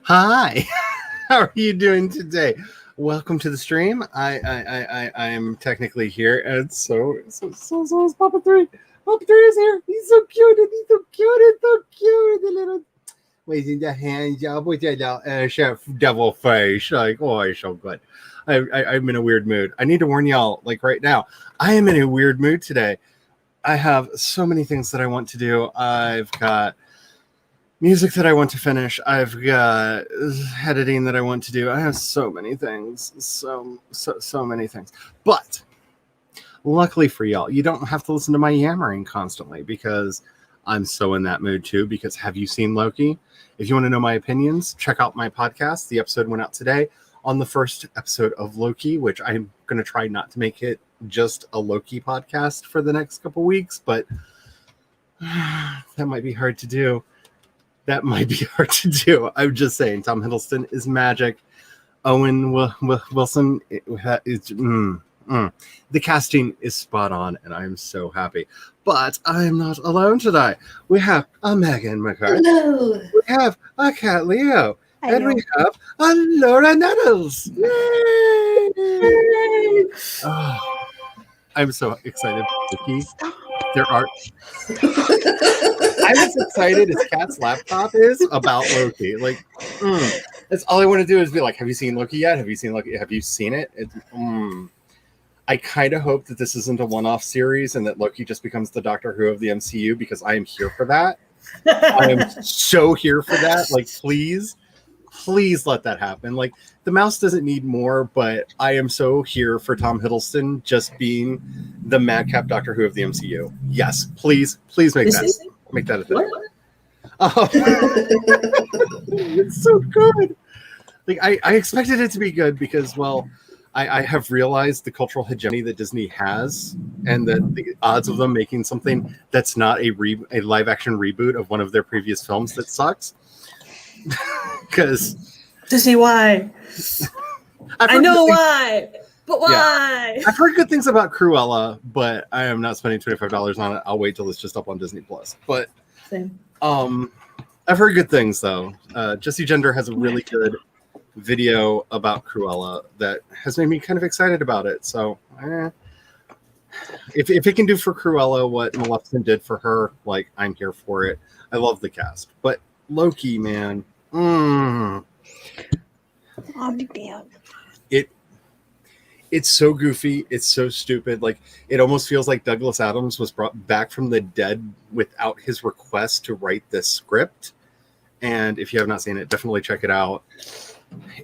Hi, how are you doing today? Welcome to the stream. I am technically here, and so is Papa 3. Papa 3 is here. He's so cute, and he's so cute, and so cute. The little raising the hands up with that little chef devil face. Like, oh, it's so good. I'm in a weird mood. I need to warn y'all, like right now, I am in a weird mood today. I have so many things that I want to do. I've got music that I want to finish. I've got editing that I want to do. I have so many things. So many things. But luckily for y'all, you don't have to listen to my yammering constantly because I'm so in that mood too. Because have you seen Loki? If you want to know my opinions, check out my podcast. The episode went out today on the first episode of Loki, which I'm going to try not to make it just a Loki podcast for the next couple weeks, but that might be hard to do. I'm just saying, Tom Hiddleston is magic. Owen Wilson is the casting is spot on, and I'm so happy. But I'm not alone today. We have a Megan McCarthy. Hello. We have a Kat Leo. Hello. And we have a Laura Nettles. Yay! Oh, I'm so excited. There are. I'm as excited as Kat's laptop is about Loki. Like, that's all I want to do is be like, have you seen Loki yet? Have you seen Loki? Have you seen it? I kind of hope that this isn't a one-off series and that Loki just becomes the Doctor Who of the MCU because I am here for that. I am so here for that. Like, please let that happen. Like, the mouse doesn't need more, but I am so here for Tom Hiddleston just being the madcap Doctor Who of the MCU. Yes, please make that a thing. Oh, it's so good. Like, I expected it to be good because, well, I have realized the cultural hegemony that Disney has and that the odds of them making something that's not a live action reboot of one of their previous films that sucks. Because Disney, why? I know why, but why? Yeah. I've heard good things about Cruella, but I am not spending $25 on it. I'll wait till it's just up on Disney Plus. But same. I've heard good things though. Jessie Gender has a really good video about Cruella that has made me kind of excited about it. So if it can do for Cruella what Maleficent did for her, like, I'm here for it. I love the cast, but Loki, man. It's so goofy. It's so stupid. Like, it almost feels like Douglas Adams was brought back from the dead without his request to write this script. And if you have not seen it, definitely check it out.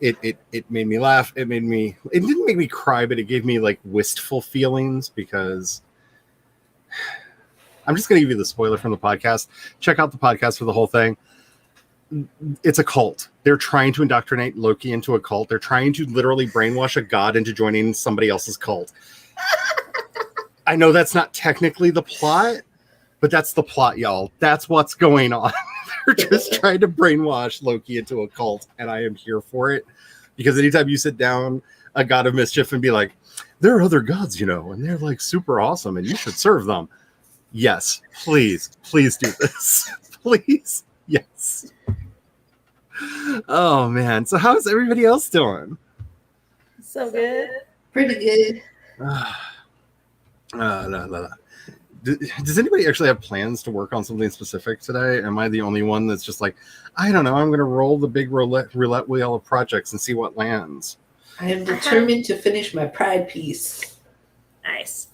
It made me laugh. It didn't make me cry, but it gave me like wistful feelings because I'm just going to give you the spoiler from the podcast. Check out the podcast for the whole thing. It's a cult. They're trying to indoctrinate Loki into a cult. They're trying to literally brainwash a god into joining somebody else's cult. I know that's not technically the plot, but that's the plot, y'all. That's what's going on. They're just trying to brainwash Loki into a cult, and I am here for it. Because anytime you sit down a god of mischief and be like, there are other gods, and they're like super awesome, and you should serve them. Yes, please do this. Please. Yes. Oh man. So how's everybody else doing? So good. Pretty good. Does anybody actually have plans to work on something specific today? Am I the only one that's just like, I don't know, I'm going to roll the big roulette wheel of projects and see what lands? I am determined to finish my Pride piece. Nice.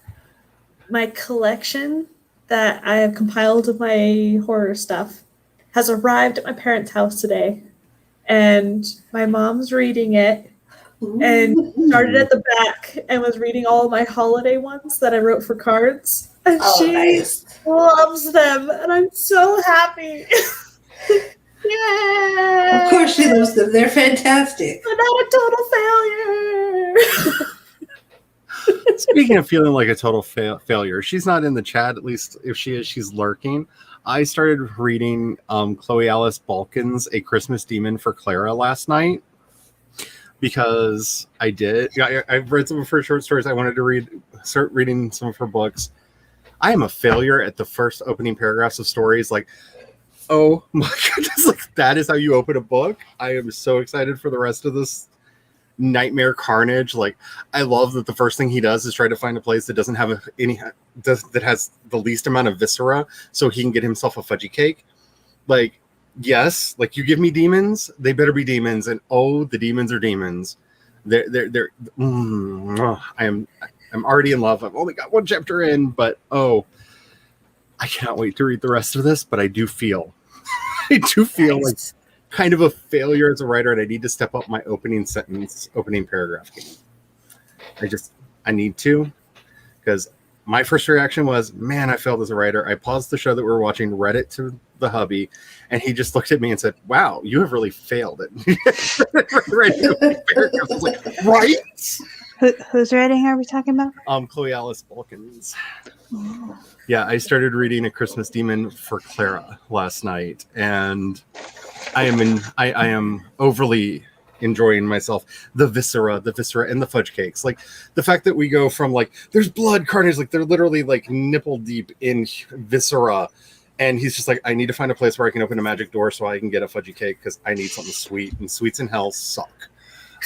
My collection that I have compiled of my horror stuff has arrived at my parents' house today, and my mom's reading it, and started at the back and was reading all my holiday ones that I wrote for cards. And Oh, she nice. loves them, and I'm so happy. Yay! Of course she loves them. They're fantastic. I'm not a total failure. Speaking of feeling like a total failure, she's not in the chat. At least if she is, she's lurking. I started reading Chloe Alice Balkin's A Christmas Demon for Clara last night because I did. Yeah, I've read some of her short stories. I wanted to start reading some of her books. I am a failure at the first opening paragraphs of stories. Like, oh my goodness, like that is how you open a book. I am so excited for the rest of this nightmare carnage. Like, I love that the first thing he does is try to find a place that doesn't have that has the least amount of viscera so he can get himself a fudgy cake. Like, yes, like you give me demons, they better be demons, and oh, the demons are demons. I'm already in love. I've only got one chapter in, but oh, I cannot wait to read the rest of this. But I do feel like kind of a failure as a writer, and I need to step up my opening paragraph game. I need to, because my first reaction was, man, I failed as a writer. I paused the show that we were watching, read it to the hubby, and he just looked at me and said, wow, you have really failed it. I was like, right? Whose writing are we talking about? Chloe Alice Balkins. Yeah, I started reading A Christmas Demon for Clara last night, and I am overly enjoying myself. The viscera, and the fudge cakes. Like the fact that we go from like there's blood carnage, like they're literally like nipple deep in viscera, and he's just like, I need to find a place where I can open a magic door so I can get a fudgy cake because I need something sweet, and sweets in hell suck.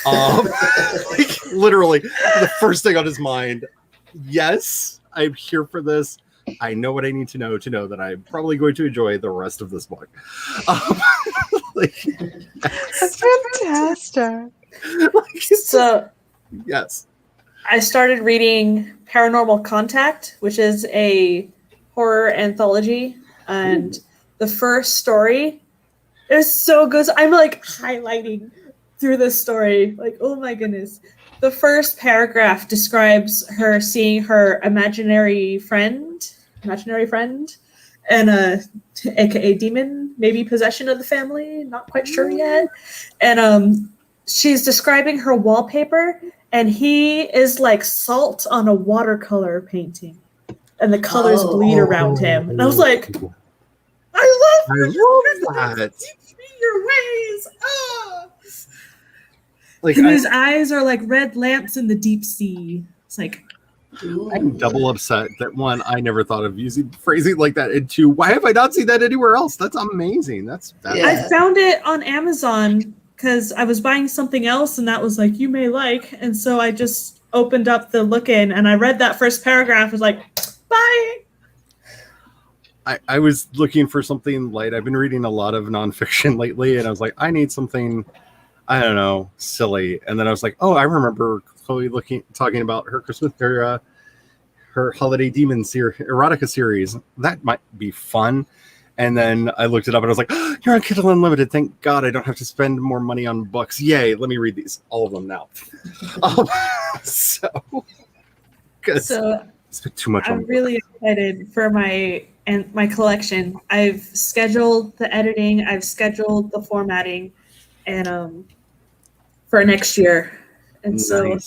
Like literally the first thing on his mind. Yes, I'm here for this. I know what I need to know that I'm probably going to enjoy the rest of this book. That's fantastic. So yes, I started reading Paranormal Contact, which is a horror anthology, and the first story is so good. So I'm like highlighting through this story, like, oh my goodness. The first paragraph describes her seeing her imaginary friend, and aka demon, maybe possession of the family, not quite sure yet. And she's describing her wallpaper, and he is like salt on a watercolor painting, and the colors bleed around him. And I was like, I love that. Teach me your ways. Oh. Like, And his eyes are like red lamps in the deep sea. It's like, I'm double upset that one, I never thought of using phrasing like that, and two, why have I not seen that anywhere else? That's amazing. That's Yeah. I found it on Amazon because I was buying something else, and that was like, you may like, and so I just opened up the look-in, and I read that first paragraph. Was like, bye. I was looking for something light. I've been reading a lot of nonfiction lately, and I was like, I need something, I don't know, silly. And then I was like, oh, I remember Chloe talking about her Christmas, her holiday demon erotica series. That might be fun. And then I looked it up and I was like, oh, you're on Kindle Unlimited. Thank God I don't have to spend more money on books. Yay, let me read these. All of them now. So it's been too much. I'm really excited for my collection. I've scheduled the editing. I've scheduled the formatting, and for next year. And nice. So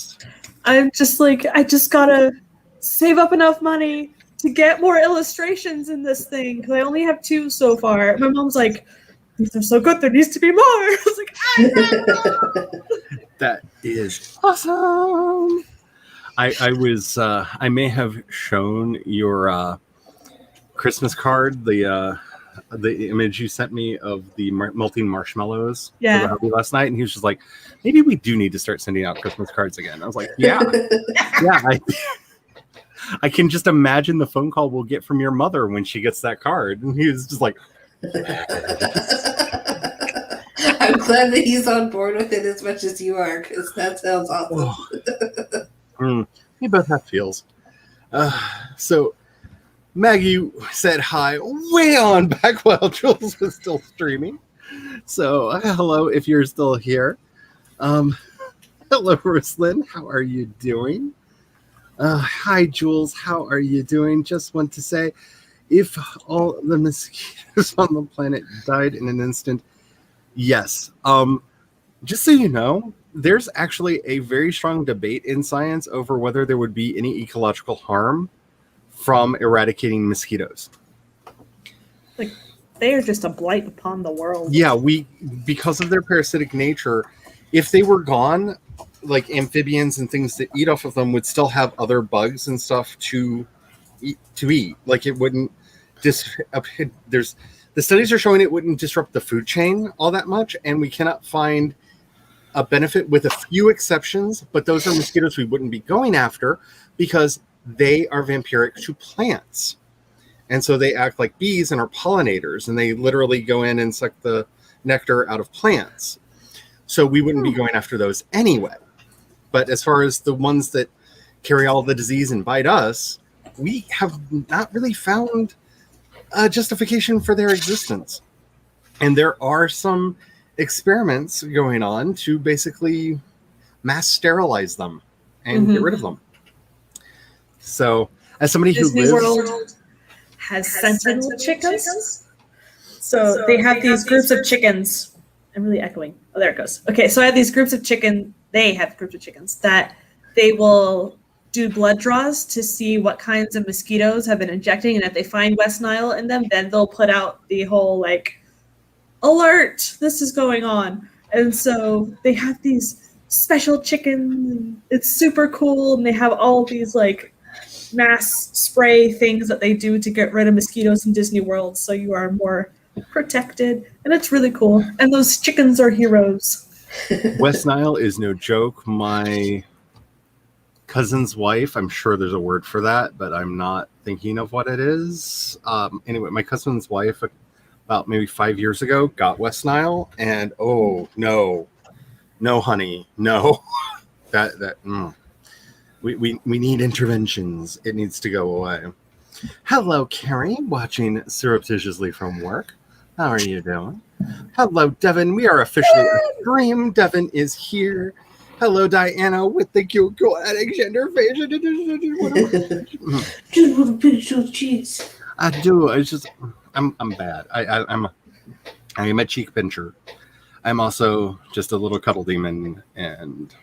I'm just like, I just gotta save up enough money to get more illustrations in this thing because I only have 2 so far. My mom's like, these are so good, there needs to be more. I was like, I know. That is awesome. I may have shown your Christmas card, the image you sent me of the melting marshmallows for the hubby last night, and he was just like, maybe we do need to start sending out Christmas cards again. I was like, yeah. I can just imagine the phone call we'll get from your mother when she gets that card. And he was just like, I'm glad that he's on board with it as much as you are, because that sounds awesome. We both have feels. So Maggie said hi way on back while Jules was still streaming. So hello if you're still here. Hello, Ruslan. How are you doing? Hi, Jules. How are you doing? Just want to say, if all the mosquitoes on the planet died in an instant, yes. Just so you know, there's actually a very strong debate in science over whether there would be any ecological harm from eradicating mosquitoes. Like, they are just a blight upon the world. Yeah, because of their parasitic nature, if they were gone, like amphibians and things that eat off of them would still have other bugs and stuff to eat. Like it wouldn't the studies are showing it wouldn't disrupt the food chain all that much, and we cannot find a benefit with a few exceptions, but those are mosquitoes we wouldn't be going after because they are vampiric to plants. And so they act like bees and are pollinators, and they literally go in and suck the nectar out of plants. So we wouldn't be going after those anyway. But as far as the ones that carry all the disease and bite us, we have not really found a justification for their existence. And there are some experiments going on to basically mass sterilize them and get rid of them. So as somebody Disney who lives... World has sentinel chickens. So they have these groups of chickens. I'm really echoing. Oh, there it goes. Okay, so I have these groups of chickens. They have groups of chickens that they will do blood draws to see what kinds of mosquitoes have been injecting, and if they find West Nile in them, then they'll put out the whole like alert, this is going on. And so they have these special chickens, and it's super cool, and they have all these like mass spray things that they do to get rid of mosquitoes in Disney World, so you are more protected, and it's really cool. And those chickens are heroes. West Nile is no joke. My cousin's wife, I'm sure there's a word for that, but I'm not thinking of what it is. Anyway, my cousin's wife, about maybe 5 years ago, got West Nile, and oh no, honey, no, we need interventions. It needs to go away. Hello, Carrie, watching surreptitiously from work. How are you doing? Hello, Devin. We are officially a stream. Devin is here. Hello, Diana, with the cute Alexander face. Just want to pinch those cheeks. I do. I'm bad. I'm a cheek pincher. I'm also just a little cuddle demon, and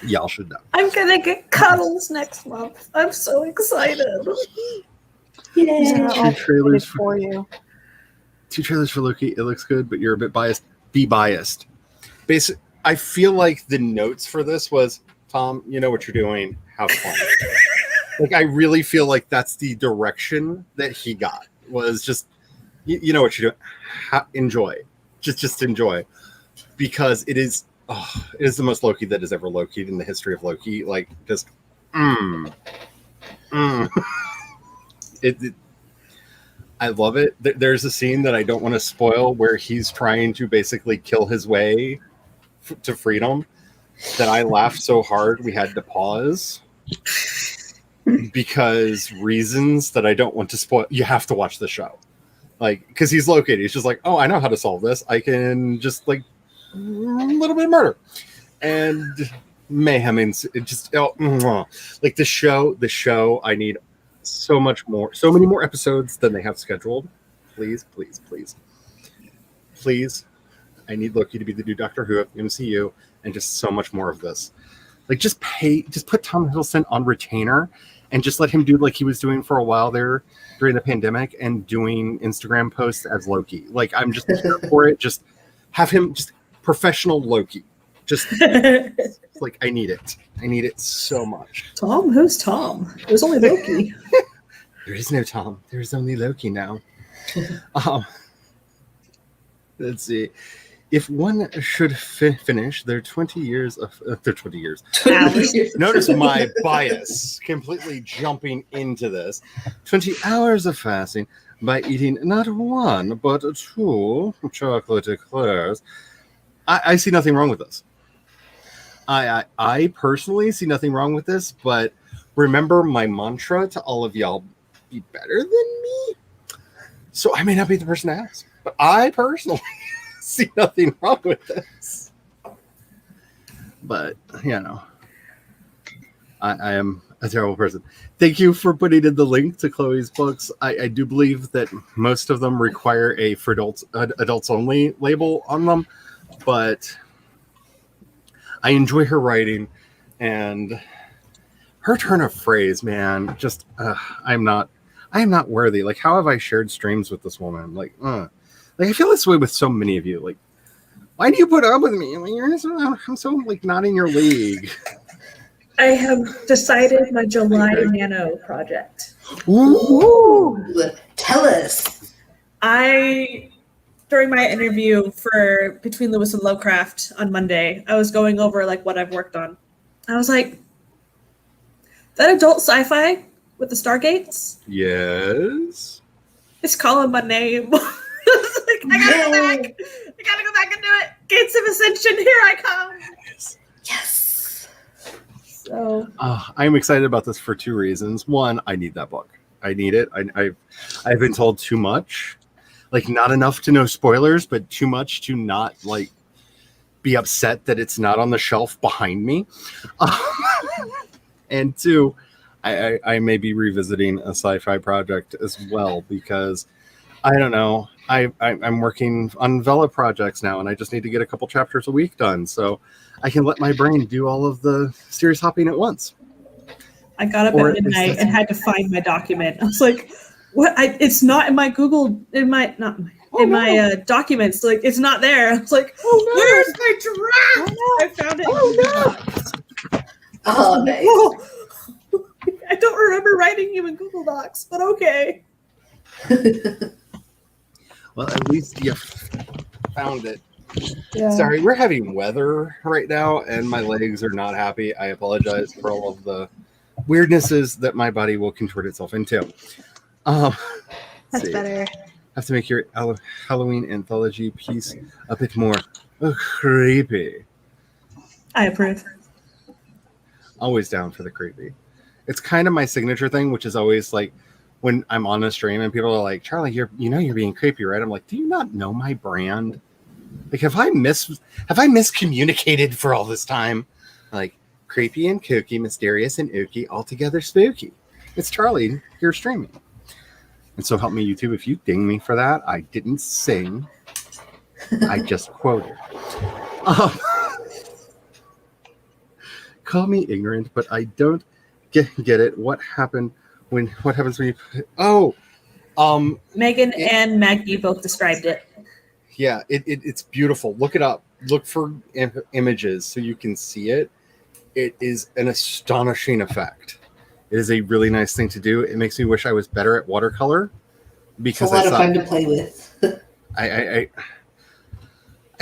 y'all should know. I'm gonna get cuddles next month. I'm so excited. Yeah, Two I'll trailers for you. 2 trailers for Loki. It looks good, but you're a bit biased. Be biased. I feel like the notes for this was, Tom, you know what you're doing. Have fun. Like, I really feel like that's the direction that he got. Was just, you know what you're doing. Enjoy. Just enjoy. Because it is the most Loki that has ever Loki'd in the history of Loki. Like, just, I love it. There's a scene that I don't want to spoil where he's trying to basically kill his way to freedom that I laughed so hard we had to pause because reasons that I don't want to spoil. You have to watch the show. Like, because he's located. He's just like, oh, I know how to solve this. I can just like a little bit of murder and mayhem. And it just like the show. I need so many more episodes than they have scheduled. Please. I need Loki to be the new Doctor Who of the MCU, and just so much more of this. Like, just put Tom Hiddleston on retainer and just let him do like he was doing for a while there during the pandemic and doing Instagram posts as Loki. Like, I'm just here for it. Just have him just professional Loki. Just like, I need it. I need it so much. Tom? Who's Tom? There's only Loki. There is no Tom. There is only Loki now. Let's see. If one should finish their 20 years of their 20 years. Notice my bias completely jumping into this. 20 hours of fasting by eating not 1 but 2 chocolate eclairs. I see nothing wrong with this. I personally see nothing wrong with this, but remember my mantra to all of y'all: be better than me. So I may not be the person to ask, but I personally see nothing wrong with this. But I am a terrible person. Thank you for putting in the link to Chloe's books. I do believe that most of them require a for adults only label on them, but I enjoy her writing and her turn of phrase, man. Just I am not worthy. Like, how have I shared streams with this woman? Like I feel this way with so many of you. Like, why do you put up with me? Like, I'm so like not in your league. I have decided my July Nano project. Ooh, tell us. During my interview for Between Lewis and Lovecraft on Monday, I was going over like what I've worked on. I was like, that adult sci-fi with the Stargates? Yes. It's calling my name. I gotta go back. I gotta go back and do it. Gates of Ascension, here I come. Yes. So I'm excited about this for two reasons. One, I need that book. I need it. I've been told too much, like not enough to know spoilers, but too much to not like be upset that it's not on the shelf behind me. And two, I may be revisiting a sci-fi project as well because I don't know. I'm working on Vela projects now, and I just need to get a couple chapters a week done, so I can let my brain do all of the series hopping at once. I got up at midnight and had to find my document. I was like, "What? It's not in my Google. In my documents. Like, it's not there." I was like, "Where's my draft?" I found it. Oh, nice. I don't remember writing you in Google Docs, but okay. Well, at least you found it. Yeah. Sorry, we're having weather right now, and my legs are not happy. I apologize for all of the weirdnesses that my body will contort itself into. That's better. Have to make your Halloween anthology piece a bit more creepy. I approve. Always down for the creepy. It's kind of my signature thing, which is always like when I'm on a stream and people are like, "Charlie, you're being creepy, right?" I'm like, "Do you not know my brand? Like, have I miscommunicated for all this time? Like, creepy and kooky, mysterious and ooky, altogether spooky. It's Charlie here streaming." And so help me YouTube if you ding me for that. I didn't sing. I just quoted. Call me ignorant, but I don't get it. What happens when you Megan and Maggie both described it. Yeah, it's beautiful. Look it up. Look for images so you can see it. It is an astonishing effect. It is a really nice thing to do. It makes me wish I was better at watercolor because it's a lot of fun to play with. I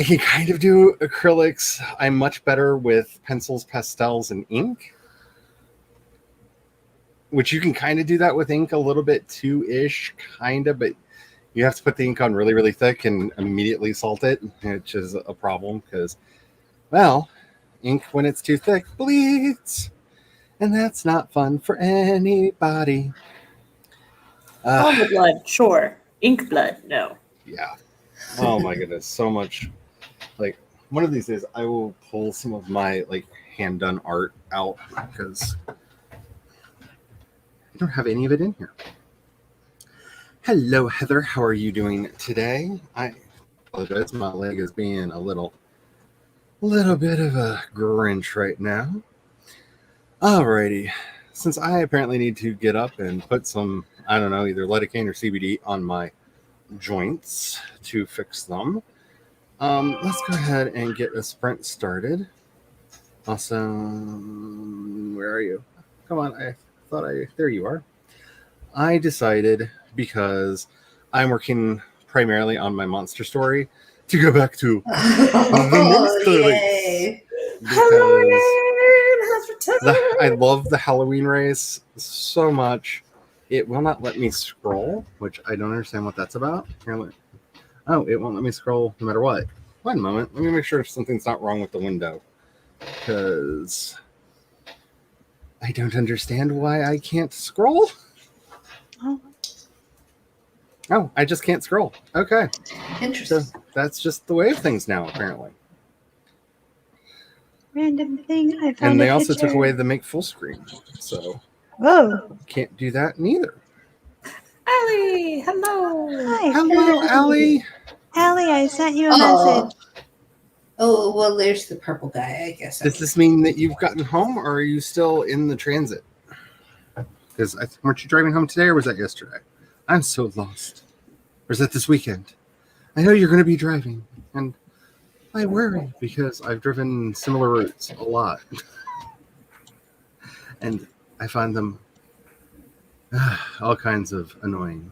can kind of do acrylics. I'm much better with pencils, pastels, and ink. Which you can kind of do that with ink a little bit too-ish, kind of, but you have to put the ink on really, really thick and immediately salt it, which is a problem because, well, ink when it's too thick bleeds, and that's not fun for anybody. Alma blood, sure. Ink blood, no. Yeah. Oh my goodness, so much. Like, one of these days, I will pull some of my like hand-done art out because I don't have any of it in here. Hello, Heather. How are you doing today? I apologize. My leg is being a little bit of a Grinch right now. Alrighty. Since I apparently need to get up and put some, I don't know, either lidocaine or CBD on my joints to fix them, let's go ahead and get a sprint started. Awesome. Where are you? Come on. There you are. I decided, because I'm working primarily on my monster story, to go back to Yay. I love the Halloween race so much. It will not let me scroll, which I don't understand what that's about. It won't let me scroll no matter what. One moment. Let me make sure if something's not wrong with the window, because I don't understand why I can't scroll. Oh, I just can't scroll. Okay. Interesting. So that's just the way of things now, apparently. Random thing. I found And they a also picture. took away the make full screen. So Whoa. can't do that neither. Allie, hello. Hi. Hello, Allie. Allie, I sent you a Oh. message. Oh, well, there's the purple guy, I guess. Does this mean that you've gotten home, or are you still in the transit? Because weren't you driving home today, or was that yesterday? I'm so lost. Or is that this weekend? I know you're going to be driving, and I worry because I've driven similar routes a lot. And I find them all kinds of annoying.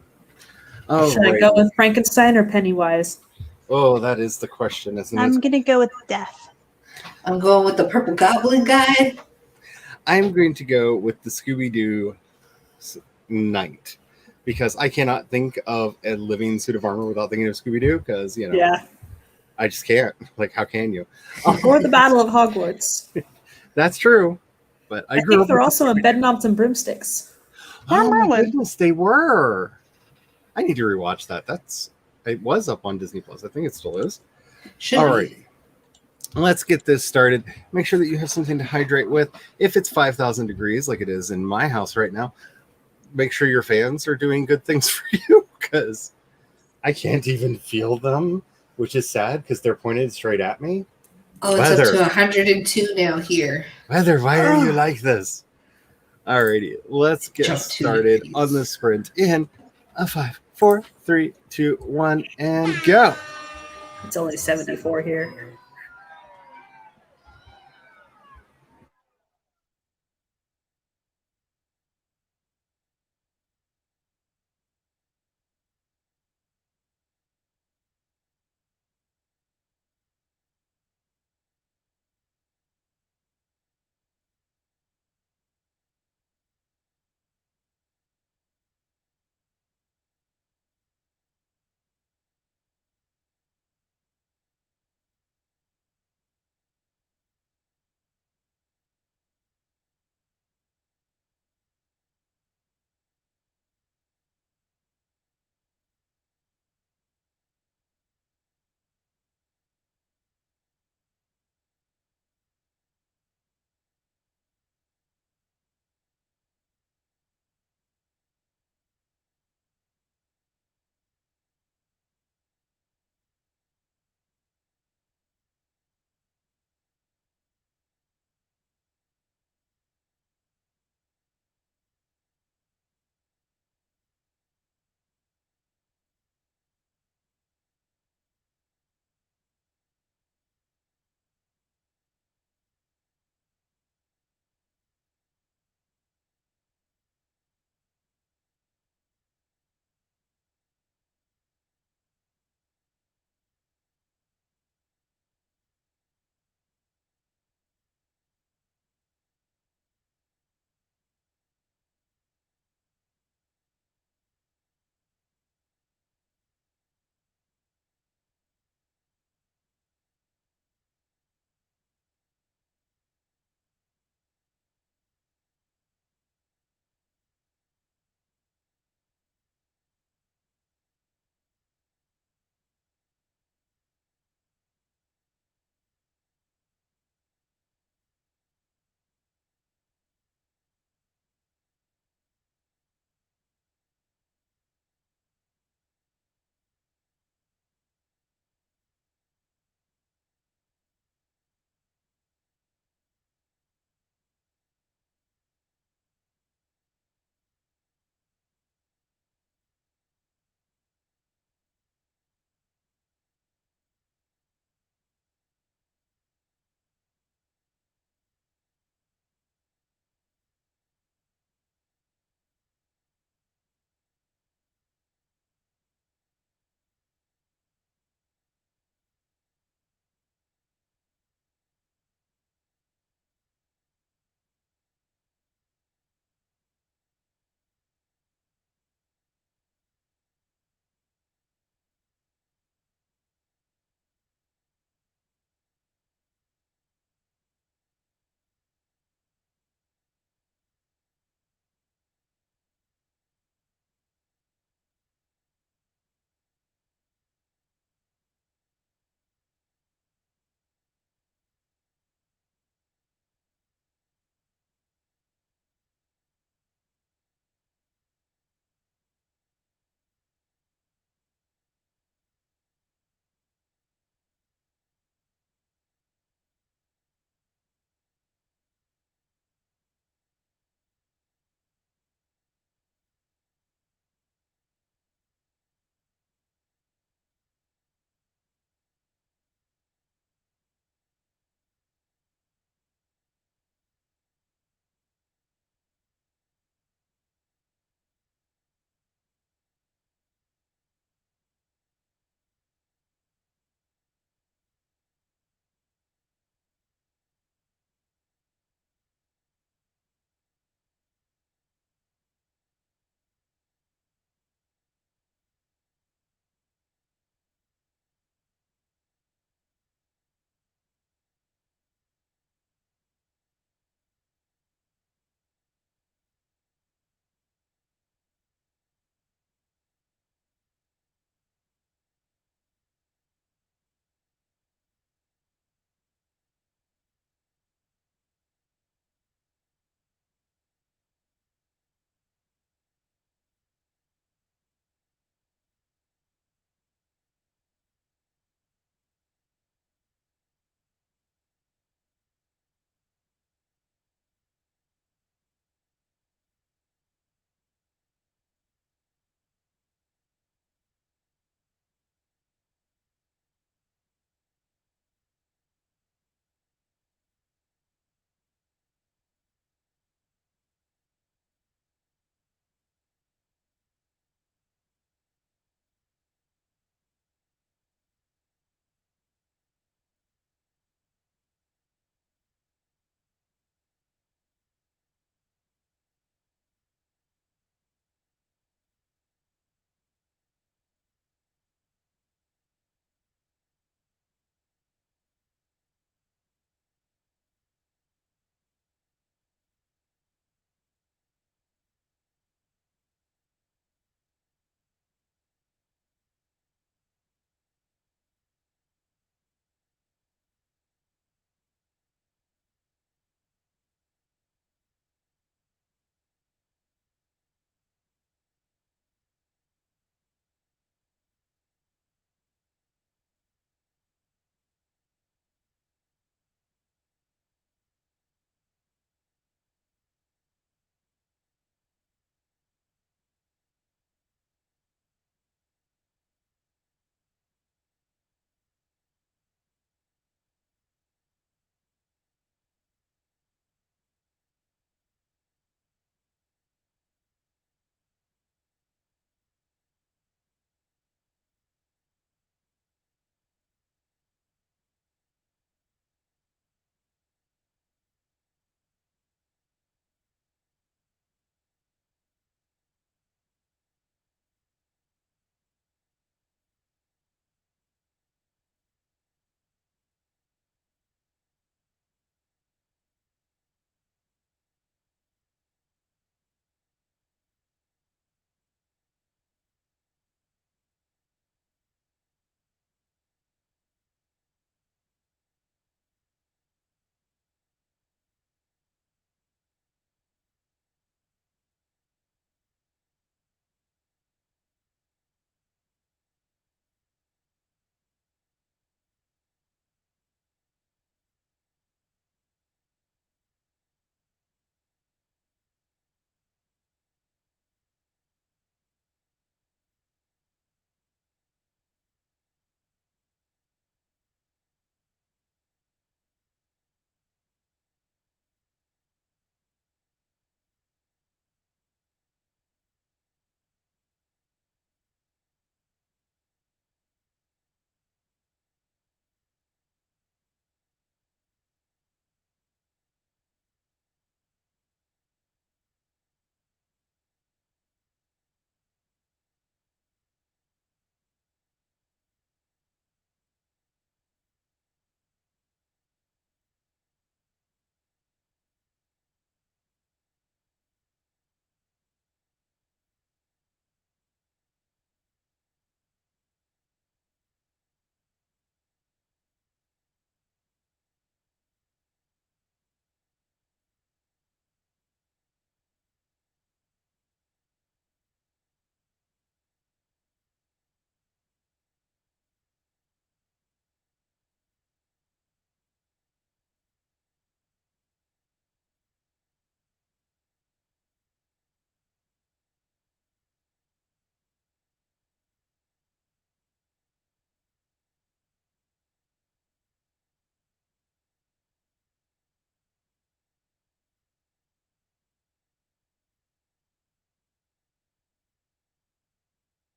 Oh, Should I right. go with Frankenstein or Pennywise? Oh, that is the question, isn't I'm it? going to go with death. I'm going with the purple goblin guy. I'm going to go with the Scooby-Doo Knight because I cannot think of a living suit of armor without thinking of Scooby-Doo because, you know, Yeah. I just can't. Like, how can you? Or the Battle of Hogwarts. That's true. But I I grew think up they're with also in Bedknobs and Broomsticks. Oh my Merlin. goodness, they were. I need to rewatch that. It was up on Disney Plus. I think it still is. Should Alrighty. Let's get this started. Make sure that you have something to hydrate with. If it's 5,000 degrees, like it is in my house right now, make sure your fans are doing good things for you because I can't even feel them, which is sad because they're pointed straight at me. Oh, it's Weather. up to 102 now here. Weather, why are you like this? Alrighty, let's get Jump to started degrees. on the sprint in a 5, 4, 3, 2, 1, and go. It's only 74 here.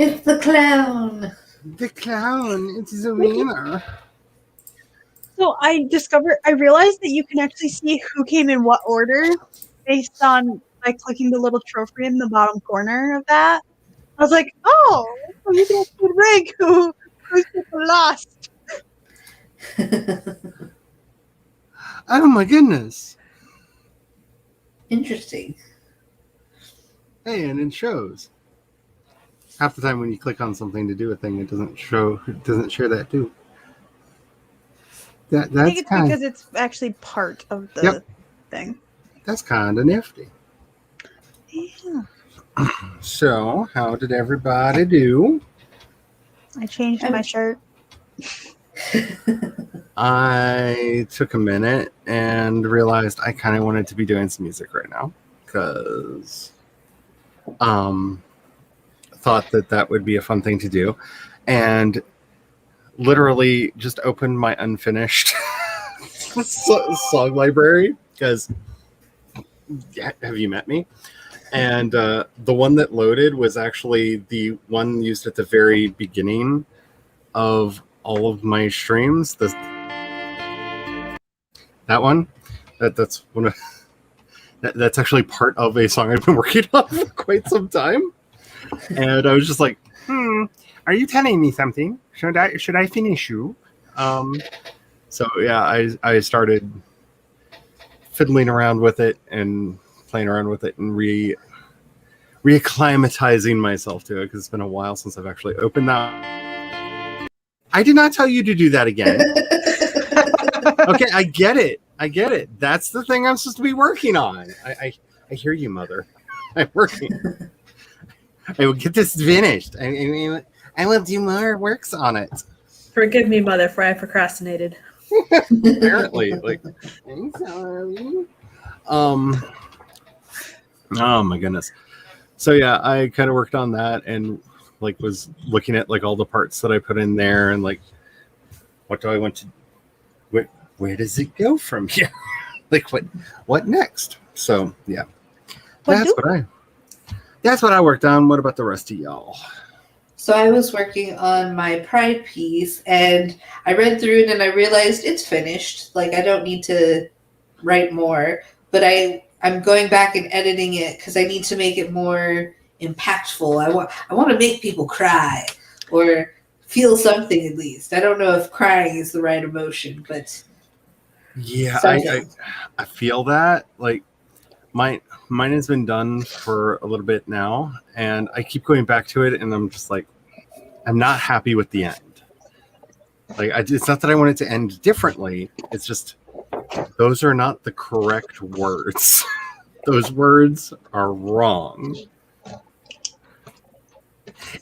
It's the clown. The clown. It's Zelena. So I realized that you can actually see who came in what order based on by clicking the little trophy in the bottom corner of that. I was like, oh, so you can see Rig who's lost. Oh my goodness. Interesting. Hey, and it shows. Half the time when you click on something to do a thing, it doesn't share that too. I think That's it's kind because it's actually part of the thing. that's kind of nifty. Yeah. So, how did everybody do? I changed my shirt. I took a minute and realized I kind of wanted to be doing some music right now because thought that would be a fun thing to do, and literally just opened my unfinished song library because have you met me? And the one that loaded was actually the one used at the very beginning of all of my streams. That one, that's one of that's actually part of a song I've been working on for quite some time. And I was just like, are you telling me something? Should I finish you? So yeah, I started fiddling around with it and playing around with it and reacclimatizing myself to it because it's been a while since I've actually opened that. I did not tell you to do that again. Okay, I get it. That's the thing I'm supposed to be working on. I hear you, Mother. I'm working. I will get this finished. I will do more works on it. Forgive me, Mother, for I procrastinated. Apparently, like, I'm sorry. Oh my goodness. So yeah, I kind of worked on that and like was looking at like all the parts that I put in there and like, what do I want to? Where does it go from here? Like what next? So yeah, that's what I worked on. What about the rest of y'all? So I was working on my Pride piece, and I read through it, and I realized it's finished. Like, I don't need to write more, but I'm going back and editing it because I need to make it more impactful. I want to make people cry or feel something at least. I don't know if crying is the right emotion, but yeah, I feel that. Like, mine has been done for a little bit now, and I keep going back to it, and I'm just like, I'm not happy with the end. Like, it's not that I want it to end differently. It's just those are not the correct words. Those words are wrong.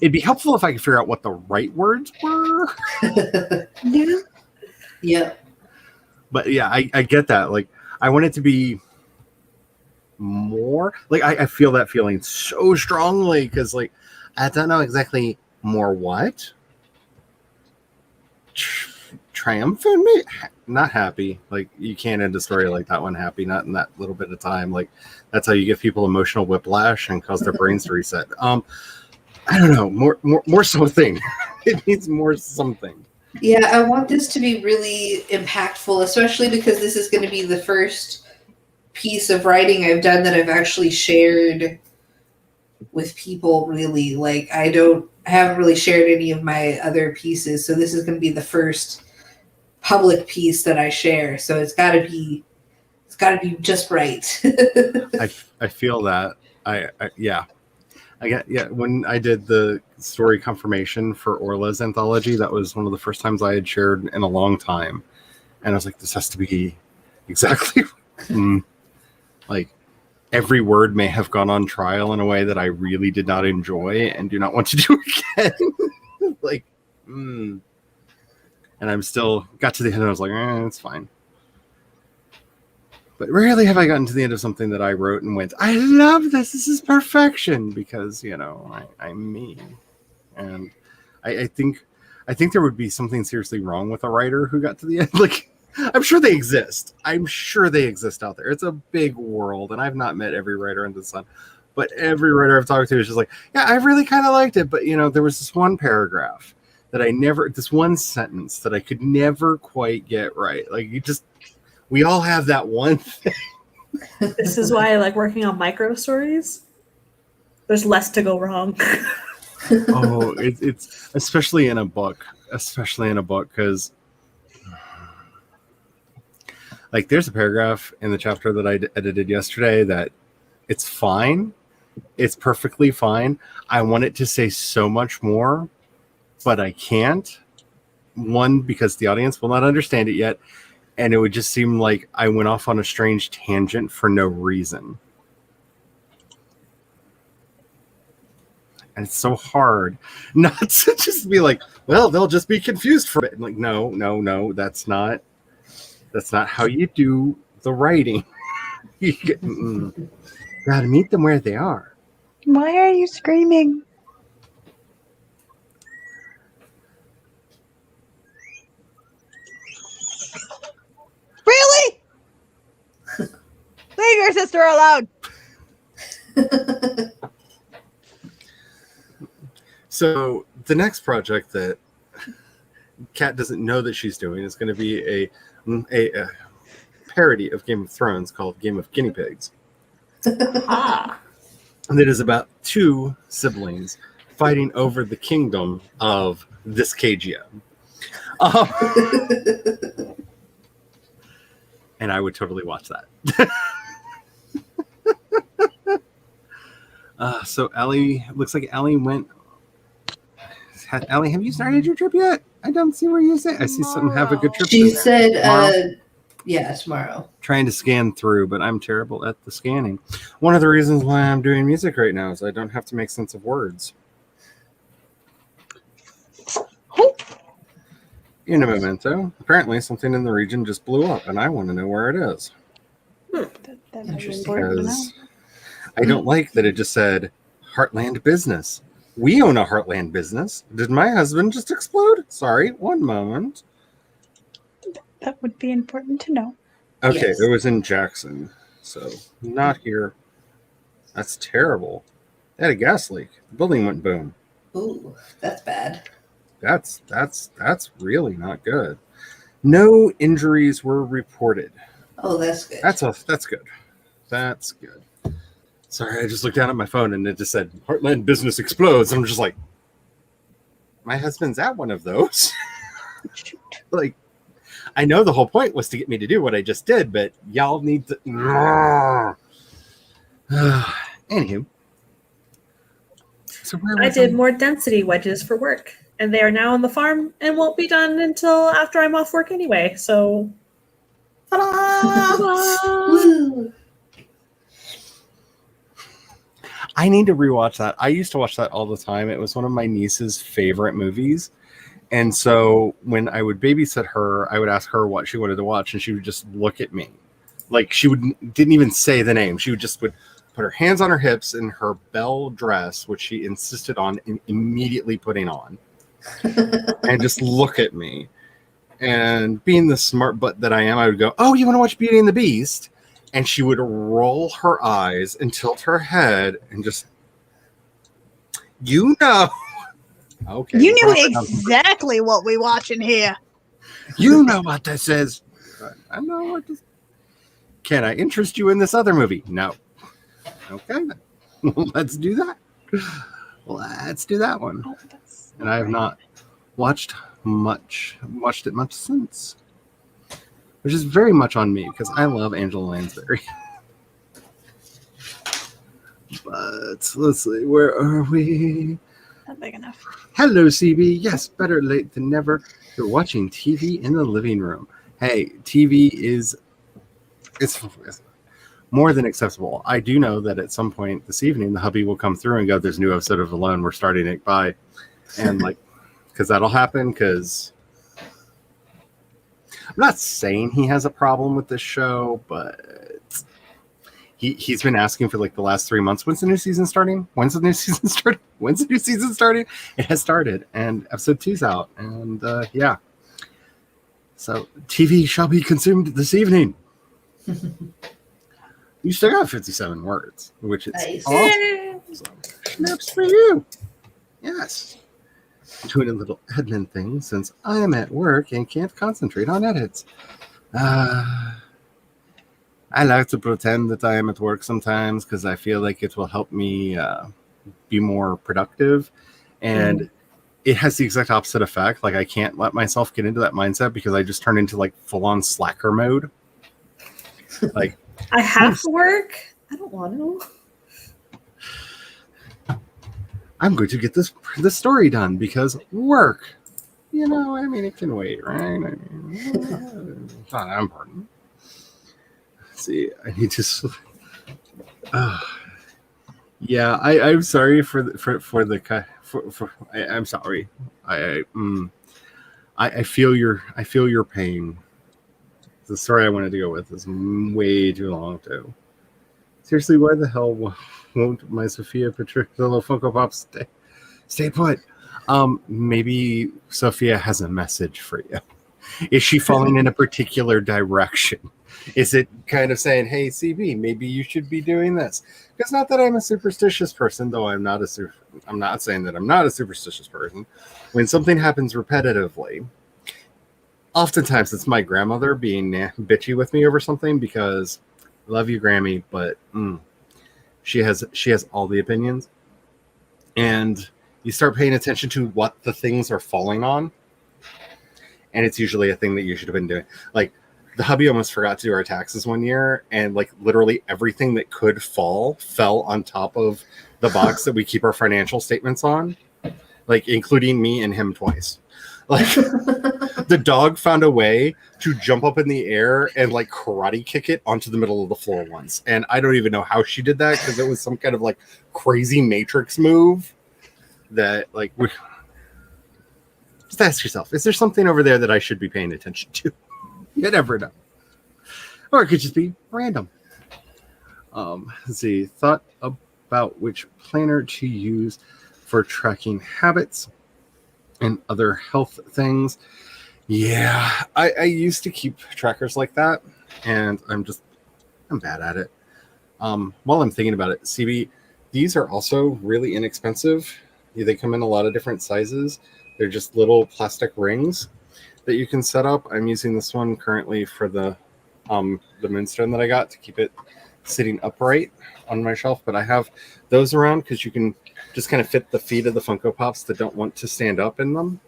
It'd be helpful if I could figure out what the right words were. Yeah. But yeah, I get that. Like, I want it to be more like I feel that feeling so strongly because like I don't know exactly more what triumphant, not happy. Like, you can't end a story like that one happy, not in that little bit of time. Like, that's how you give people emotional whiplash and cause their brains to reset. I don't know, more something. It needs more something. Yeah, I want this to be really impactful, especially because this is going to be the first piece of writing I've done that I've actually shared with people, really. Like, I haven't really shared any of my other pieces, so this is going to be the first public piece that I share. So it's got to be just right. I feel that. When I did the story confirmation for Orla's anthology, that was one of the first times I had shared in a long time, and I was like, this has to be exactly like every word may have gone on trial in a way that I really did not enjoy and do not want to do again. Like, and I'm still got to the end and I was like, it's fine. But rarely have I gotten to the end of something that I wrote and went, I love this. This is perfection, because, you know, I'm me. And I think there would be something seriously wrong with a writer who got to the end. Like, I'm sure they exist. I'm sure they exist out there. It's a big world, and I've not met every writer under the sun. But every writer I've talked to is just like, yeah, I really kind of liked it. But, there was this one paragraph that this one sentence that I could never quite get right. Like, we all have that one thing. This is why I like working on micro stories. There's less to go wrong. Oh, it's especially in a book, because like there's a paragraph in the chapter that I edited yesterday that it's fine. It's perfectly fine. I want it to say so much more, but I can't. One, because the audience will not understand it yet. And it would just seem like I went off on a strange tangent for no reason. And it's so hard not to just be like, well, they'll just be confused for it. Like, no, that's not how you do the writing. You gotta meet them where they are. Why are you screaming? Really? Leave your sister alone. So the next project that Kat doesn't know that she's doing is going to be a parody of Game of Thrones called Game of Guinea Pigs. Ah. And it is about two siblings fighting over the kingdom of this KGM. And I would totally watch that. So Allie, looks like Allie went. Allie, have you started your trip yet? I don't see where you say. I see something. Have a good trip. She said, tomorrow. Yeah, tomorrow. Trying to scan through, but I'm terrible at the scanning. One of the reasons why I'm doing music right now is I don't have to make sense of words. In a memento, apparently something in the region just blew up, and I want to know where it is. Because I don't like that it just said Heartland Business. We own a Heartland Business. Did my husband just explode? Sorry, one moment. That would be important to know. Okay, Yes. It was in Jackson, so not here. That's terrible. They had a gas leak. The building went boom. Ooh, that's bad. That's really not good. No injuries were reported. Oh, that's good. That's good. That's good. Sorry, I just looked down at my phone and it just said Heartland Business explodes. I'm just like, my husband's at one of those. Like, I know the whole point was to get me to do what I just did, but y'all need to. Anywho, so where I was did more density wedges for work, and they are now on the farm and won't be done until after I'm off work anyway. So, ta-da! Woo! I need to rewatch that. I used to watch that all the time. It was one of my niece's favorite movies. And so when I would babysit her, I would ask her what she wanted to watch, and she would just look at me. Like didn't even say the name. She would put her hands on her hips in her bell dress, which she insisted on immediately putting on, and just look at me. And being the smart butt that I am, I would go, "Oh, you want to watch Beauty and the Beast?" And she would roll her eyes and tilt her head and just, okay. You knew exactly what we watching here. You know what this is. I know what this. Can I interest you in this other movie? No. Okay, let's do that. Let's do that one. And I have not watched it much since. Which is very much on me because I love Angela Lansbury. But let's see, where are we? Not big enough. Hello, CB. Yes, better late than never. You're watching TV in the living room. Hey, TV is it's more than acceptable. I do know that at some point this evening, the hubby will come through and go, "There's a new episode of Alone. We're starting it by," and because that'll happen. Because I'm not saying he has a problem with this show, but he's been asking for the last 3 months, when's the new season starting? When's the new season starting? It has started, and episode 2's out, and yeah. So TV shall be consumed this evening. You still got 57 words, which is Nice. awesome. So, snaps for you. Yes. Doing a little admin thing since I am at work and can't concentrate on edits. I like to pretend that I am at work sometimes because I feel like it will help me be more productive. And it has the exact opposite effect. Like, I can't let myself get into that mindset because I just turn into like full-on slacker mode. Like, I have to work. I don't want to. I'm going to get this story done because work. You know, I mean, it can wait, right? I mean, it's not that important. Let's see, I need to. Yeah, I'm sorry I'm sorry. I feel your pain. The story I wanted to go with is way too long too. Seriously, why the hell won't my Sophia Petrillo Funko Pop stay put? Maybe Sophia has a message for you. Is she falling in a particular direction? Is it kind of saying, "Hey, CB, maybe you should be doing this"? Because not that I'm a superstitious person, though I'm not saying that I'm not a superstitious person. When something happens repetitively, oftentimes it's my grandmother being bitchy with me over something because I love you, Grammy, but she has all the opinions, and you start paying attention to what the things are falling on, and it's usually a thing that you should have been doing. Like, the hubby almost forgot to do our taxes one year, and like literally everything that could fall fell on top of the box that we keep our financial statements on, like including me and him twice. Like, the dog found a way to jump up in the air and like karate kick it onto the middle of the floor once, and I don't even know how she did that because it was some kind of like crazy Matrix move that like just ask yourself, is there something over there that I should be paying attention to? You never know. Or it could just be random. Let's see. Thought about which planner to use for tracking habits and other health things. Yeah, I used to keep trackers like that, and I'm bad at it. While I'm thinking about it, CB, these are also really inexpensive. They come in a lot of different sizes. They're just little plastic rings that you can set up. I'm using this one currently for the moonstone that I got to keep it sitting upright on my shelf, but I have those around because you can just kind of fit the feet of the Funko Pops that don't want to stand up in them,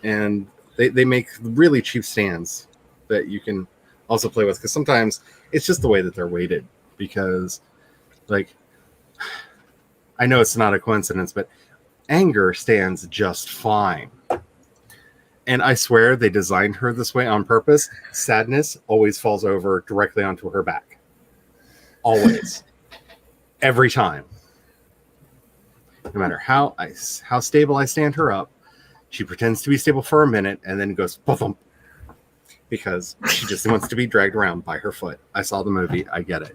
and they make really cheap stands that you can also play with, because sometimes it's just the way that they're weighted, because like, I know it's not a coincidence, but anger stands just fine. And I swear they designed her this way on purpose. Sadness always falls over directly onto her back. Always. Every time. No matter how stable I stand her up, she pretends to be stable for a minute and then goes bump, because she just wants to be dragged around by her foot. I saw the movie. I get it.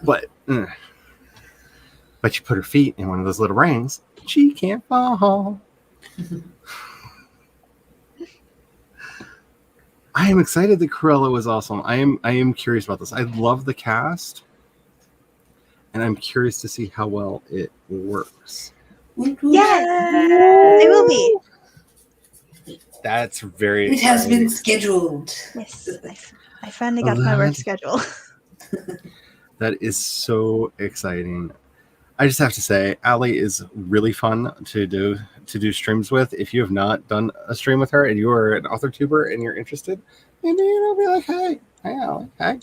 But you put her feet in one of those little rings, she can't fall. I am excited that Cruella was awesome. I am curious about this. I love the cast, and I'm curious to see how well it works. Yes, it will be. That's very It has exciting. been scheduled. Yes, I finally got my work schedule. That is so exciting. I just have to say, Allie is really fun to do streams with. If you have not done a stream with her and you are an author tuber and you're interested, maybe be like, hey Allie, hey.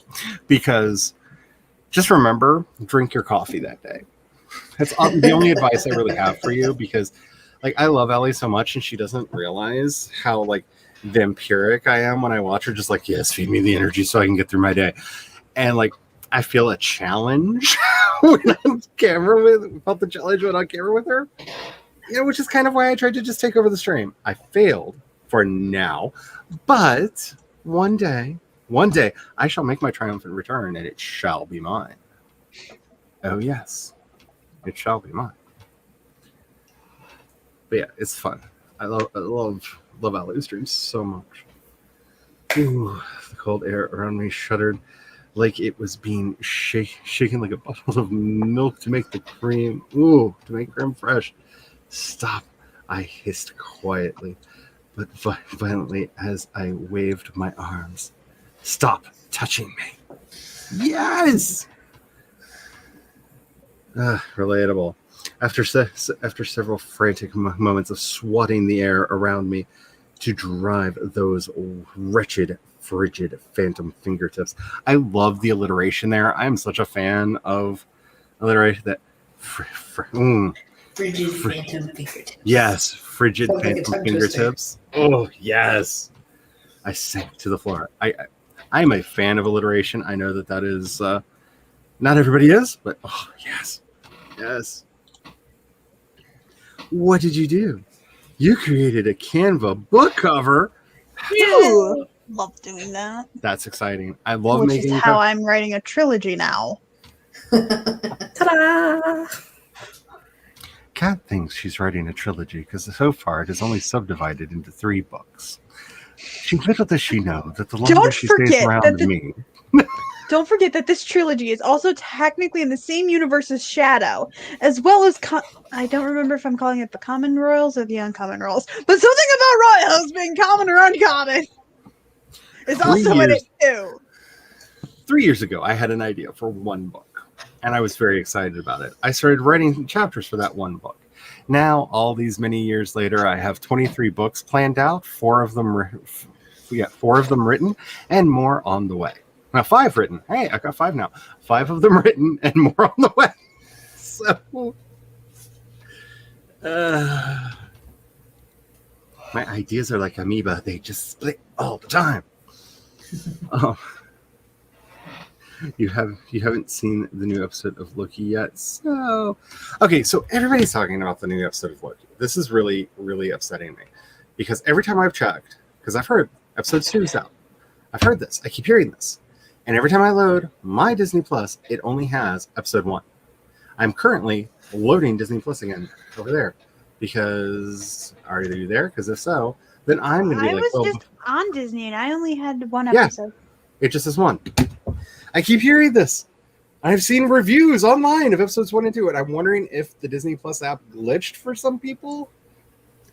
Because just remember, drink your coffee that day. That's the only advice I really have for you, because like, I love Allie so much and she doesn't realize how like vampiric I am when I watch her, just like, yes, feed me the energy so I can get through my day. And like, I feel a challenge when I'm felt the challenge when on camera with her. You know, which is kind of why I tried to just take over the stream. I failed for now, but one day I shall make my triumphant return, and it shall be mine. Oh yes, it shall be mine. But yeah, it's fun. I love Allie's streams so much. Ooh, the cold air around me shuddered. like it was being shaken like a bottle of milk to make the cream. Ooh, to make creme fraiche. Stop, I hissed quietly, but violently as I waved my arms. Stop touching me. Yes! Relatable. After several frantic moments of swatting the air around me to drive those wretched, frigid phantom fingertips. I love the alliteration there. I'm such a fan of alliteration that Frigid phantom fingertips. yes, frigid Sounds like a phantom tongue twister. fingertips. Oh, yes. I sank to the floor. I'm a fan of alliteration. I know that is not everybody is, but oh, yes. Yes. What did you do? You created a Canva book cover. Ooh, love doing that. That's exciting. I love Which making is how I'm writing a trilogy now. Ta-da! Kat thinks she's writing a trilogy because so far it is only subdivided into 3 books. Little does she know that the longer Don't she stays forget around that me. Don't forget that this trilogy is also technically in the same universe as Shadow, as well as I don't remember if I'm calling it the Common Royals or the Uncommon Royals, but something about Royals being common or uncommon is also in it too. 3 years ago, I had an idea for one book, and I was very excited about it. I started writing chapters for that one book. Now, all these many years later, I have 23 books planned out, 4 of them written, and more on the way. Now, 5 written. Hey, I got 5 now. 5 of them written and more on the way. So, my ideas are like amoeba. They just split all the time. Oh, you haven't seen the new episode of Loki yet. So, okay, so everybody's talking about the new episode of Loki. This is really, really upsetting me because every time I've checked, because I've heard episode 2 is out. I've heard this. I keep hearing this. And every time I load my Disney Plus, it only has episode 1. I'm currently loading Disney Plus again over there because are you there? Because if so, then I'm going to be I like, was well, just on Disney and I only had 1 Yeah. episode. it just is 1. I keep hearing this. I've seen reviews online of episodes 1 and 2, and I'm wondering if the Disney Plus app glitched for some people.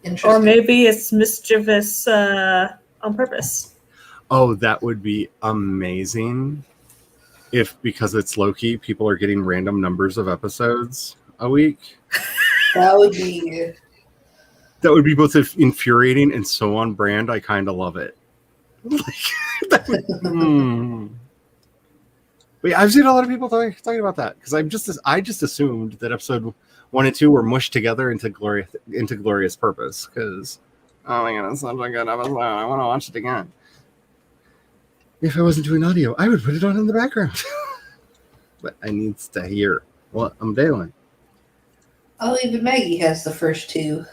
Interesting. Or maybe it's mischievous on purpose. Oh, that would be amazing if, because it's Loki, people are getting random numbers of episodes a week. That would be. That would be both infuriating and so on brand. I kind of love it. That would, But yeah, I've seen a lot of people talking about that because I just assumed that episode 1 and 2 were mushed together into glorious purpose. Because oh my god, it's such a good episode. I want to watch it again. If I wasn't doing audio, I would put it on in the background. But I need to hear what I'm doing. Oh, even Maggie has the first 2.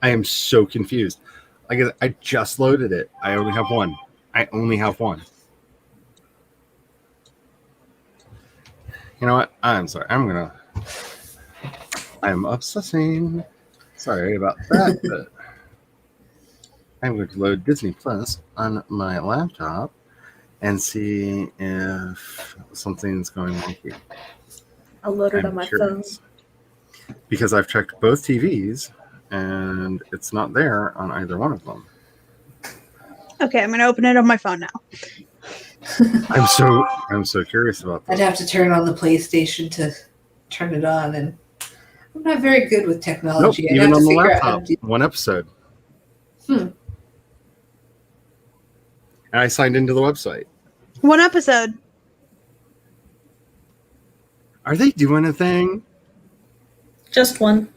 I am so confused. I just loaded it. I only have 1. You know what? I'm sorry. I'm obsessing. Sorry about that, but I'm going to load Disney Plus on my laptop and see if something's going on here. I'll load it on my phone. Because I've checked both TVs and it's not there on either one of them. Okay, I'm gonna open it on my phone now. I'm so curious about I'd this. have to turn on the PlayStation to turn it on, and I'm not very good with technology. Nope, I'd even have on to the figure out how to laptop, do. 1 episode. Hmm. And I signed into the website. 1 episode. Are they doing a thing? Just 1.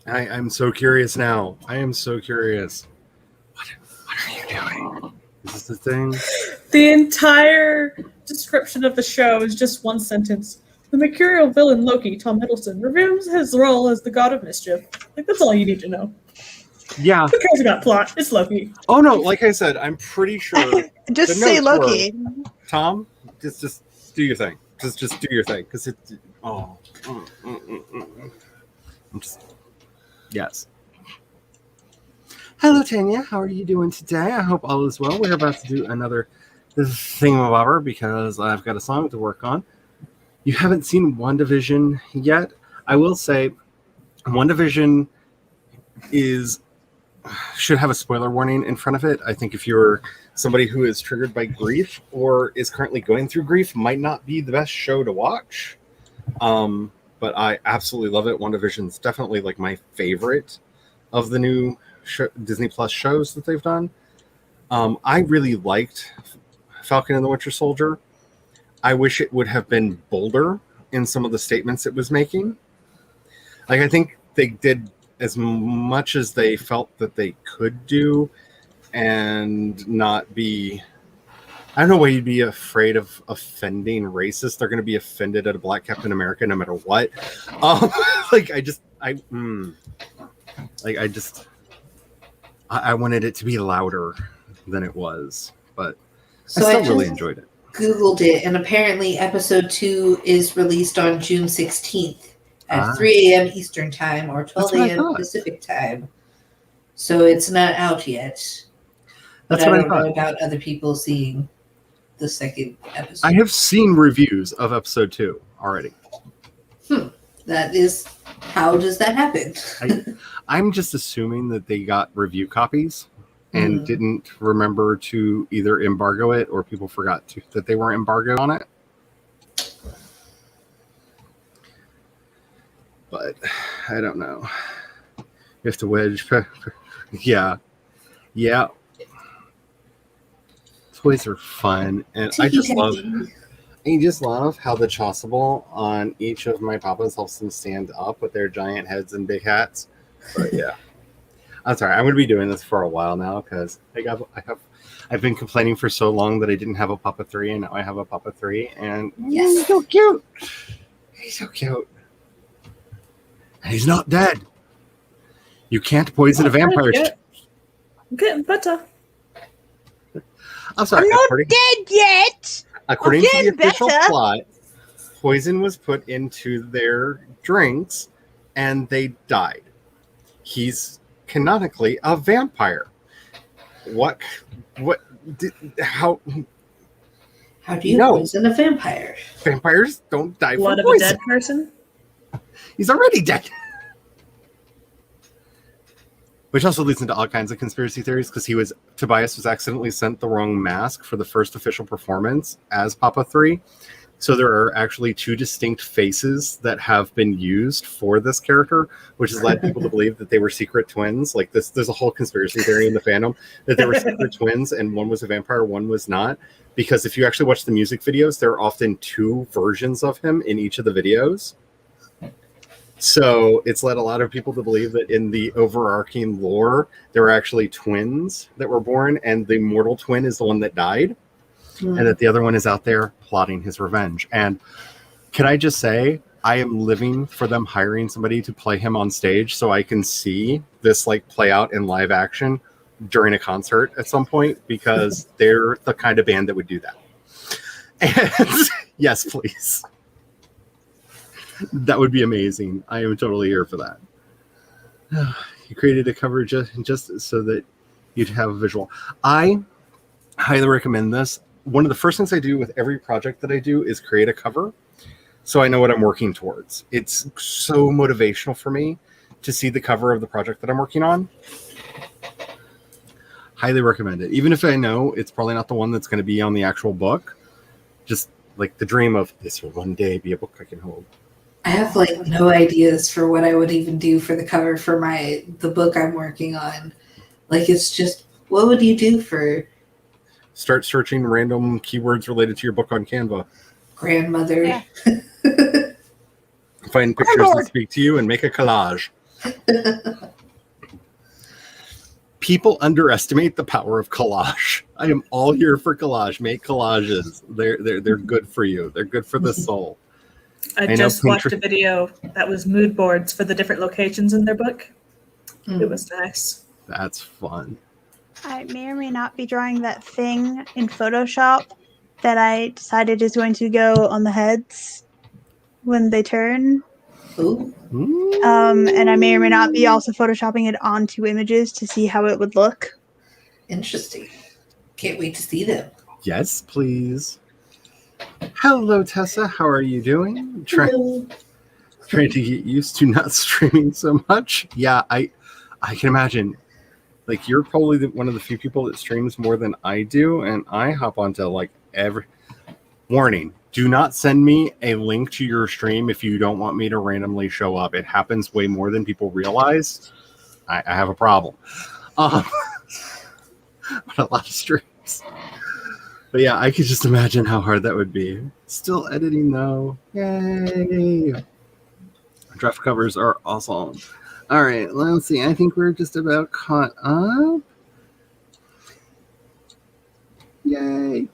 I'm so curious now. I am so curious. What are you doing? Is this the thing? The entire description of the show is just 1 sentence. The mercurial villain Loki, Tom Hiddleston, reveals his role as the god of mischief. Like, that's all you need to know. Yeah. Who cares about plot? It's Loki. Oh no, like I said, I'm pretty sure. Just The say notes were- Loki. Tom, just do your thing. Just do your thing, because it. Oh. Yes. Hello, Tanya. How are you doing today? I hope all is well. We're about to do another thingamabobber because I've got a song to work on. You haven't seen WandaVision yet. I will say WandaVision should have a spoiler warning in front of it. I think if you're somebody who is triggered by grief or is currently going through grief, might not be the best show to watch. But I absolutely love it. WandaVision's definitely like my favorite of the new Disney Plus shows that they've done. I really liked Falcon and the Winter Soldier. I wish it would have been bolder in some of the statements it was making. Like, I think they did as much as they felt that they could do and not be... I don't know why you'd be afraid of offending racists. They're going to be offended at a Black Captain America no matter what. I wanted it to be louder than it was, but So I I still really just enjoyed it. Googled it, and apparently episode 2 is released on June 16th at 3 a.m. Eastern Time or 12 That's what I a.m. thought. Pacific Time. So it's not out yet. But That's what I don't know thought. about other people seeing the second episode. I have seen reviews of episode 2 already. That is, how does that happen? I'm just assuming that they got review copies and Mhm. didn't remember to either embargo it or people forgot that they were embargoed on it. But I don't know. You have to wedge. Yeah. Toys are fun, and I just love how the Chasuble on each of my papas helps them stand up with their giant heads and big hats. But yeah, I'm sorry. I'm going to be doing this for a while now because I've been complaining for so long that I didn't have a Papa 3, and now I have a Papa 3, and Yes. he's so cute. He's so cute. And he's not dead. You can't poison a vampire. I'm getting better. I'm sorry. I'm not according dead yet. according to the getting official better. plot, poison was put into their drinks and they died. He's canonically a vampire. How How do you No. poison a vampire? vampires don't die Blood from of a poison? dead person. He's already dead. Which also leads into all kinds of conspiracy theories because Tobias was accidentally sent the wrong mask for the first official performance as Papa 3. So there are actually 2 distinct faces that have been used for this character, which has led people to believe that they were secret twins. Like this, there's a whole conspiracy theory in the fandom that they were secret twins and one was a vampire, one was not. Because if you actually watch the music videos, there are often 2 versions of him in each of the videos. So it's led a lot of people to believe that in the overarching lore, there were actually twins that were born, and the mortal twin is the one that died, and that the other one is out there plotting his revenge. And can I just say, I am living for them hiring somebody to play him on stage so I can see this like play out in live action during a concert at some point, because they're the kind of band that would do that. And yes, please. That would be amazing. I am totally here for that. You created a cover just so that you'd have a visual. I highly recommend this. One of the first things I do with every project that I do is create a cover so I know what I'm working towards. It's so motivational for me to see the cover of the project that I'm working on. Highly recommend it. Even if I know it's probably not the one that's going to be on the actual book, just like the dream of this will one day be a book I can hold. I have like no ideas for what I would even do for the cover for the book I'm working on. Like, it's just, what would you do for Start searching random keywords related to your book on Canva. grandmother? Yeah. Find pictures Lord. that speak to you and make a collage. People underestimate the power of collage. I am all here for collage. Make collages. They're good for you. They're good for the soul. I know just watched Pinterest- a video that was mood boards for the different locations in their book. Mm. It was nice. That's fun. I may or may not be drawing that thing in Photoshop that I decided is going to go on the heads when they turn. Ooh, And I may or may not be also photoshopping it onto images to see how it would look. interesting. Can't wait to see them. Yes, please. Hello, Tessa. How are you doing? Trying to get used to not streaming so much. Yeah, I can imagine. Like, you're probably one of the few people that streams more than I do, and I hop onto like every. Warning: do not send me a link to your stream if you don't want me to randomly show up. It happens way more than people realize. I have a problem. But a lot of streams. But yeah, I could just imagine how hard that would be. Still editing though. Yay! Draft covers are awesome. All right, let's see. I think we're just about caught up. Yay!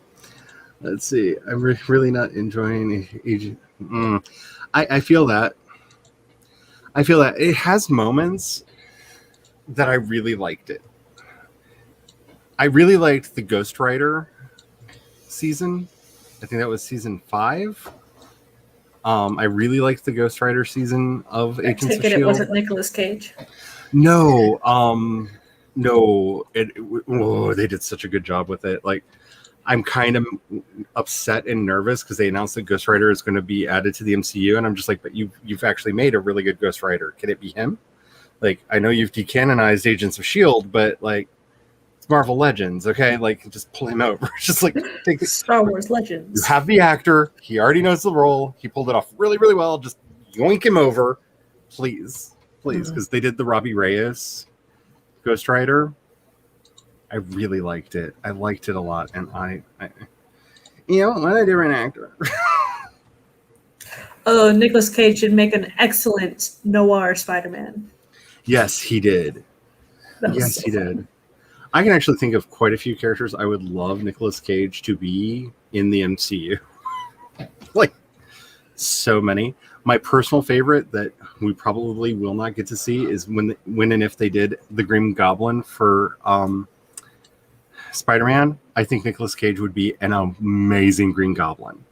Let's see. I'm really not enjoying Agent. I feel that. I feel that it has moments that I really liked it. I really liked the Ghost Rider season. I think that was season 5. I really liked the Ghost Rider season of I Agents take of it S.H.I.E.L.D. it wasn't Nicolas Cage. No, no. They did such a good job with it. Like, I'm kind of upset and nervous because they announced that Ghost Rider is going to be added to the MCU, and I'm just like, but you've actually made a really good Ghost Rider. Can it be him? Like, I know you've decanonized Agents of S.H.I.E.L.D., but like, it's Marvel Legends, okay? Like, just pull him over. Just like, take the Star Wars Legends. You have the actor. He already knows the role. He pulled it off really, really well. Just yoink him over, please, because they did the Robbie Reyes Ghost Rider. I really liked it. I liked it a lot, and I want a different actor. Oh, Nicolas Cage should make an excellent noir Spider-Man. Yes, he did. Yes, he did. I can actually think of quite a few characters I would love Nicolas Cage to be in the MCU. Like, so many. My personal favorite that we probably will not get to see is when and if they did the Green Goblin for Spider-Man. I think Nicolas Cage would be an amazing Green Goblin.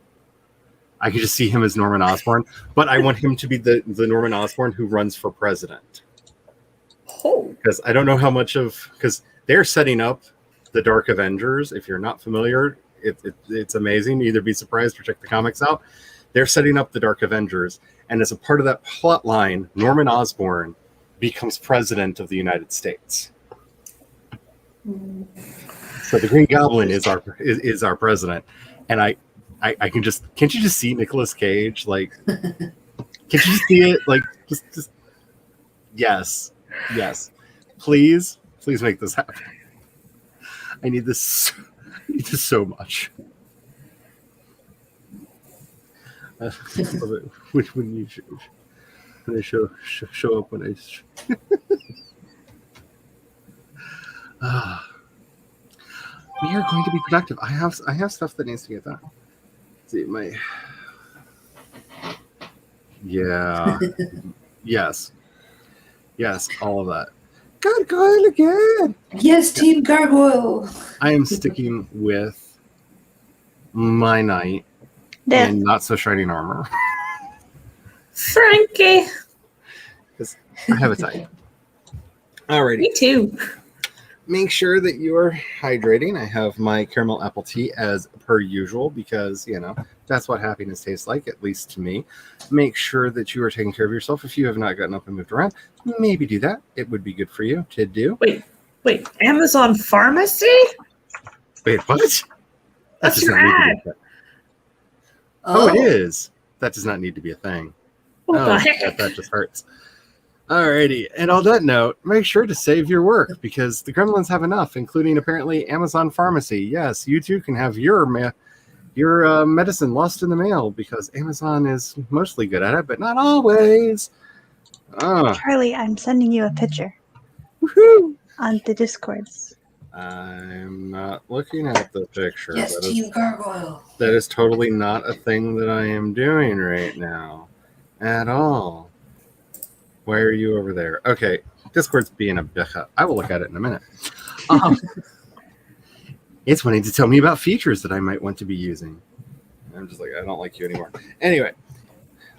I could just see him as Norman Osborn, but I want him to be the Norman Osborn who runs for president. Oh. Because I don't know how much because they're setting up the Dark Avengers. If you're not familiar, it's amazing. Either be surprised or check the comics out. They're setting up the Dark Avengers, and as a part of that plot line, Norman Osborn becomes president of the United States. So the Green Goblin is our president, and I can just can't you just see Nicolas Cage like can't you just see it like just yes please make this happen. I need this so much. When you show up when I we are going to be productive. I have stuff that needs to get done. Let's see yes, all of that. Gargoyle again. Yes, Team Gargoyle. I am sticking with my knight Death. and not so shining armor. Frankie. Because I have a type. Alrighty. Me too. Make sure that you are hydrating. I have my caramel apple tea as per usual because, that's what happiness tastes like, at least to me. Make sure that you are taking care of yourself. If you have not gotten up and moved around, maybe do that. It would be good for you to do. Wait, Amazon Pharmacy? Wait, what? That That's does your not need to ad. be a thing. Oh, it is. That does not need to be a thing. What the heck? That just hurts. Alrighty, and on that note, make sure to save your work because the Gremlins have enough, including apparently Amazon Pharmacy. Yes, you too can have your medicine lost in the mail because Amazon is mostly good at it, but not always. Charlie, I'm sending you a picture Woohoo! on the Discords. I'm not looking at the picture. Yes, Team Gargoyle. That is totally not a thing that I am doing right now at all. Why are you over there? Okay, Discord's being a bitch. I will look at it in a minute. It's wanting to tell me about features that I might want to be using. I'm just like, I don't like you anymore. Anyway,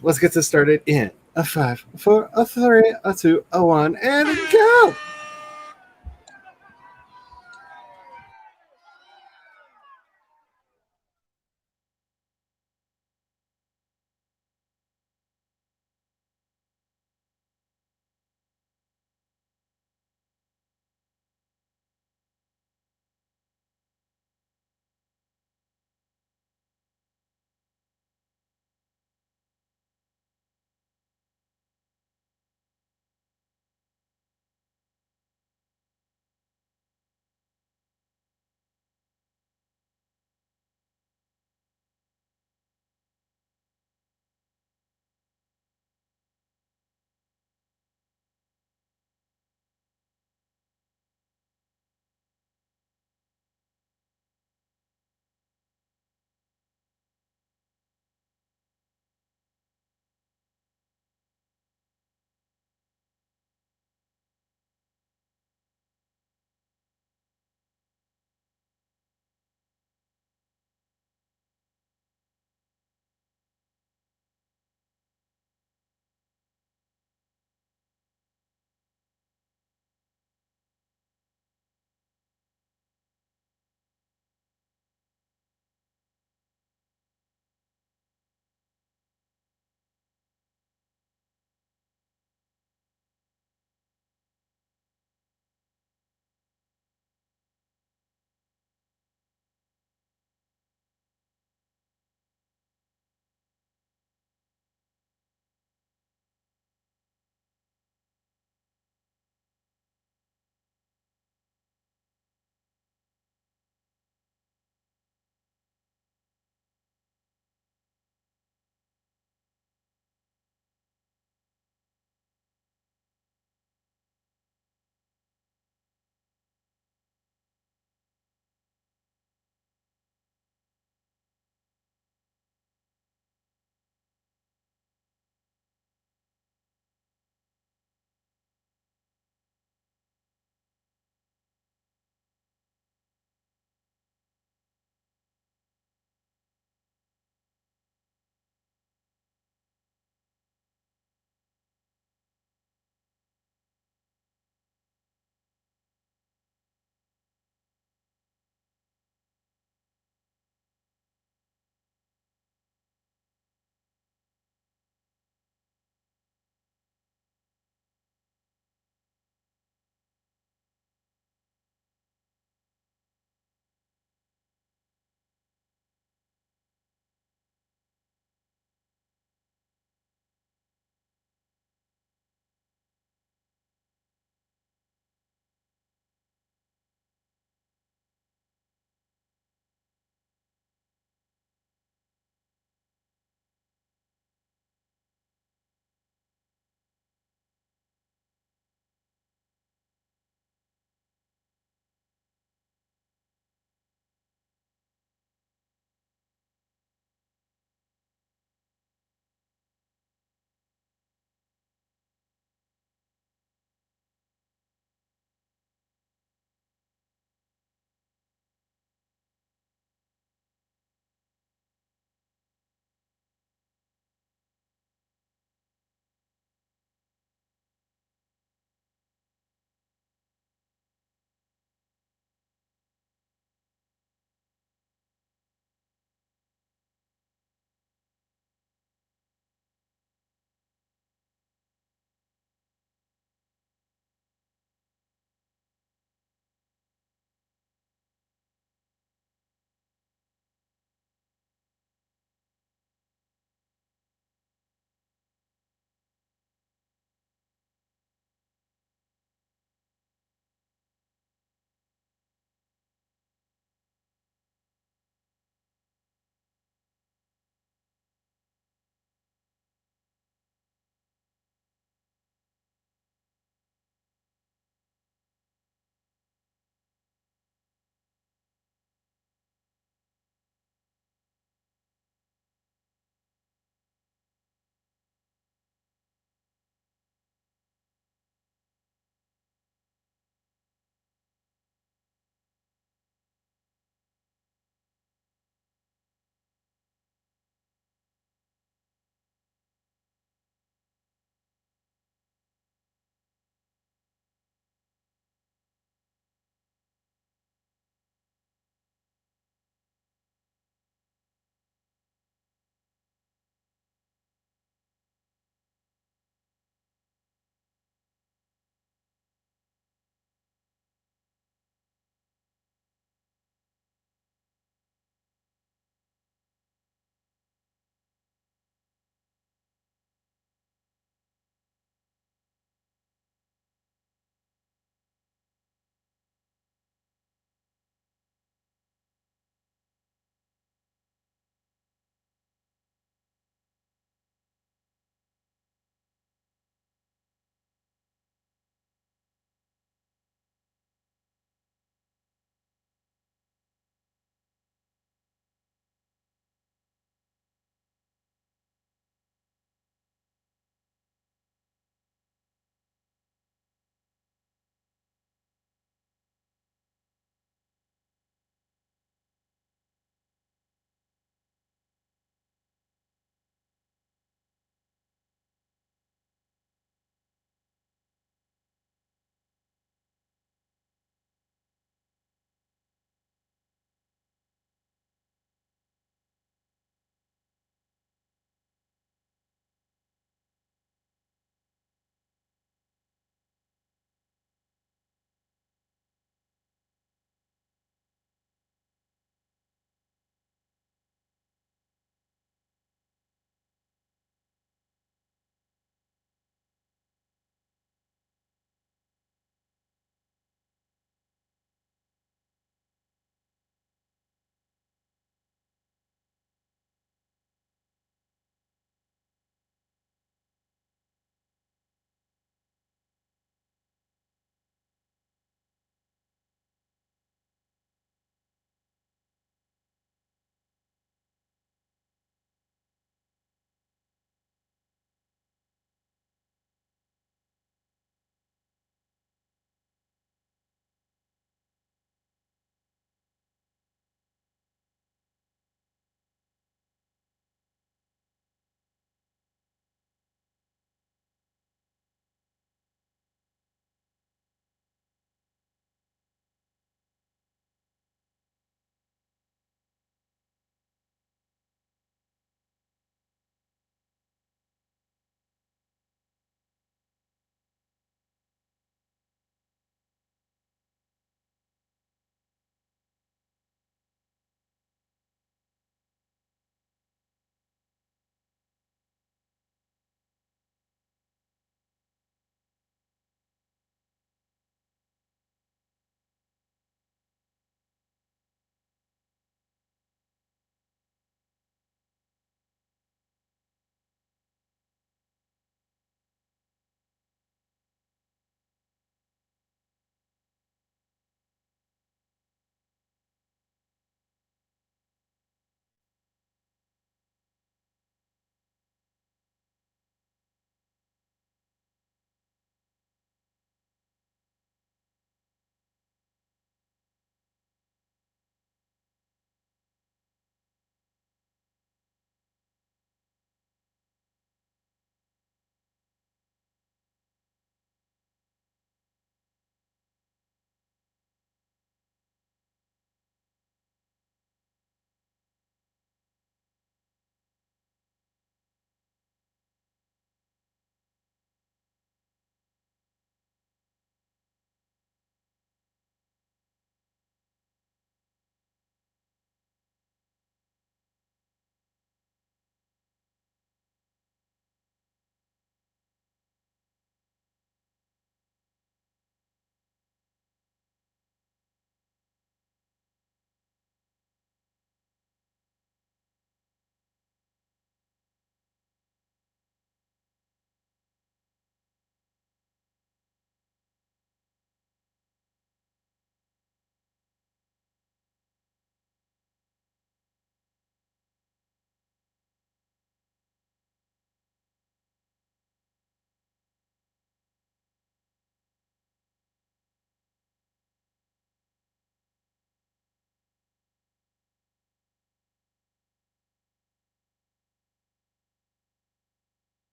let's get this started in a 5, a 4, a 3, a 2, a 1, and go!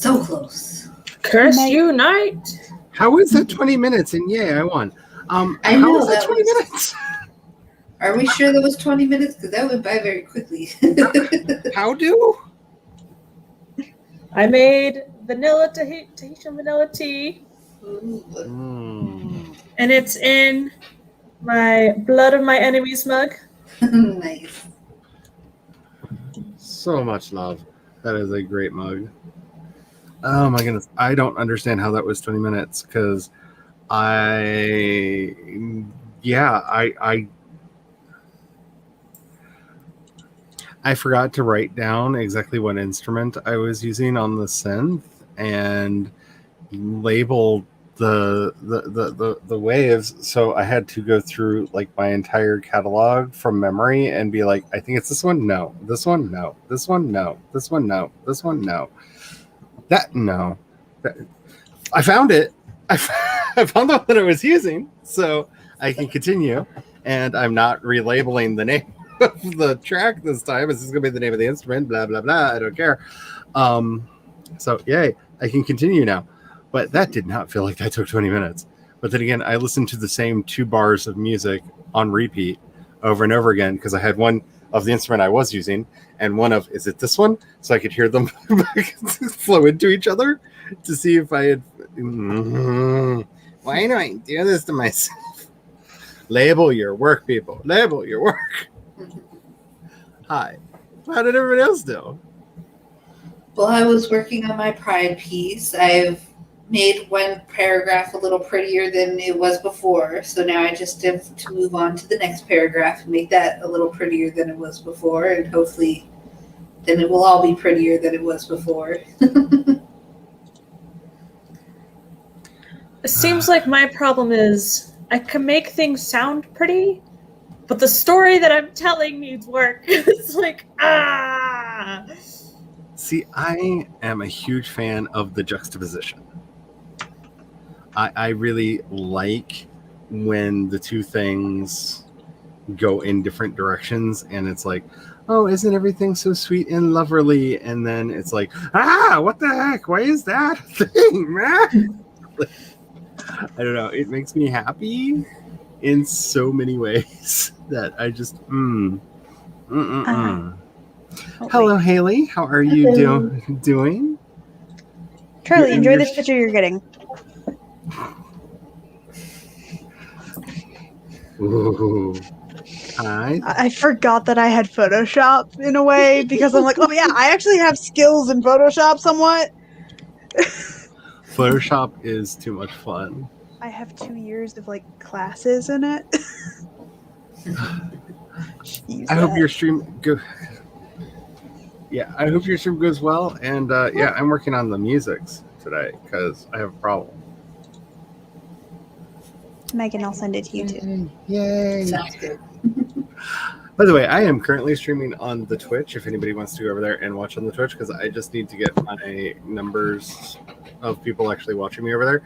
So close. Curse Night. unite. How is that 20 minutes? And yay, I won. I How know, is that that 20 was- minutes? Are we sure that was 20 minutes? Because that went by very quickly. How do? I made vanilla Tahitian vanilla tea, Ooh. Mm. and it's in my blood of my enemies mug. Nice. So much love. That is a great mug. Oh my goodness. I don't understand how that was 20 minutes because I forgot to write down exactly what instrument I was using on the synth and label the waves, so I had to go through like my entire catalog from memory and be like, I think it's this one, no, this one, no, this one, no, this one, no, this one, no, that no. I found it. I found the one that I was using, so I can continue, and I'm not relabeling the name of the track this time. This is going to be the name of the instrument, blah blah blah. I don't care. So yay, I can continue now. But that did not feel like that took 20 minutes. But then again, I listened to the same 2 bars of music on repeat over and over again because I had one of the instrument I was using and one of, is it this one? So I could hear them flow into each other to see if I had. Why do I do this to myself? Label your work, people. Label your work. Hi. How did everybody else do? Well, I was working on my pride piece. I've made one paragraph a little prettier than it was before. So now I just have to move on to the next paragraph and make that a little prettier than it was before. And hopefully then it will all be prettier than it was before. It seems like my problem is I can make things sound pretty, but the story that I'm telling needs work. It's like, See, I am a huge fan of the juxtaposition. I really like when the two things go in different directions and it's like, oh, isn't everything so sweet and loverly? And then it's like, what the heck? Why is that a thing, man? I don't know. It makes me happy in so many ways that I just, Hello, Haley. How are you doing? Charlie, Yeah, enjoy you're- this picture you're getting. Ooh. Hi. I forgot that I had Photoshop in a way because I'm like, oh yeah, I actually have skills in Photoshop somewhat. Photoshop is too much fun. I have 2 years of like classes in it. Jeez, I hope your stream go. Yeah, I hope your stream goes well. And yeah, I'm working on the musics today because I have a problem. Megan, I'll send it to you too. Yay! Sounds good. By the way, I am currently streaming on the Twitch. If anybody wants to go over there and watch on the Twitch, because I just need to get my numbers of people actually watching me over there.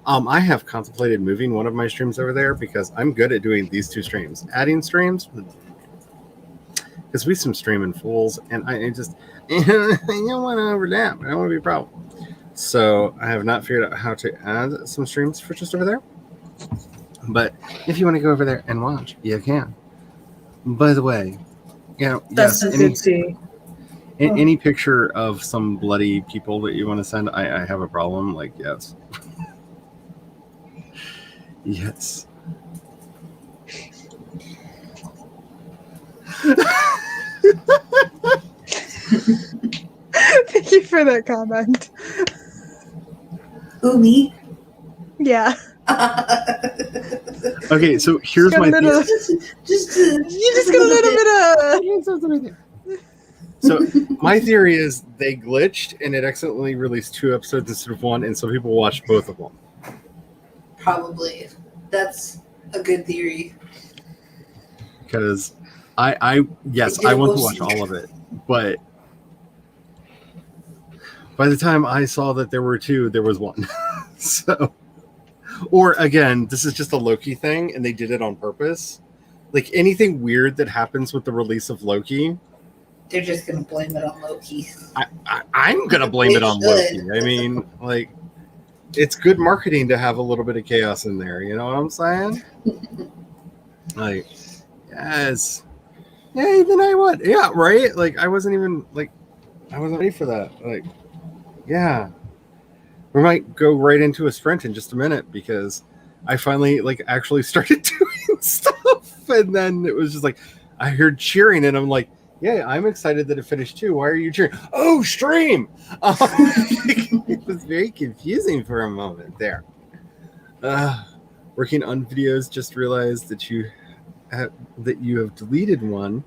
I have contemplated moving one of my streams over there because I'm good at doing these 2 streams. Adding streams, because we some streaming fools, and I just I don't want to overlap. I don't want to be a problem. So I have not figured out how to add some streams for just over there. But if you want to go over there and watch, you can. By the way, you know, that's yes, a good tea. any picture of some bloody people that you want to send, I have a problem. Like, yes. Yes. Thank you for that comment. Who, me? Yeah. Okay, so here's Got my a little- theory. You just got a little bit of. So my theory is they glitched and it accidentally released 2 episodes instead of 1, and so people watched both of them. Probably. That's a good theory. Because I yes, I want to watch all of it, but by the time I saw that there were 2, there was 1. So, or again, this is just a Loki thing, and they did it on purpose. Like anything weird that happens with the release of Loki, they're just gonna blame it on Loki. I'm gonna blame it on They Loki. I mean, like, it's good marketing to have a little bit of chaos in there. You know what I'm saying? Like, yes, yeah. Even I would, yeah, right. Like, I wasn't ready for that. Like, yeah, we might go right into a sprint in just a minute because I finally actually started doing stuff, and then it was just like I heard cheering, and I'm like, yeah, I'm excited that it finished too. Why are you cheering? Oh, stream! It was very confusing for a moment there. Working on videos, just realized that you have deleted one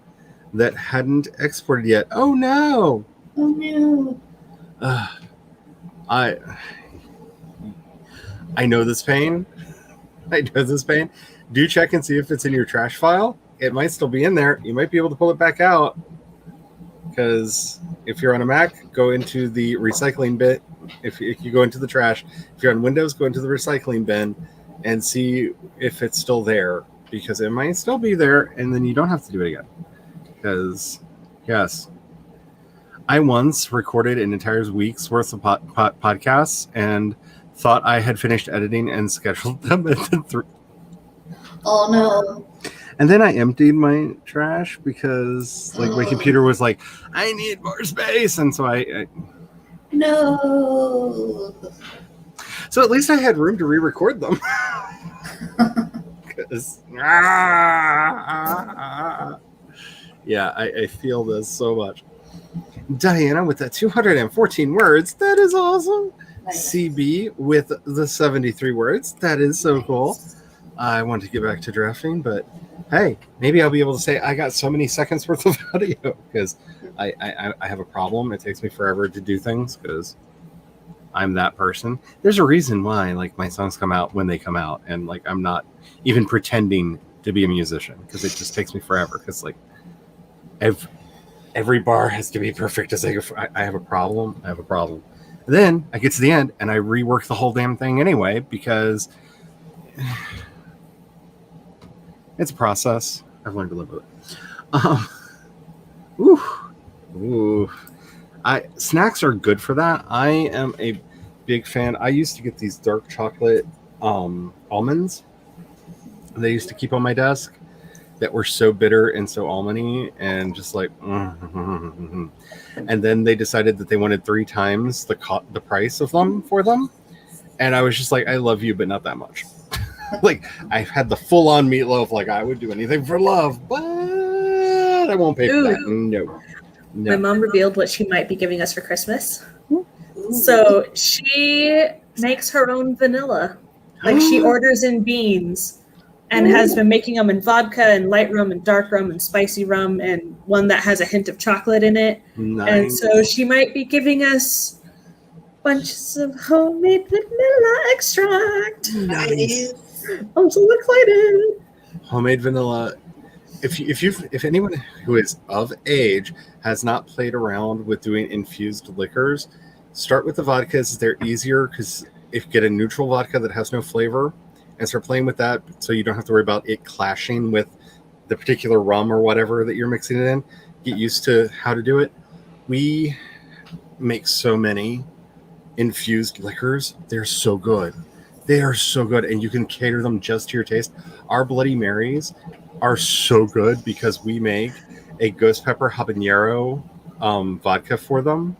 that hadn't exported yet. Oh no! Oh no! I know this pain. I know this pain. Do check and see if it's in your trash file. It might still be in there. You might be able to pull it back out. Because if you're on a Mac, go into the recycling bin. If you go into the trash, if you're on Windows, go into the recycling bin and see if it's still there. Because it might still be there, and then you don't have to do it again. Because, yes, I once recorded an entire week's worth of podcasts and thought I had finished editing and scheduled them at the Oh no! And then I emptied my trash because my computer was like, I need more space. And so I No! so at least I had room to re-record them. Yeah, I feel this so much. Diana with that 214 words. That is awesome. Nice. CB with the 73 words. That is so cool. I want to get back to drafting, but hey, maybe I'll be able to say I got so many seconds worth of audio because I have a problem. It takes me forever to do things because I'm that person. There's a reason why my songs come out when they come out, and I'm not even pretending to be a musician because it just takes me forever because every bar has to be perfect as I go. I have a problem. And then I get to the end and I rework the whole damn thing anyway because it's a process. I've learned to live with it. Snacks are good for that. I am a big fan. I used to get these dark chocolate almonds. They used to keep on my desk that were so bitter and so almondy and just and then they decided that they wanted 3 times the price of them for them. And I was just like, I love you, but not that much. I've had the full-on meatloaf. I would do anything for love, but I won't pay for that. No. My mom revealed what she might be giving us for Christmas. So she makes her own vanilla. She orders in beans and has been making them in vodka and light rum and dark rum and spicy rum and one that has a hint of chocolate in it. Nice. And so she might be giving us bunches of homemade vanilla extract. Nice. I'm so excited. Homemade vanilla. If anyone who is of age has not played around with doing infused liquors, start with the vodkas. They're easier because if you get a neutral vodka that has no flavor and start playing with that so you don't have to worry about it clashing with the particular rum or whatever that you're mixing it in, get used to how to do it. We make so many infused liquors. They're so good. They are so good, and you can cater them just to your taste. Our Bloody Marys are so good because we make a ghost pepper habanero vodka for them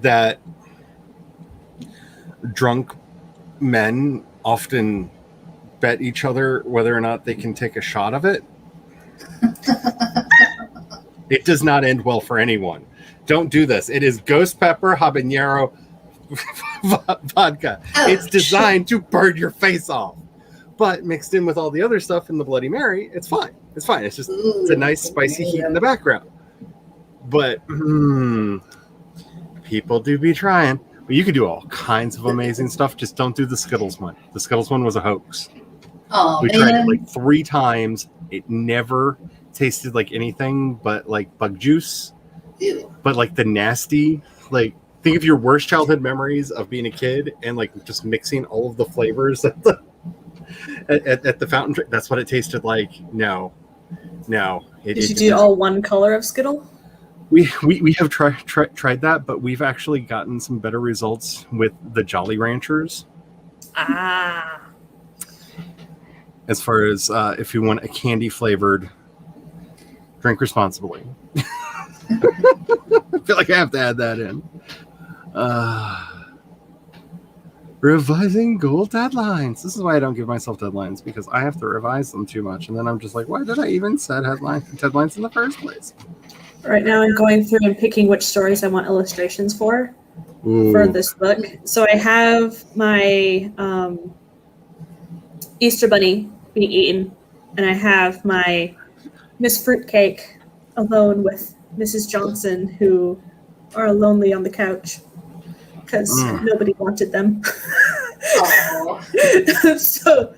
that drunk men often bet each other whether or not they can take a shot of it. It does not end well for anyone. Don't do this. It is ghost pepper habanero vodka. Ouch. It's designed to burn your face off. But mixed in with all the other stuff in the Bloody Mary, it's fine. It's fine. It's just it's a nice spicy heat in the background. But people do be trying. But you can do all kinds of amazing stuff. Just don't do the Skittles one. The Skittles one was a hoax. Oh, We man. tried it 3 times. It never tasted like anything but bug juice. Ew. But the nasty, think of your worst childhood memories of being a kid and just mixing all of the flavors at the fountain drink. That's what it tasted like. No. Did you do all one color of Skittle? We have tried that, but we've actually gotten some better results with the Jolly Ranchers. Ah. As far as if you want a candy flavored, drink responsibly. I feel like I have to add that in. Revising goal deadlines. This is why I don't give myself deadlines, because I have to revise them too much. And then I'm just like, why did I even set deadlines in the first place? Right now I'm going through and picking which stories I want illustrations for this book. So I have my Easter Bunny being eaten, and I have my Miss Fruitcake alone with Mrs. Johnson, who are lonely on the couch because nobody wanted them. So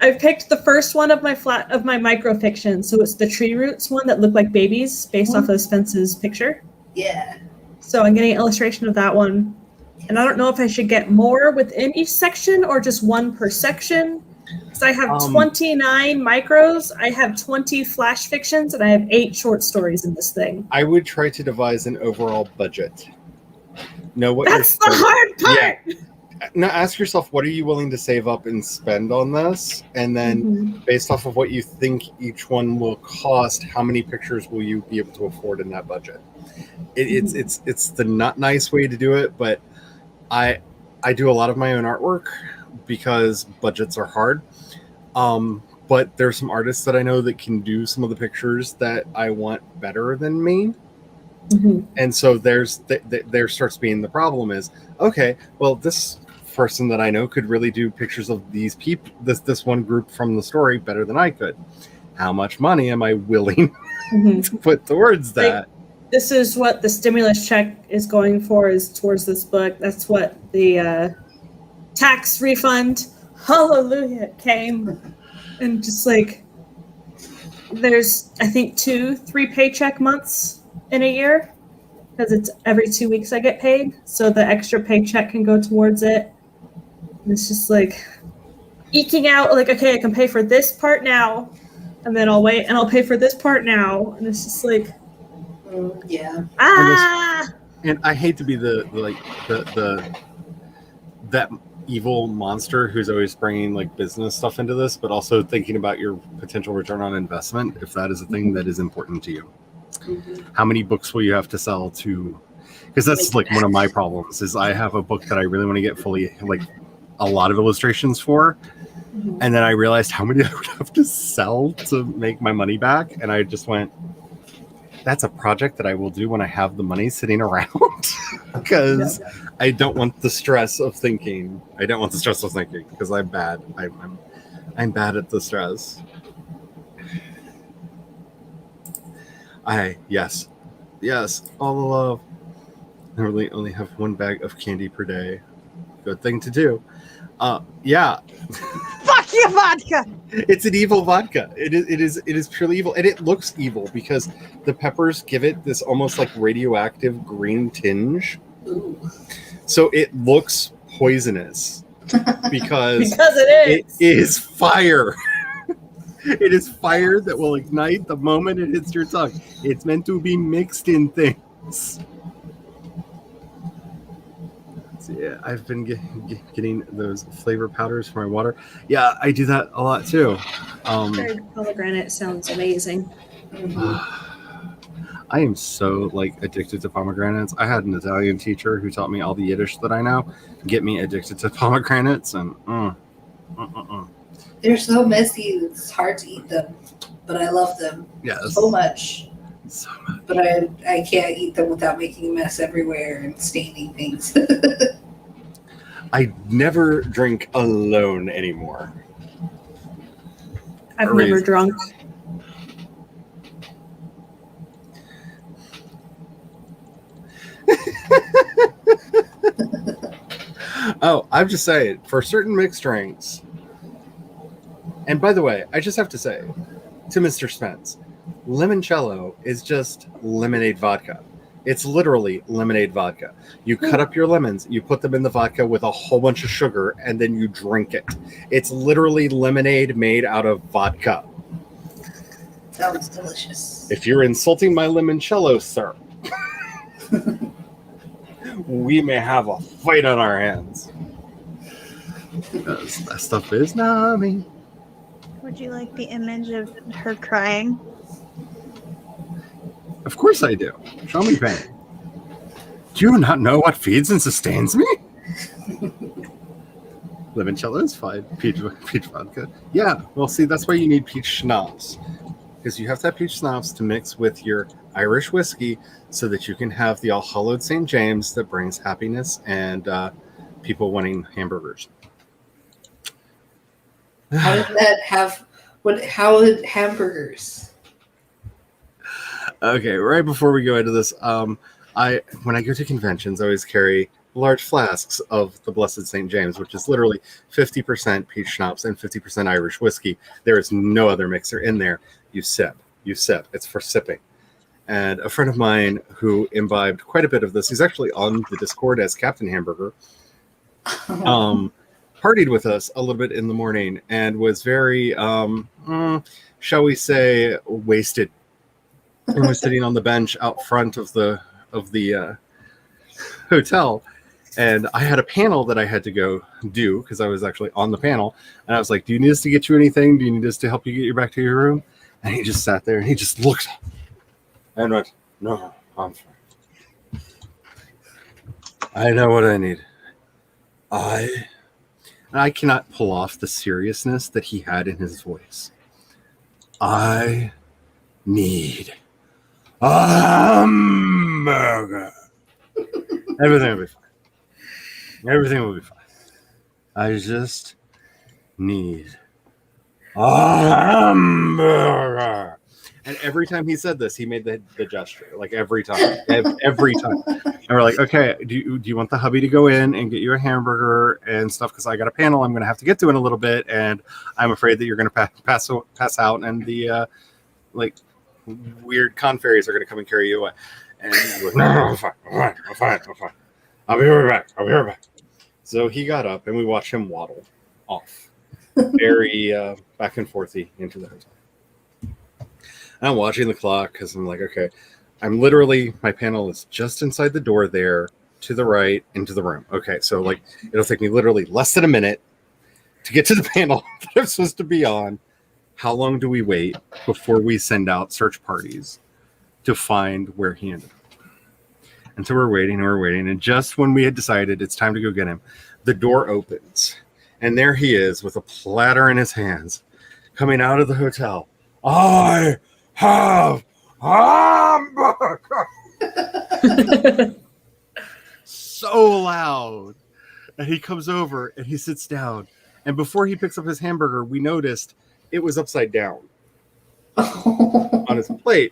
I picked the first one of my microfiction. So it's the Tree Roots one that looked like babies based off of Spence's picture. Yeah. So I'm getting an illustration of that one. And I don't know if I should get more within each section or just one per section. Because I have 29 micros, I have 20 flash fictions, and I have 8 short stories in this thing. I would try to devise an overall budget. Know what That's the hard part! Yeah. Now ask yourself, what are you willing to save up and spend on this? And then based off of what you think each one will cost, how many pictures will you be able to afford in that budget? It's the not nice way to do it, but I do a lot of my own artwork because budgets are hard. But there's some artists that I know that can do some of the pictures that I want better than me. And so there starts being the problem is, okay, well, this person that I know could really do pictures of these people, this one group from the story better than I could. How much money am I willing to put towards that? This is what the stimulus check is going for, is towards this book. That's what the tax refund, hallelujah, came. And just like, there's, I think, 2-3 paycheck months in a year, because it's every 2 weeks I get paid. So the extra paycheck can go towards it. And it's just like eking out, like, okay, I can pay for this part now, and then I'll wait and I'll pay for this part now. And it's just like, yeah. And I hate to be the that evil monster who's always bringing like business stuff into this, but also thinking about your potential return on investment, if that is a thing that is important to you. How many books will you have to sell to? Because that's like one of my problems is I have a book that I really want to get fully, like, a lot of illustrations for, and then I realized how many I would have to sell to make my money back, and I just went, that's a project that I will do when I have the money sitting around, because I don't want the stress of thinking. Because I'm bad. I'm bad at the stress. Yes, all the love. I really only have one bag of candy per day. Good thing to do. Yeah. Fuck you, vodka! It's an evil vodka. It is purely evil, and it looks evil because the peppers give it this almost like radioactive green tinge. Ooh. So it looks poisonous because it is fire. It is fire that will ignite the moment it hits your tongue. It's meant to be mixed in things. So yeah, I've been getting those flavor powders for my water. Yeah, I do that a lot too. Pomegranate sounds amazing. I am so like addicted to pomegranates. I had an Italian teacher who taught me all the Yiddish that I know, get me addicted to pomegranates, and They're so messy, it's hard to eat them, but I love them so much. So much. But I can't eat them without making a mess everywhere and staining things. I never drink alone anymore. I've never drunk. Oh, I'm just saying, for certain mixed drinks. And by the way, I just have to say to Mr. Spence, limoncello is just lemonade vodka. It's literally lemonade vodka. You cut up your lemons, you put them in the vodka with a whole bunch of sugar, and then you drink it. It's literally lemonade made out of vodka. Sounds delicious. If you're insulting my limoncello, sir, we may have a fight on our hands. Because that stuff is Nami. Would you like the image of her crying? Of course I do. Show me pain. Do you not know what feeds and sustains me? Limoncello is fine. Peach vodka. Yeah, well, see, that's why you need peach schnapps. Because you have to have peach schnapps to mix with your Irish whiskey so that you can have the All-Hallowed St. James that brings happiness and people wanting hamburgers. How did that have? How did hamburgers? Okay, right before we go into this, when I go to conventions, I always carry large flasks of the Blessed St. James, which is literally 50% peach schnapps and 50% Irish whiskey. There is no other mixer in there. You sip. It's for sipping. And a friend of mine who imbibed quite a bit of this, he's actually on the Discord as Captain Hamburger, partied with us a little bit in the morning and was very, shall we say, wasted. And was sitting on the bench out front of the hotel. And I had a panel that I had to go do because I was actually on the panel. And I was like, do you need us to get you anything? Do you need us to help you get you back to your room? And he just sat there and he just looked and went, no, I'm fine. I know what I need. I cannot pull off the seriousness that he had in his voice. I need a hamburger. Everything will be fine. Everything will be fine. I just need a hamburger. And every time he said this, he made the gesture. Like every time. Every time. And we're like, okay, do you want the hubby to go in and get you a hamburger and stuff? Because I got a panel I'm going to have to get to in a little bit. And I'm afraid that you're going to pass out. And the weird con fairies are going to come and carry you away. And he's like, no, I'm fine. I'll be right back. So he got up and we watched him waddle off. Very back and forthy into the hotel. And I'm watching the clock because I'm like, okay, my panel is just inside the door there to the right into the room. Okay, so like it'll take me literally less than a minute to get to the panel that I'm supposed to be on. How long do we wait before we send out search parties to find where he ended up? And so we're waiting. And just when we had decided it's time to go get him, the door opens. And there he is with a platter in his hands coming out of the hotel. I have hamburger. So loud. And he comes over and he sits down. And before he picks up his hamburger, we noticed it was upside down on his plate,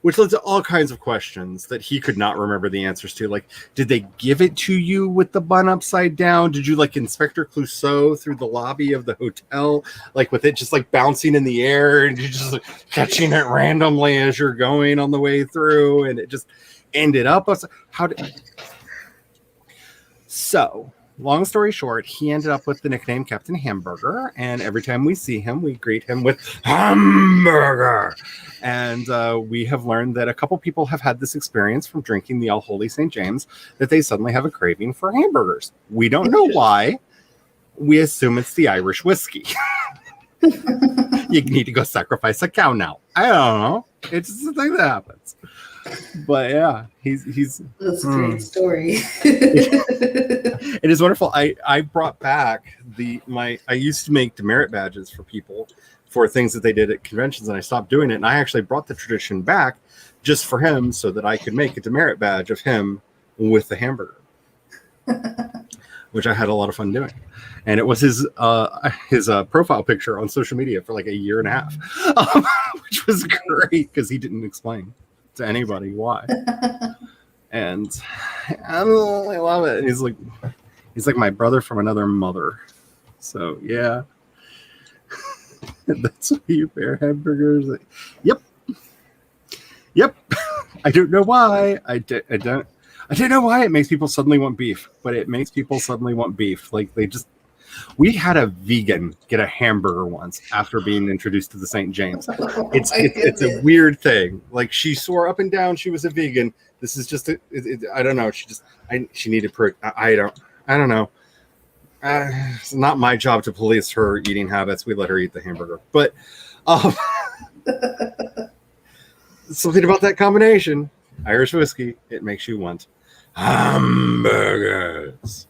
which led to all kinds of questions that he could not remember the answers to. Like, did they give it to you with the bun upside down? Did you like Inspector Clouseau through the lobby of the hotel, like with it just like bouncing in the air and you just like, catching it randomly as you're going on the way through, and it just ended up? So, long story short, he ended up with the nickname Captain Hamburger, and every time we see him, we greet him with hamburger. And we have learned that a couple people have had this experience from drinking the All Holy St. James, that they suddenly have a craving for hamburgers. We don't know why. We assume it's the Irish whiskey. You need to go sacrifice a cow now. I don't know. It's just a thing that happens. But yeah, he's that's a great story. It is wonderful. I brought back I used to make demerit badges for people for things that they did at conventions, and I stopped doing it. And I actually brought the tradition back just for him so that I could make a demerit badge of him with the hamburger, which I had a lot of fun doing. And it was his profile picture on social media for like a year and a half, which was great because he didn't explain to anybody why. And I love it. And he's like my brother from another mother. So yeah. That's why you pair hamburgers. Yep. I don't know why. I don't know why it makes people suddenly want beef, but it makes people suddenly want beef. Like they just We had a vegan get a hamburger once after being introduced to the St. James. It's a weird thing. Like, she swore up and down she was a vegan. This is just I don't know. She needed I don't know. It's not my job to police her eating habits. We let her eat the hamburger, but something about that combination, Irish whiskey, it makes you want hamburgers.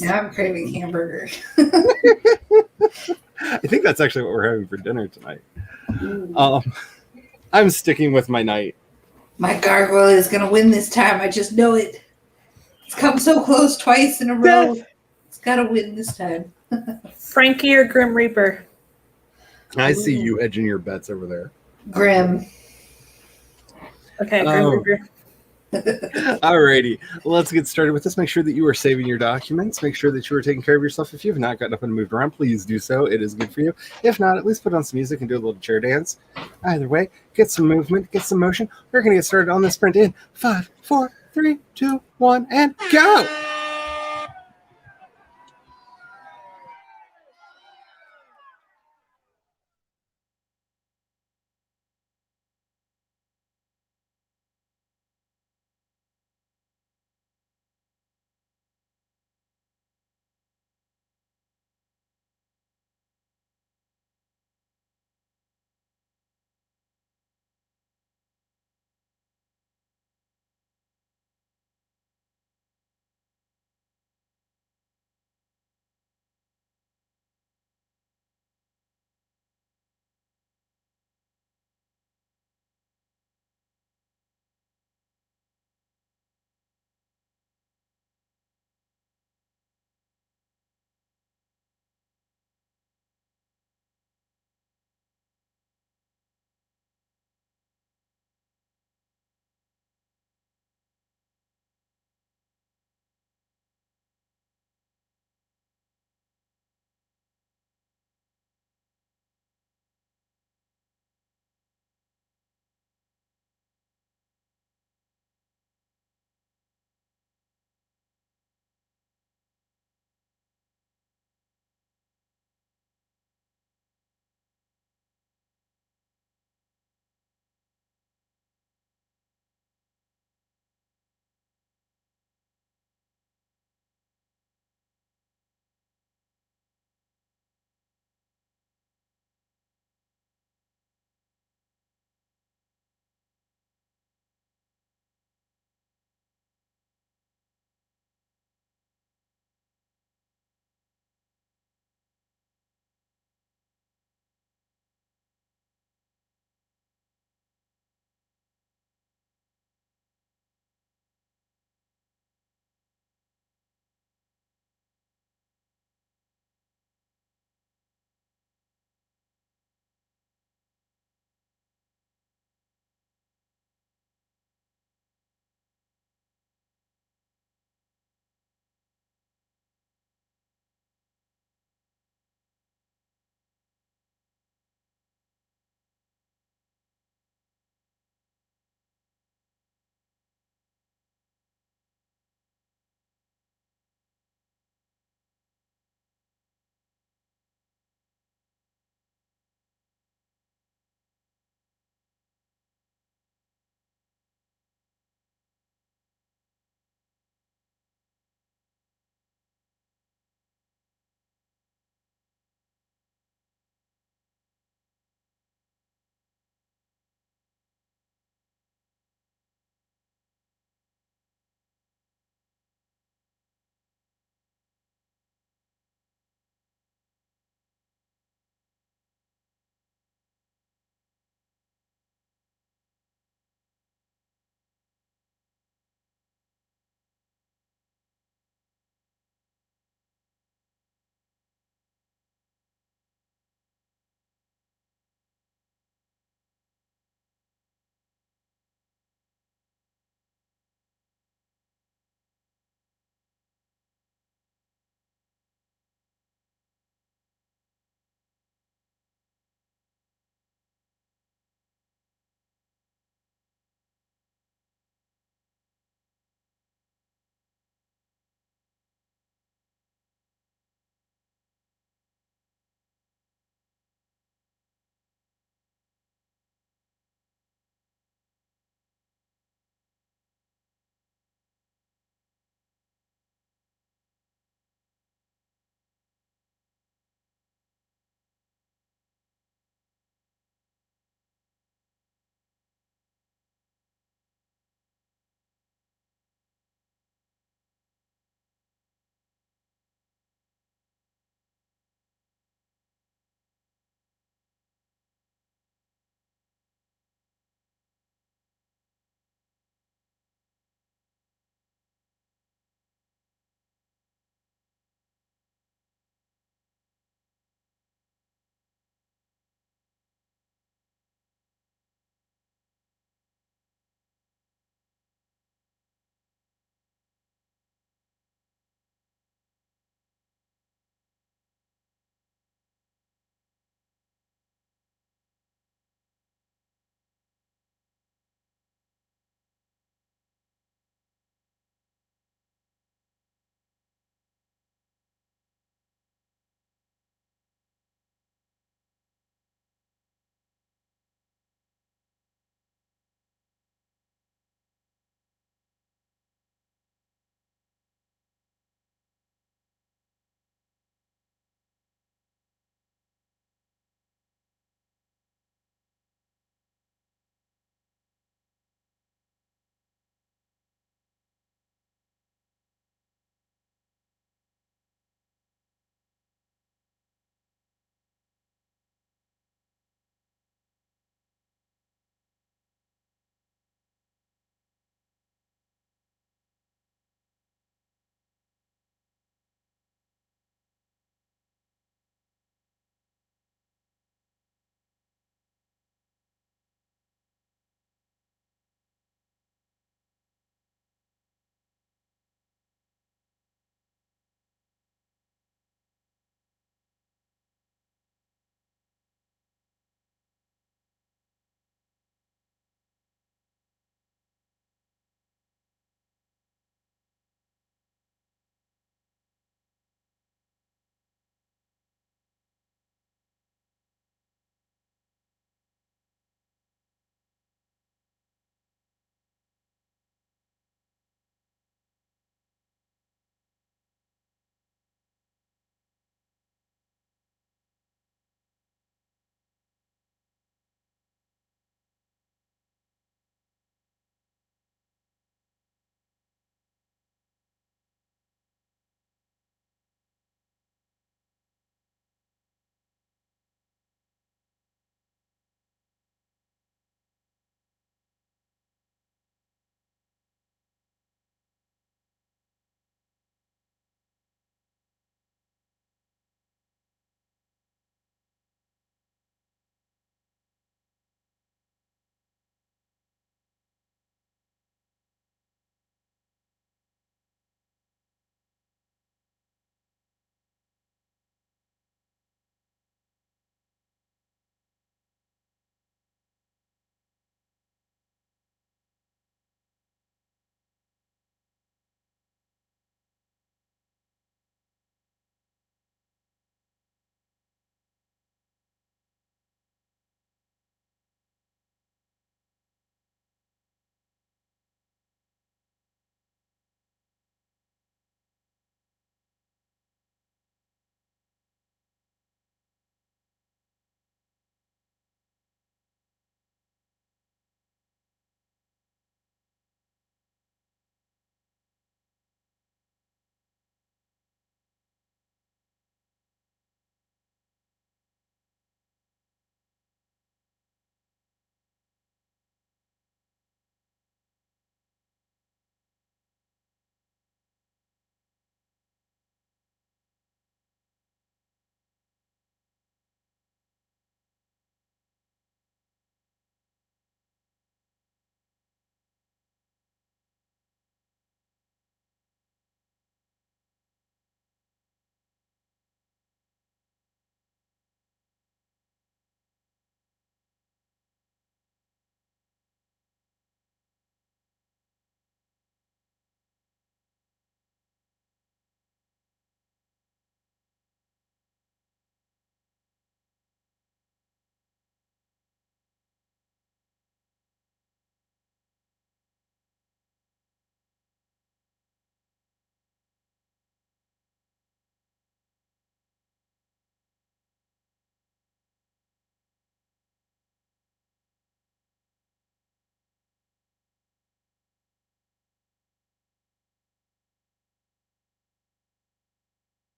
Now I'm craving hamburger. I think that's actually what we're having for dinner tonight. I'm sticking with my night. My gargoyle is gonna win this time. I just know it. It's come so close twice in a row. It's gotta win this time. Frankie or Grim Reaper? I see you hedging your bets over there. Grim. Okay, Grim Reaper. Alrighty, let's get started with this. Make sure that you are saving your documents. Make sure that you are taking care of yourself. If you have not gotten up and moved around, please do so. It is good for you. If not, at least put on some music and do a little chair dance. Either way, get some movement, get some motion. We're going to get started on this sprint in 5, 4, 3, 2, 1, and go!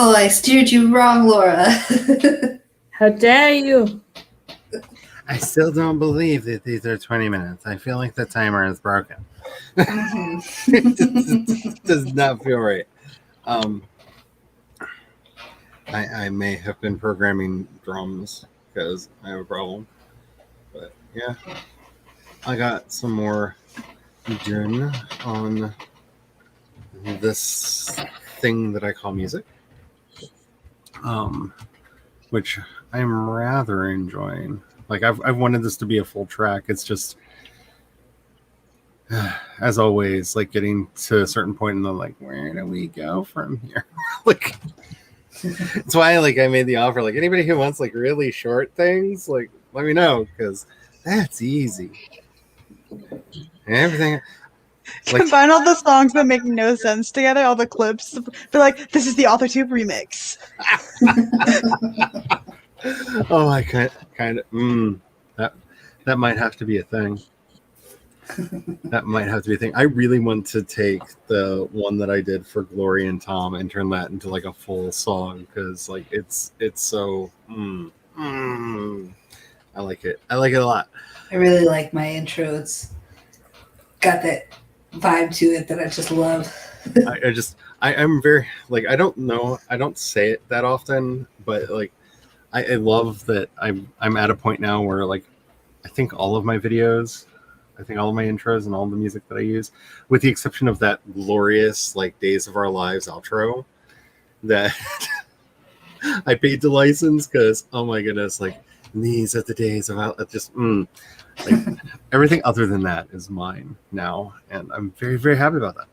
Oh, I steered you wrong, Laura. How dare you? I still don't believe that these are 20 minutes. I feel like the timer is broken. It does not feel right. I may have been programming drums because I have a problem. But yeah, I got some more done on this thing that I call music, which I'm rather enjoying. Like I've wanted this to be a full track. It's just, as always, like getting to a certain point and then like, where do we go from here? Like, that's why I made the offer. Like anybody who wants like really short things, like let me know because that's easy. And everything. Like, Combine all the songs that make no sense together, all the clips. Be like, this is the AutoTube remix. oh, I kind of. That might have to be a thing. That might have to be a thing. I really want to take the one that I did for Glory and Tom and turn that into like a full song because like it's so. I like it. I like it a lot. I really like my intro. It's got that vibe to it that I just love. I'm very like I don't know. I don't say it that often, but like I love that I'm at a point now where like I think all of my videos, I think all of my intros and all the music that I use, with the exception of that glorious like Days of Our Lives outro that I paid to license because oh my goodness, like these are the days of just like everything other than that is mine now, and I'm very very happy about that.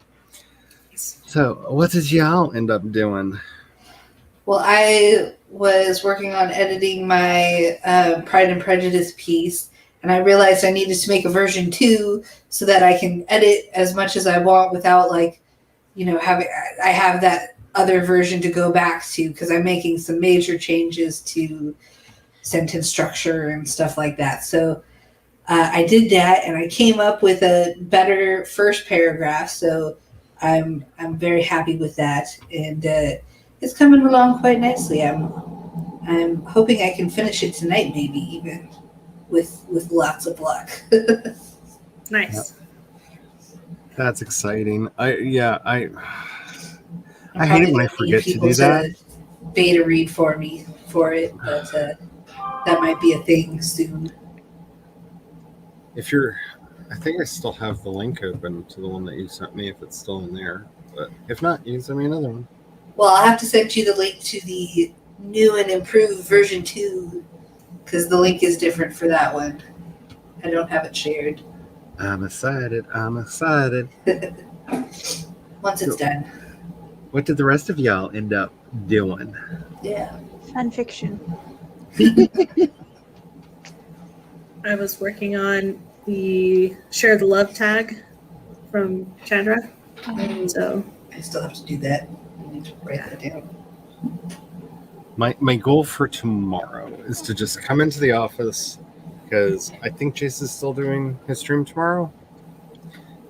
So what did y'all end up doing? Well, I was working on editing my Pride and Prejudice piece, and I realized I needed to make a version 2 so that I can edit as much as I want without like, I have that other version to go back to because I'm making some major changes to sentence structure and stuff like that. So I did that, and I came up with a better first paragraph. So I'm very happy with that, and it's coming along quite nicely. I'm hoping I can finish it tonight, maybe even with lots of luck. Nice. That's exciting. I hate probably it when I gonna need forget to people do that. Beta read for me for it, but that might be a thing soon. I think I still have the link open to the one that you sent me if it's still in there. But if not, you can send me another one. Well, I'll have to send you the link to the new and improved version 2 because the link is different for that one. I don't have it shared. I'm excited. Once it's done. What did the rest of y'all end up doing? Yeah. Fan fiction. I was working on the Share the Love tag from Chandra. So I still have to do that. I need to write that down. My goal for tomorrow is to just come into the office because I think Chase is still doing his stream tomorrow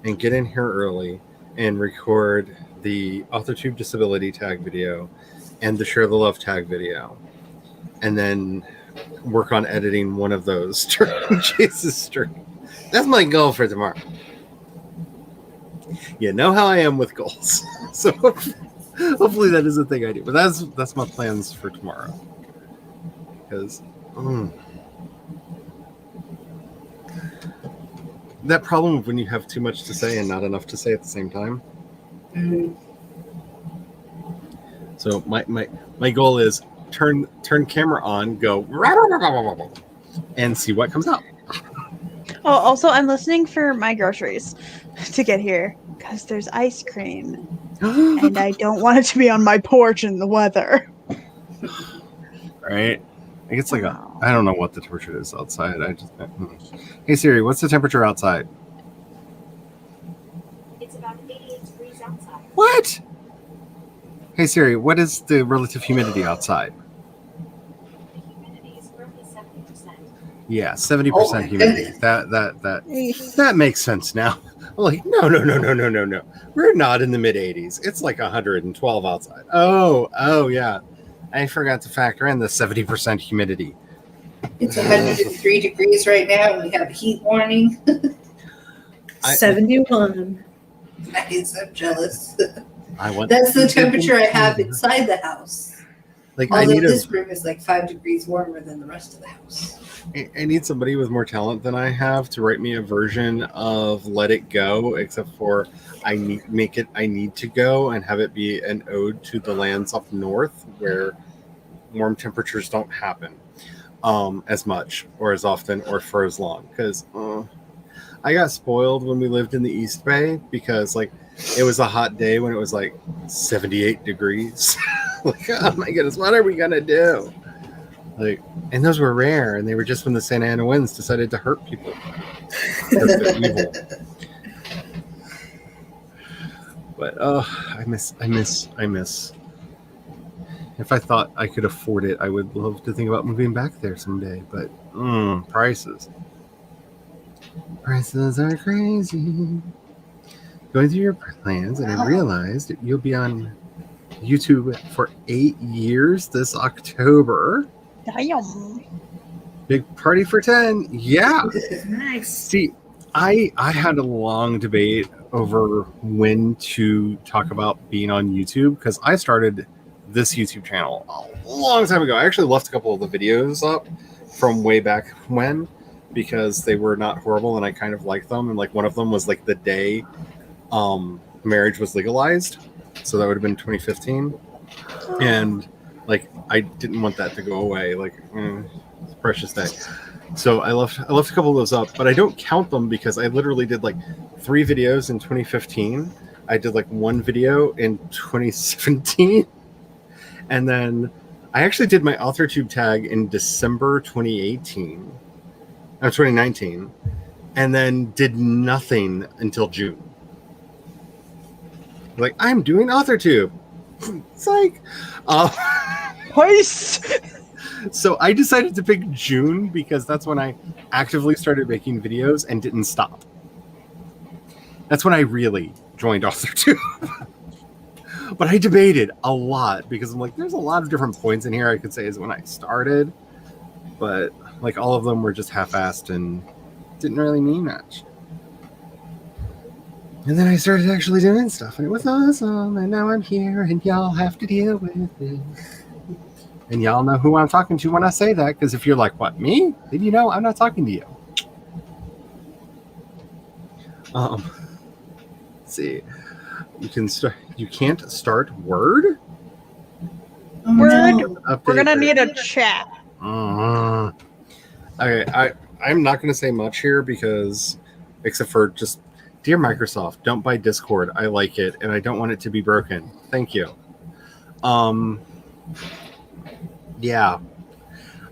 and get in here early and record the AutoTube disability tag video and the Share the Love tag video and then work on editing one of those during Chase's stream. That's my goal for tomorrow. You know how I am with goals. So hopefully that is a thing I do. But that's my plans for tomorrow. Because that problem of when you have too much to say and not enough to say at the same time. Mm-hmm. So my goal is turn camera on, go and see what comes out. Oh, also, I'm listening for my groceries to get here because there's ice cream, and I don't want it to be on my porch in the weather. Right? I think it's like I don't know what the temperature is outside. Hey Siri, what's the temperature outside? It's about 88 degrees outside. What? Hey Siri, what is the relative humidity outside? The humidity is roughly 70%. Yeah, 70% Oh my humidity. goodness. That makes sense now. I'm like, no. We're not in the mid 80s. It's like 112 outside. Oh, yeah. I forgot to factor in the 70% humidity. It's 103 degrees right now, and we have a heat warning. 71. Nice, I'm jealous. I want That's the temperature I have inside the house. Like I Although need this room is like 5 degrees warmer than the rest of the house. I need somebody with more talent than I have to write me a version of Let It Go, except for I need to go and have it be an ode to the lands up north where warm temperatures don't happen as much or as often or for as long. Because I got spoiled when we lived in the East Bay because like it was a hot day when it was like 78 degrees. Like, oh my goodness, what are we gonna do? Like, and those were rare, and they were just when the Santa Ana winds decided to hurt people. Because they're evil. But I miss. If I thought I could afford it, I would love to think about moving back there someday. But prices are crazy. Going through your plans, and I realized that you'll be on YouTube for 8 years this October. Damn. Big party for 10. Yeah. Nice. See, I had a long debate over when to talk about being on YouTube because I started this YouTube channel a long time ago. I actually left a couple of the videos up from way back when because they were not horrible and I kind of liked them. And like one of them was like the day marriage was legalized. So that would have been 2015. And like I didn't want that to go away. Like it's a precious day. So I left a couple of those up, but I don't count them because I literally did like 3 videos in 2015. I did like 1 video in 2017. And then I actually did my AuthorTube tag in December 2018. 2019. And then did nothing until June. Like, I'm doing AuthorTube. It's like, so I decided to pick June because that's when I actively started making videos and didn't stop. That's when I really joined AuthorTube. But I debated a lot because I'm like, there's a lot of different points in here I could say is when I started, but like all of them were just half-assed and didn't really mean much. And then I started actually doing stuff, and it was awesome. And now I'm here, and y'all have to deal with it. And y'all know who I'm talking to when I say that, because if you're like, what, me? Then you know I'm not talking to you. Let's see. You can start. You can't start Word. Word. Update We're gonna or- need a chat. Okay, I'm not going to say much here because, except for just, dear Microsoft, don't buy Discord. I like it, and I don't want it to be broken. Thank you. Yeah.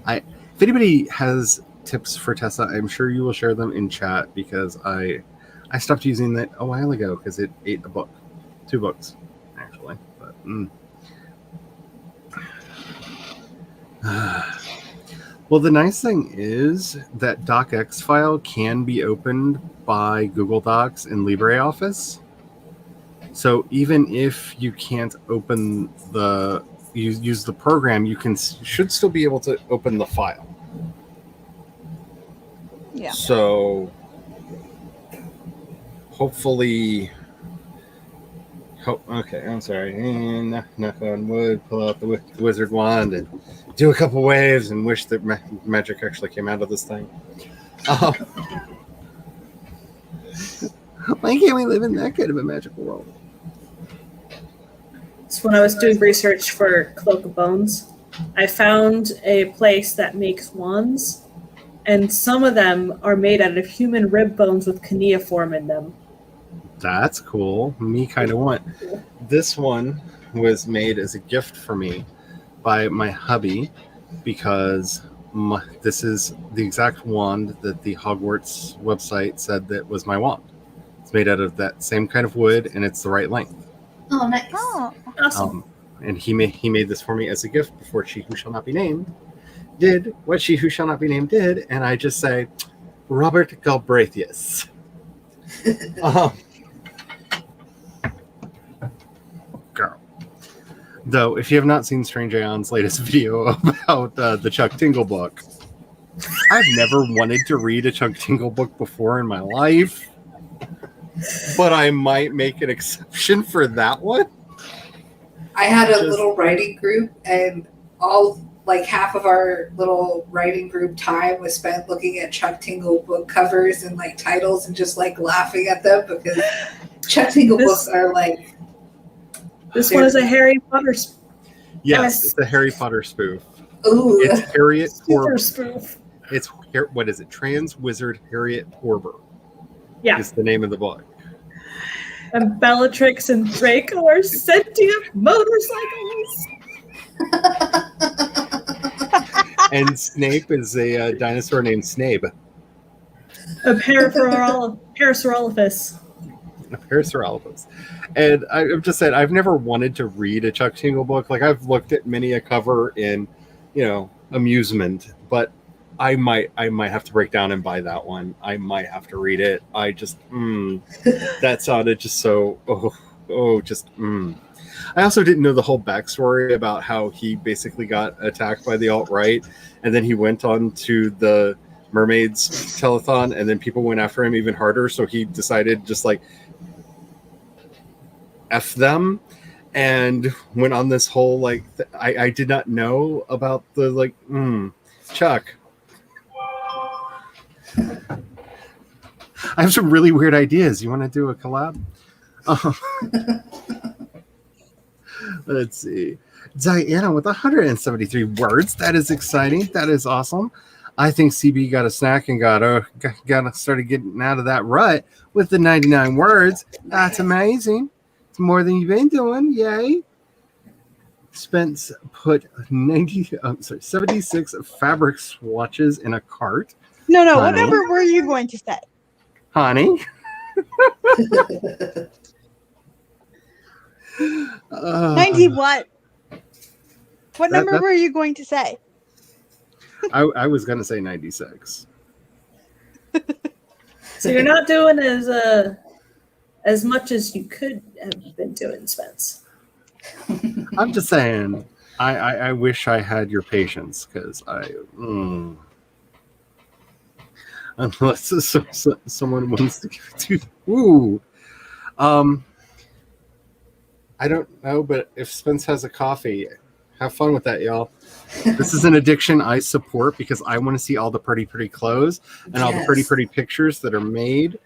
If anybody has tips for Tessa, I'm sure you will share them in chat because I stopped using that a while ago because it ate a book. 2 books, actually. But well, the nice thing is that docx file can be opened by Google Docs and LibreOffice. So even if you can't open use the program, you should still be able to open the file. Yeah. So hopefully, okay, I'm sorry. And knock on wood, pull out the wizard wand and do a couple waves and wish that magic actually came out of this thing. Why can't we live in that kind of a magical world? So when I was doing research for Cloak of Bones, I found a place that makes wands, and some of them are made out of human rib bones with cuneiform in them. That's cool. Me kind of want. This one was made as a gift for me by my hubby because this is the exact wand that the Hogwarts website said that was my wand. It's made out of that same kind of wood, and it's the right length. Oh, nice. Oh. Awesome. And he made this for me as a gift before She Who Shall Not Be Named did what She Who Shall Not Be Named did, and I just say, Robert Galbraithius. Um, girl. Though, if you have not seen Strange Aeon's latest video about the Chuck Tingle book, I've never wanted to read a Chuck Tingle book before in my life, but I might make an exception for that one. I had a Just- little writing group, and all like half of our little writing group time was spent looking at Chuck Tingle book covers and like titles and just like laughing at them because Chuck Tingle This- books are like This one is a Harry Potter Yes, Yes. it's a Harry Potter spoof. ooh. It's Harriet super Porber. spoof. It's what is it? Trans Wizard Harriet Porber. Yeah. Is the name of the book. And Bellatrix and Draco are sentient motorcycles. And Snape is a dinosaur named Snape. A Parasaurolophus. Parasaurolophus. And I've just said I've never wanted to read a Chuck Tingle book. Like I've looked at many a cover in, amusement, but I might have to break down and buy that one. I might have to read it. I just that sounded just so I also didn't know the whole backstory about how he basically got attacked by the alt-right, and then he went on to the Mermaids telethon, and then people went after him even harder, so he decided just like F them and went on this whole like I did not know about the like Chuck. I have some really weird ideas. You want to do a collab? Let's see. Diana with 173 words. That is exciting. That is awesome. I think CB got a snack and got started getting out of that rut with the 99 words. That's amazing. It's more than you've been doing. Yay. Spence put 76 fabric swatches in a cart. No, what Honey. number were you going to say? Honey. 90 what? What That- number that- were you going to say? I was going to say 96. So you're not doing as much as you could have been doing, Spence. I'm just saying, I wish I had your patience because unless someone wants to give it to you. I don't know, but if Spence has a coffee, have fun with that, y'all. This is an addiction I support because I want to see all the pretty clothes and all the pretty pictures that are made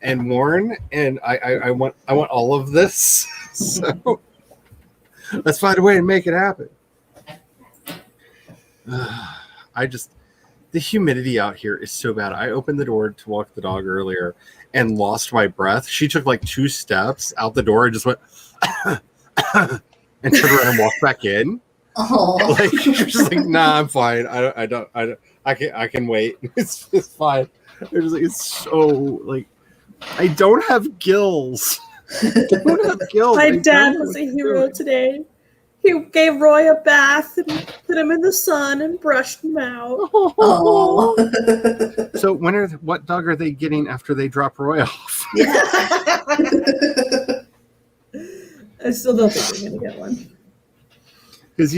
and worn, and I want all of this. So let's find a way to make it happen. The humidity out here is so bad. I opened the door to walk the dog earlier and lost my breath. She took like 2 steps out the door and just went and turned around and walked back in. Oh. Like she was just like, nah, I'm fine. I can wait. It's fine. It's so like I don't have gills. I don't have gills. My I dad don't know was what a to hero do. today. He gave Roy a bath and put him in the sun and brushed him out. Oh. So what dog are they getting after they drop Roy off? I still don't think we're gonna get one. Because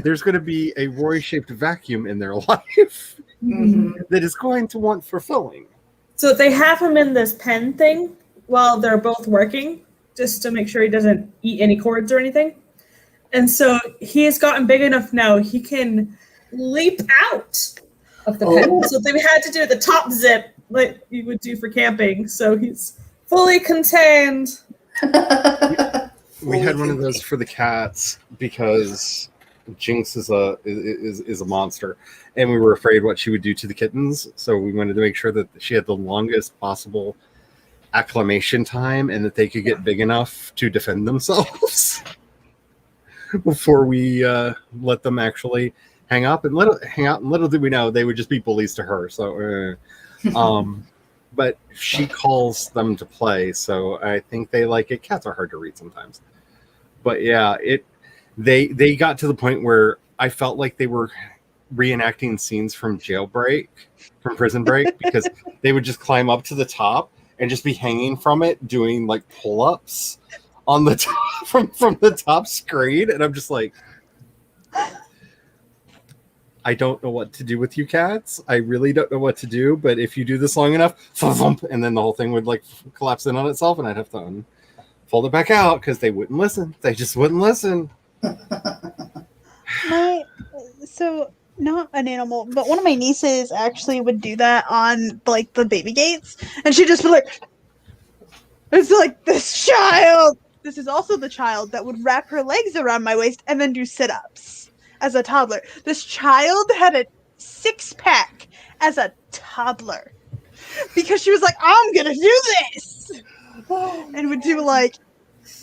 there's going to be a Roy-shaped vacuum in their life Mhm. that is going to want fulfilling. So they have him in this pen thing while they're both working, just to make sure he doesn't eat any cords or anything. And so he has gotten big enough now he can leap out of the pen. Oh. So they've had to do the top zip like you would do for camping. So he's fully contained. We had one of those for the cats because Jinx is a monster, and we were afraid what she would do to the kittens. So we wanted to make sure that she had the longest possible acclimation time and that they could get big enough to defend themselves before we let them actually hang out. And little did we know they would just be bullies to her. So, but she calls them to play, so I think they like it. Cats are hard to read sometimes. But yeah, they got to the point where I felt like they were reenacting scenes from Prison Break, because they would just climb up to the top and just be hanging from it doing like pull-ups on the top, from the top screen, and I'm just like, I don't know what to do with you cats. I really don't know what to do, but if you do this long enough, and then the whole thing would like collapse in on itself, and I'd have to fold it back out because they wouldn't listen. They just wouldn't listen. So not an animal, but one of my nieces actually would do that on like the baby gates, and she'd just be like, it's like this child. This is also the child that would wrap her legs around my waist and then do sit-ups as a toddler. This child had a 6-pack as a toddler because she was like, I'm gonna do this, and would do like,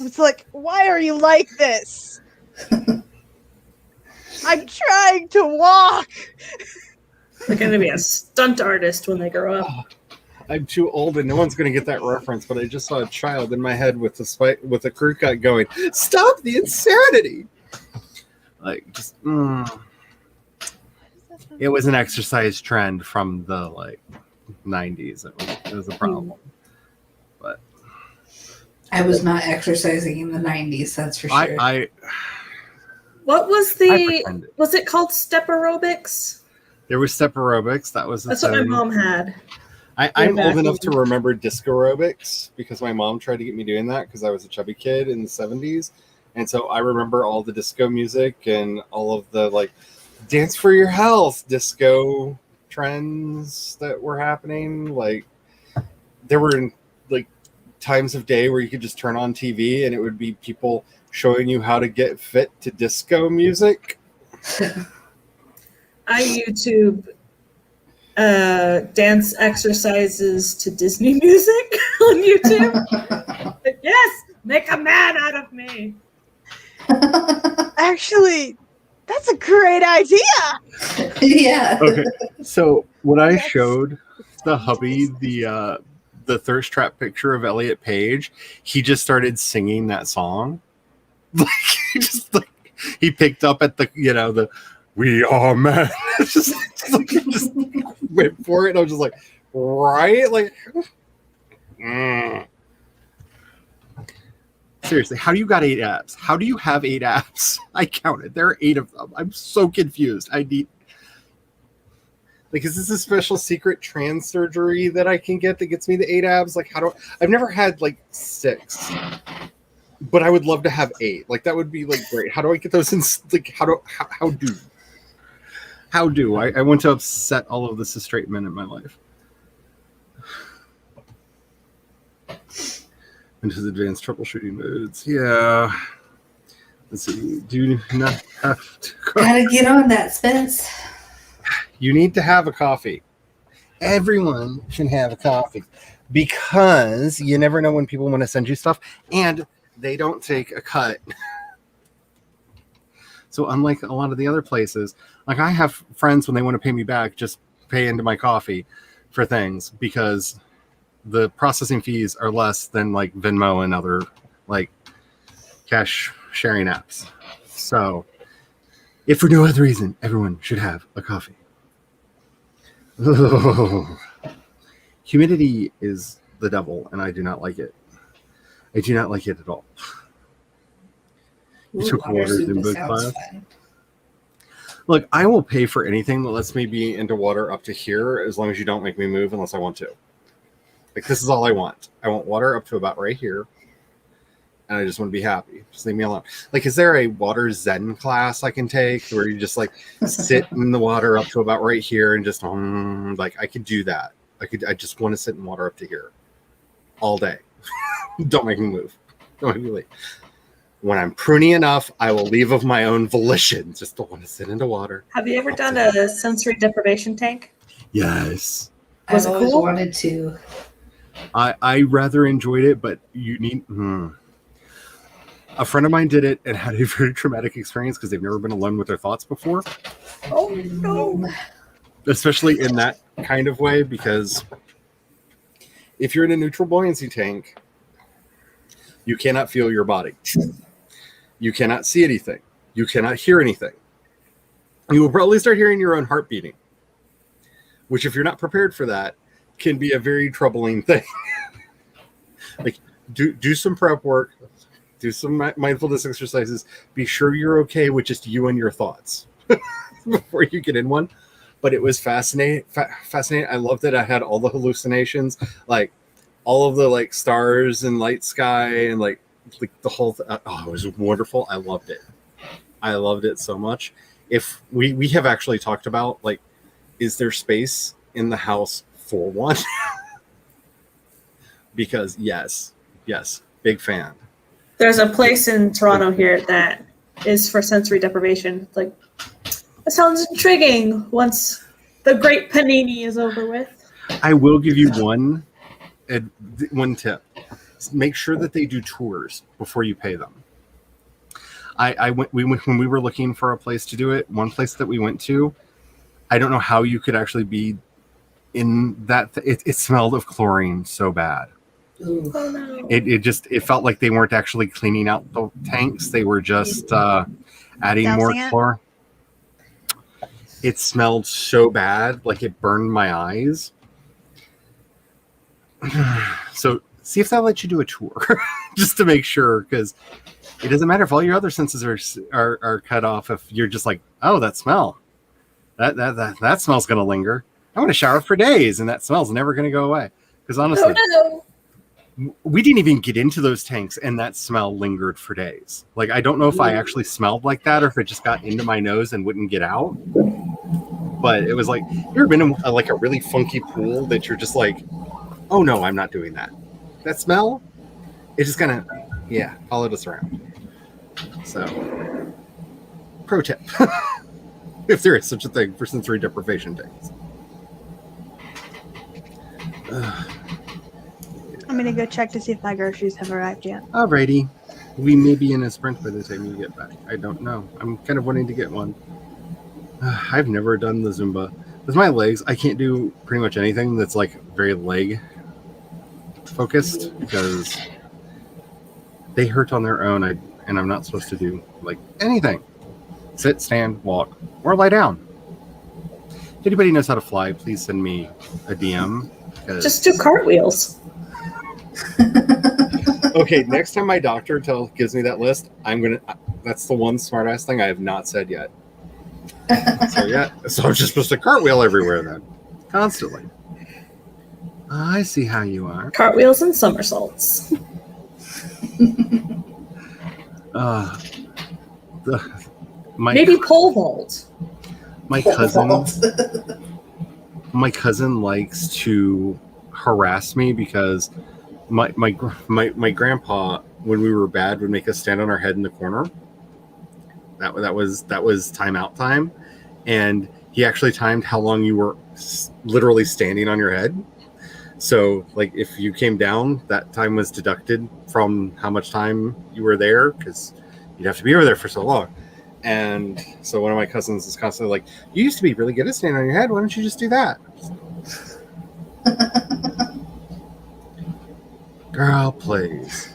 it's like, why are you like this? I'm trying to walk. They're going to be a stunt artist when they grow up. I'm too old and no one's going to get that reference, but I just saw a child in my head with a crew cut going, stop the insanity. Like, just, It was an exercise trend from the, like, 90s. It was a problem. But I was not exercising in the 90s, that's for sure. What was was it called step aerobics? There was step aerobics. That's what my mom had. I'm old enough to remember disco aerobics because my mom tried to get me doing that because I was a chubby kid in the 70s. And so I remember all the disco music and all of the like dance for your health disco trends that were happening. Like there were like times of day where you could just turn on TV and it would be people showing you how to get fit to disco music. I YouTube dance exercises to Disney music on YouTube. Yes, make a man out of me. Actually, that's a great idea. Yeah. Okay, so when I showed the hubby the thirst trap picture of Elliot Page, he just started singing that song. Like he picked up at the we are men. just went for it. And I was just like, right? Like, Seriously, how do you got 8 abs? How do you have 8 abs? I counted. There are 8 of them. I'm so confused. Is this a special secret trans surgery that I can get that gets me the 8 abs? Like, I've never had 6. But I would love to have 8. Like, that would be great. How do I get those in? Like, how do I want to upset all of the straight men in my life? Into advanced troubleshooting modes. Yeah. Let's see. Do you not have to Gotta get on that, Spence. You need to have a coffee. Everyone should have a coffee because you never know when people want to send you stuff and they don't take a cut. So unlike a lot of the other places, like I have friends when they want to pay me back, just pay into my coffee for things because the processing fees are less than Venmo and other cash sharing apps. So if for no other reason, everyone should have a coffee. Oh. Humidity is the devil, and I do not like it. I do not like it at all. You took waters in both class. Look, I will pay for anything that lets me be into water up to here as long as you don't make me move unless I want to. This is all I want. I want water up to about right here. And I just want to be happy. Just leave me alone. Is there a water Zen class I can take where you just sit in the water up to about right here and just I could do that. I just want to sit in water up to here all day. Don't make me move. Don't make me leave. When I'm pruny enough, I will leave of my own volition. Just don't want to sit into water. Have you ever done a sensory deprivation tank? Yes. Was it I've always cool? wanted to. I rather enjoyed it, but you need... A friend of mine did it and had a very traumatic experience because they've never been alone with their thoughts before. Oh, no. Especially in that kind of way, because if you're in a neutral buoyancy tank, you cannot feel your body. You cannot see anything. You cannot hear anything. You will probably start hearing your own heart beating, which if you're not prepared for that, can be a very troubling thing. Like, do some prep work, do some mindfulness exercises. Be sure you're okay with just you and your thoughts before you get in one. But it was fascinating. Fascinating. I loved it. I had all the hallucinations, like all of the like stars and light sky and like the whole. Oh, it was wonderful. I loved it. I loved it so much. If we have actually talked about like, is there space in the house for one? Because yes, big fan. There's a place in Toronto here that is for sensory deprivation. Like, that sounds intriguing once the great panini is over with. I will give you one tip. Make sure that they do tours before you pay them. We went when we were looking for a place to do it. One place that we went to, I don't know how you could actually be in that. It smelled of chlorine so bad. Ooh. Oh no. It felt like they weren't actually cleaning out the tanks. They were just adding more Dousing it? chlorine. It smelled so bad, like it burned my eyes. So see if they'll let you do a tour, just to make sure, because it doesn't matter if all your other senses are cut off. If you're just like, oh, that smell, that smell's gonna linger. I'm gonna shower for days, and that smell's never gonna go away. Because honestly, Oh no. we didn't even get into those tanks, and that smell lingered for days. Like, I don't know if I actually smelled like that or if it just got into my nose and wouldn't get out. But it was like, you ever been in like a really funky pool that you're just like, oh no, I'm not doing that. That smell, it just kind of, followed us around. So, pro tip, if there is such a thing for sensory deprivation tanks. I'm gonna go check to see if my groceries have arrived yet. Alrighty. We may be in a sprint by the time you get back. I don't know. I'm kind of wanting to get one. I've never done the Zumba. With my legs, I can't do pretty much anything that's like very leg focused because they hurt on their own. And I'm not supposed to do like anything. Sit, stand, walk, or lie down. If anybody knows how to fly, please send me a DM. Just do cartwheels. Okay, next time my doctor gives me that list, that's the one smart ass thing I have not said yet. So I'm just supposed to cartwheel everywhere then, constantly. I see how you are. Cartwheels and somersaults. Maybe pole vault. My cousin likes to harass me because my grandpa, when we were bad, would make us stand on our head in the corner. That was timeout time, and he actually timed how long you were literally standing on your head. So, like, if you came down, that time was deducted from how much time you were there, because you'd have to be over there for so long. And so one of my cousins is constantly like, you used to be really good at standing on your head. Why don't you just do that? Girl, please.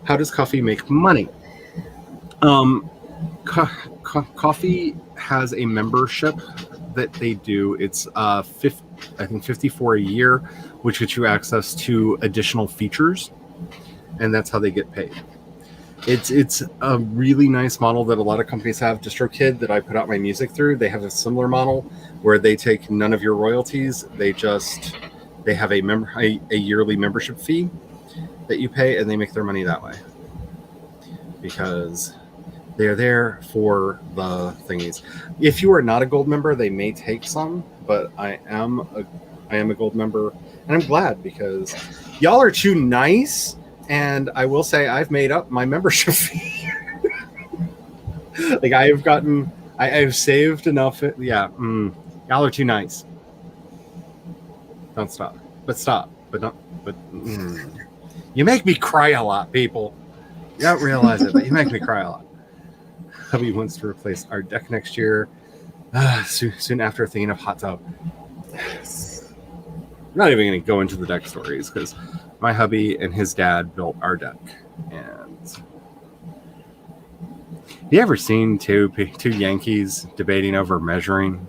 How does coffee make money? Coffee has a membership that they do. It's I think $54 a year, which gets you access to additional features, and that's how they get paid. It's a really nice model that a lot of companies have. DistroKid, that I put out my music through, they have a similar model where they take none of your royalties. They have a yearly membership fee that you pay, and they make their money that way because they're there for the thingies. If you are not a gold member, they may take some, but I am a gold member, and I'm glad because y'all are too nice. And I will say I've made up my membership fee. Like, I've saved enough. Yeah. Y'all are too nice. Don't stop. But stop. But don't. But you make me cry a lot, people. You don't realize it, but you make me cry a lot. Hubby wants to replace our deck next year. Soon after, thinking of hot tub. I'm not even going to go into the deck stories because my hubby and his dad built our deck. And have you ever seen two Yankees debating over measuring?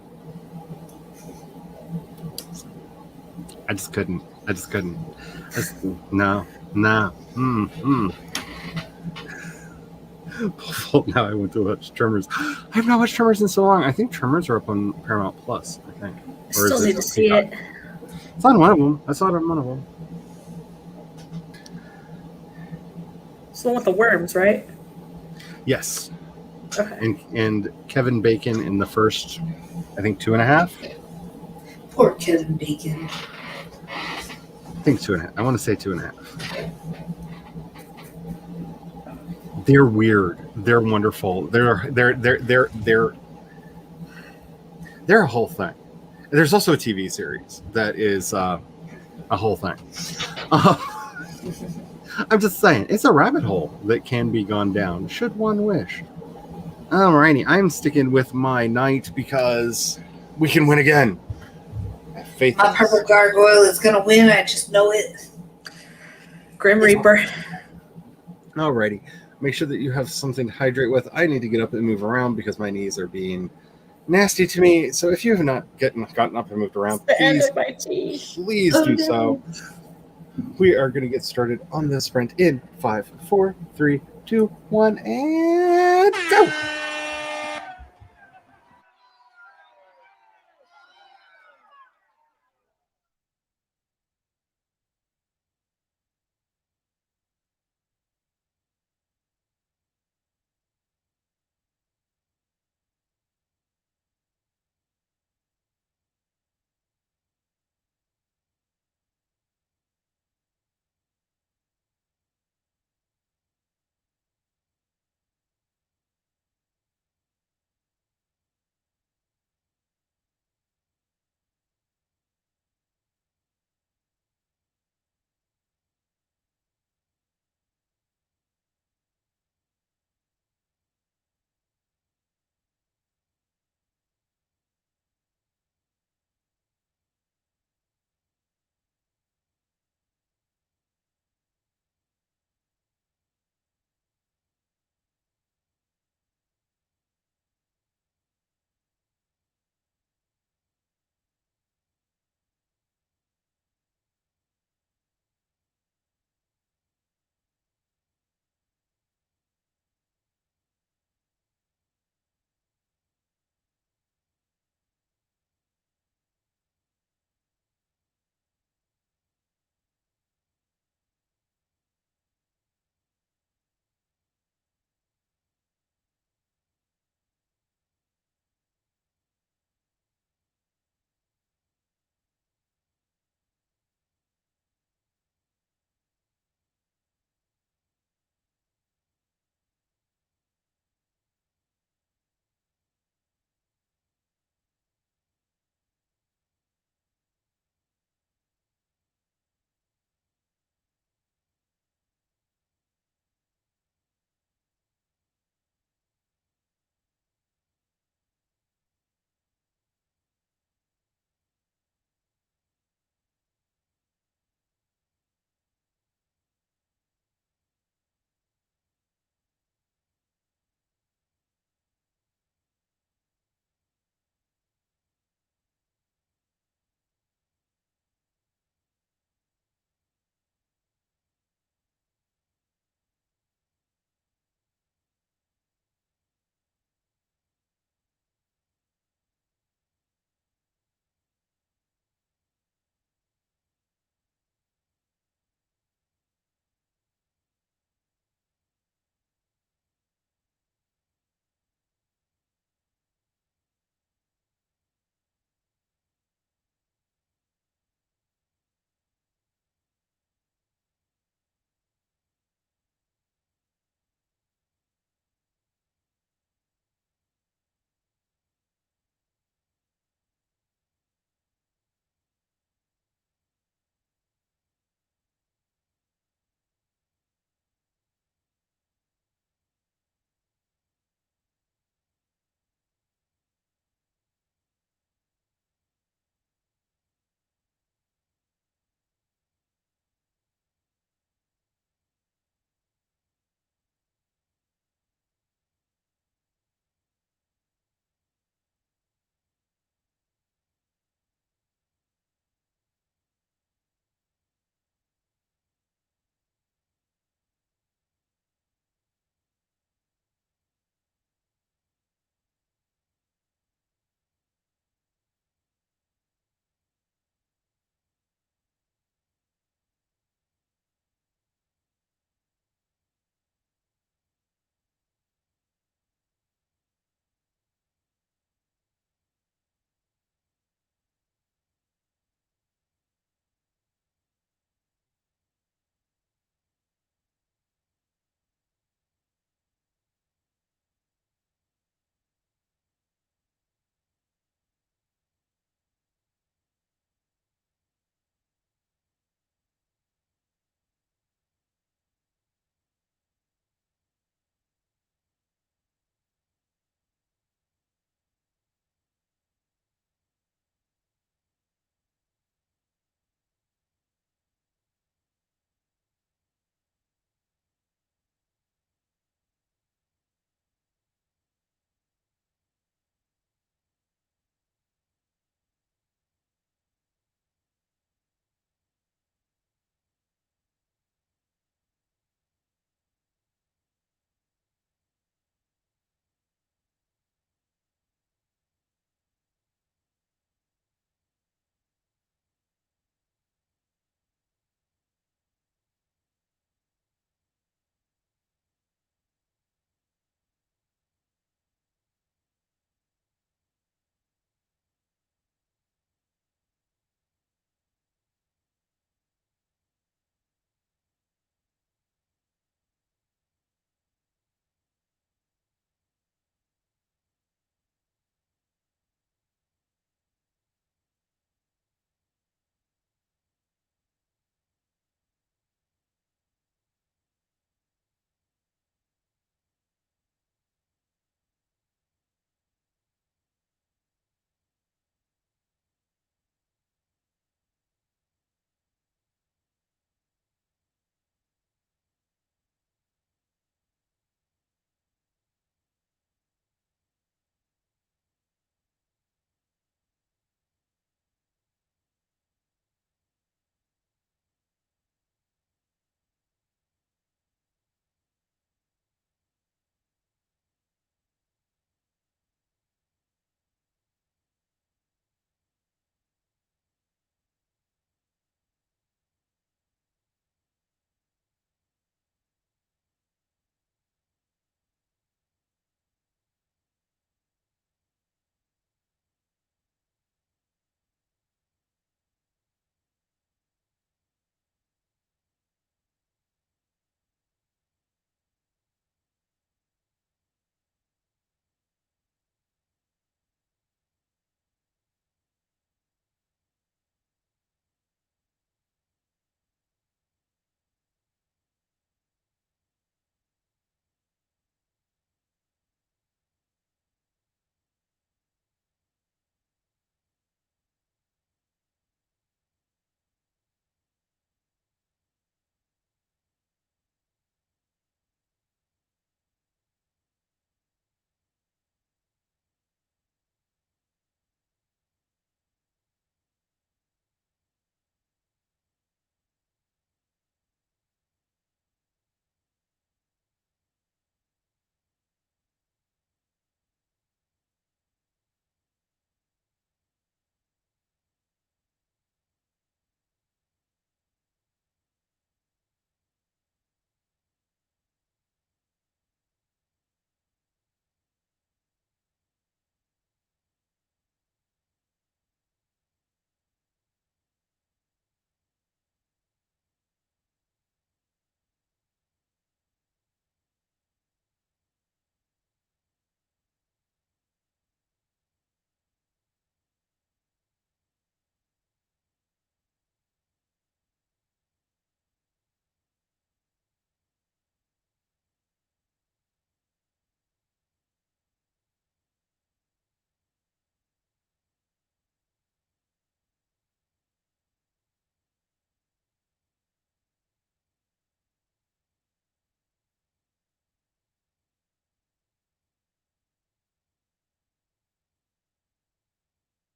I just couldn't. I just couldn't. No. Now I went to watch Tremors. I have not watched Tremors in so long. I think Tremors are up on Paramount Plus, I think. I still need to on see Peacock? it. It's on one of them. I saw it on one of them. It's the one with the worms, right? Yes. Okay. And Kevin Bacon in the first, I think, 2.5. Poor Kevin Bacon. I think 2.5. I want to say 2.5. They're weird. They're wonderful. They're a whole thing. There's also a TV series that is a whole thing. I'm just saying, it's a rabbit hole that can be gone down, should one wish. Alrighty, I'm sticking with my knight because we can win again. I have faith. My in purple us. gargoyle is gonna win. I just know it. Grim Reaper. Alrighty, make sure that you have something to hydrate with. I need to get up and move around because my knees are being nasty to me. So if you have not gotten up and moved around, The end please, of my tea. please Oh, do no. so. We are going to get started on this sprint in 5, 4, 3, 2, 1, and go!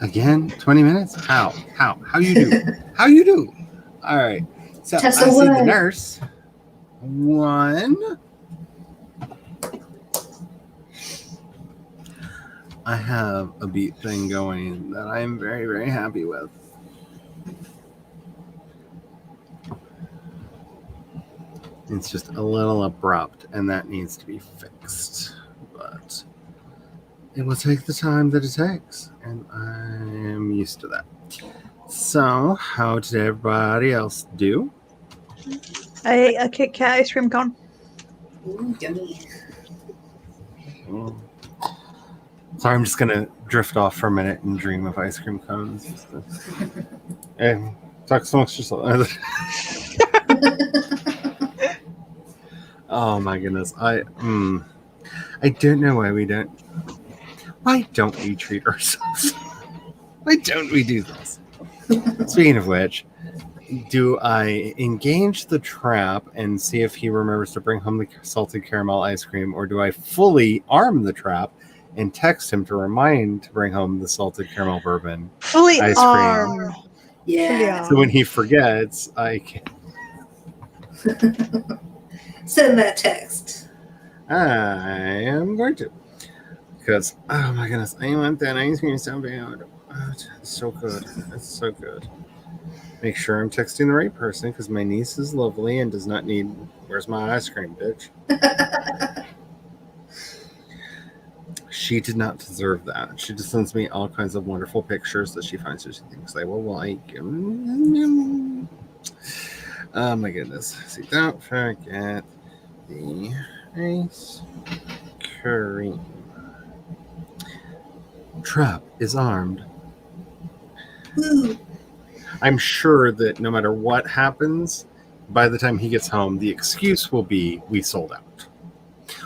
Again, 20 minutes? How you do? How you do? All right. So Test I see the away. nurse. 1. I have a beat thing going that I'm very, very happy with. It's just a little abrupt, and that needs to be fixed. But it will take the time that it takes, and I am used to that. So, how did everybody else do? I ate a Kit Kat ice cream cone. Ooh, yummy. Sorry, I'm just gonna drift off for a minute and dream of ice cream cones. Hey, talk amongst yourself. Oh my goodness, I don't know why we don't. Why don't we treat ourselves? Why don't we do this? Speaking of which, do I engage the trap and see if he remembers to bring home the salted caramel ice cream, or do I fully arm the trap and text him to remind to bring home the salted caramel bourbon Fully ice cream? arm. Yeah. So when he forgets, I can. Send that text. I am going to. Because, oh my goodness, I want that ice cream so bad. Oh, it's so good. It's so good. Make sure I'm texting the right person because my niece is lovely and does not need. Where's my ice cream, bitch? She did not deserve that. She just sends me all kinds of wonderful pictures that she finds that she thinks I will like. Oh my goodness. See, don't forget the ice cream. Trap is armed. Woo. I'm sure that no matter what happens, by the time he gets home, the excuse will be we sold out.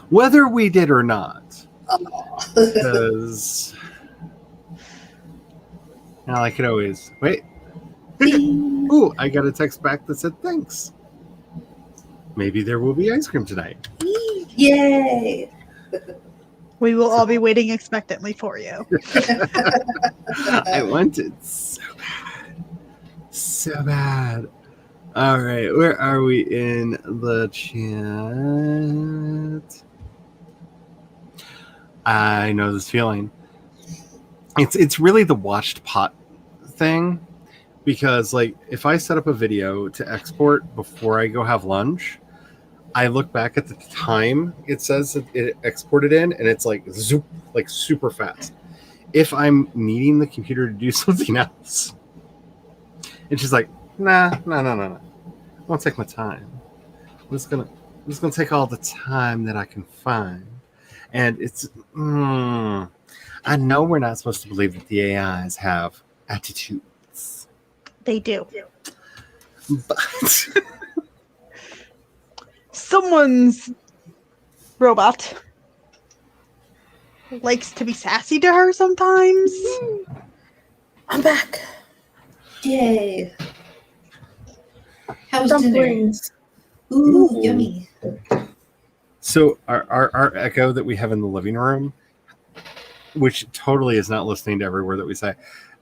Whether we did or not. Because now I could always wait. Ooh, I got a text back that said thanks. Maybe there will be ice cream tonight. Yay. We will all be waiting expectantly for you. I want it so bad. So bad. All right, where are we in the chat? I know this feeling. It's really the watched pot thing, because like if I set up a video to export before I go have lunch, I look back at the time it says that it exported in, and it's like zoop, like super fast. If I'm needing the computer to do something else, it's just like no. I won't take my time. I'm just gonna take all the time that I can find. And it's, I know we're not supposed to believe that the AIs have attitudes. They do. But Someone's robot likes to be sassy to her sometimes. I'm back. Yay. How was dinner? Dumplings. Ooh, Ooh. yummy. so our echo that we have in the living room, which totally is not listening to every word that we say,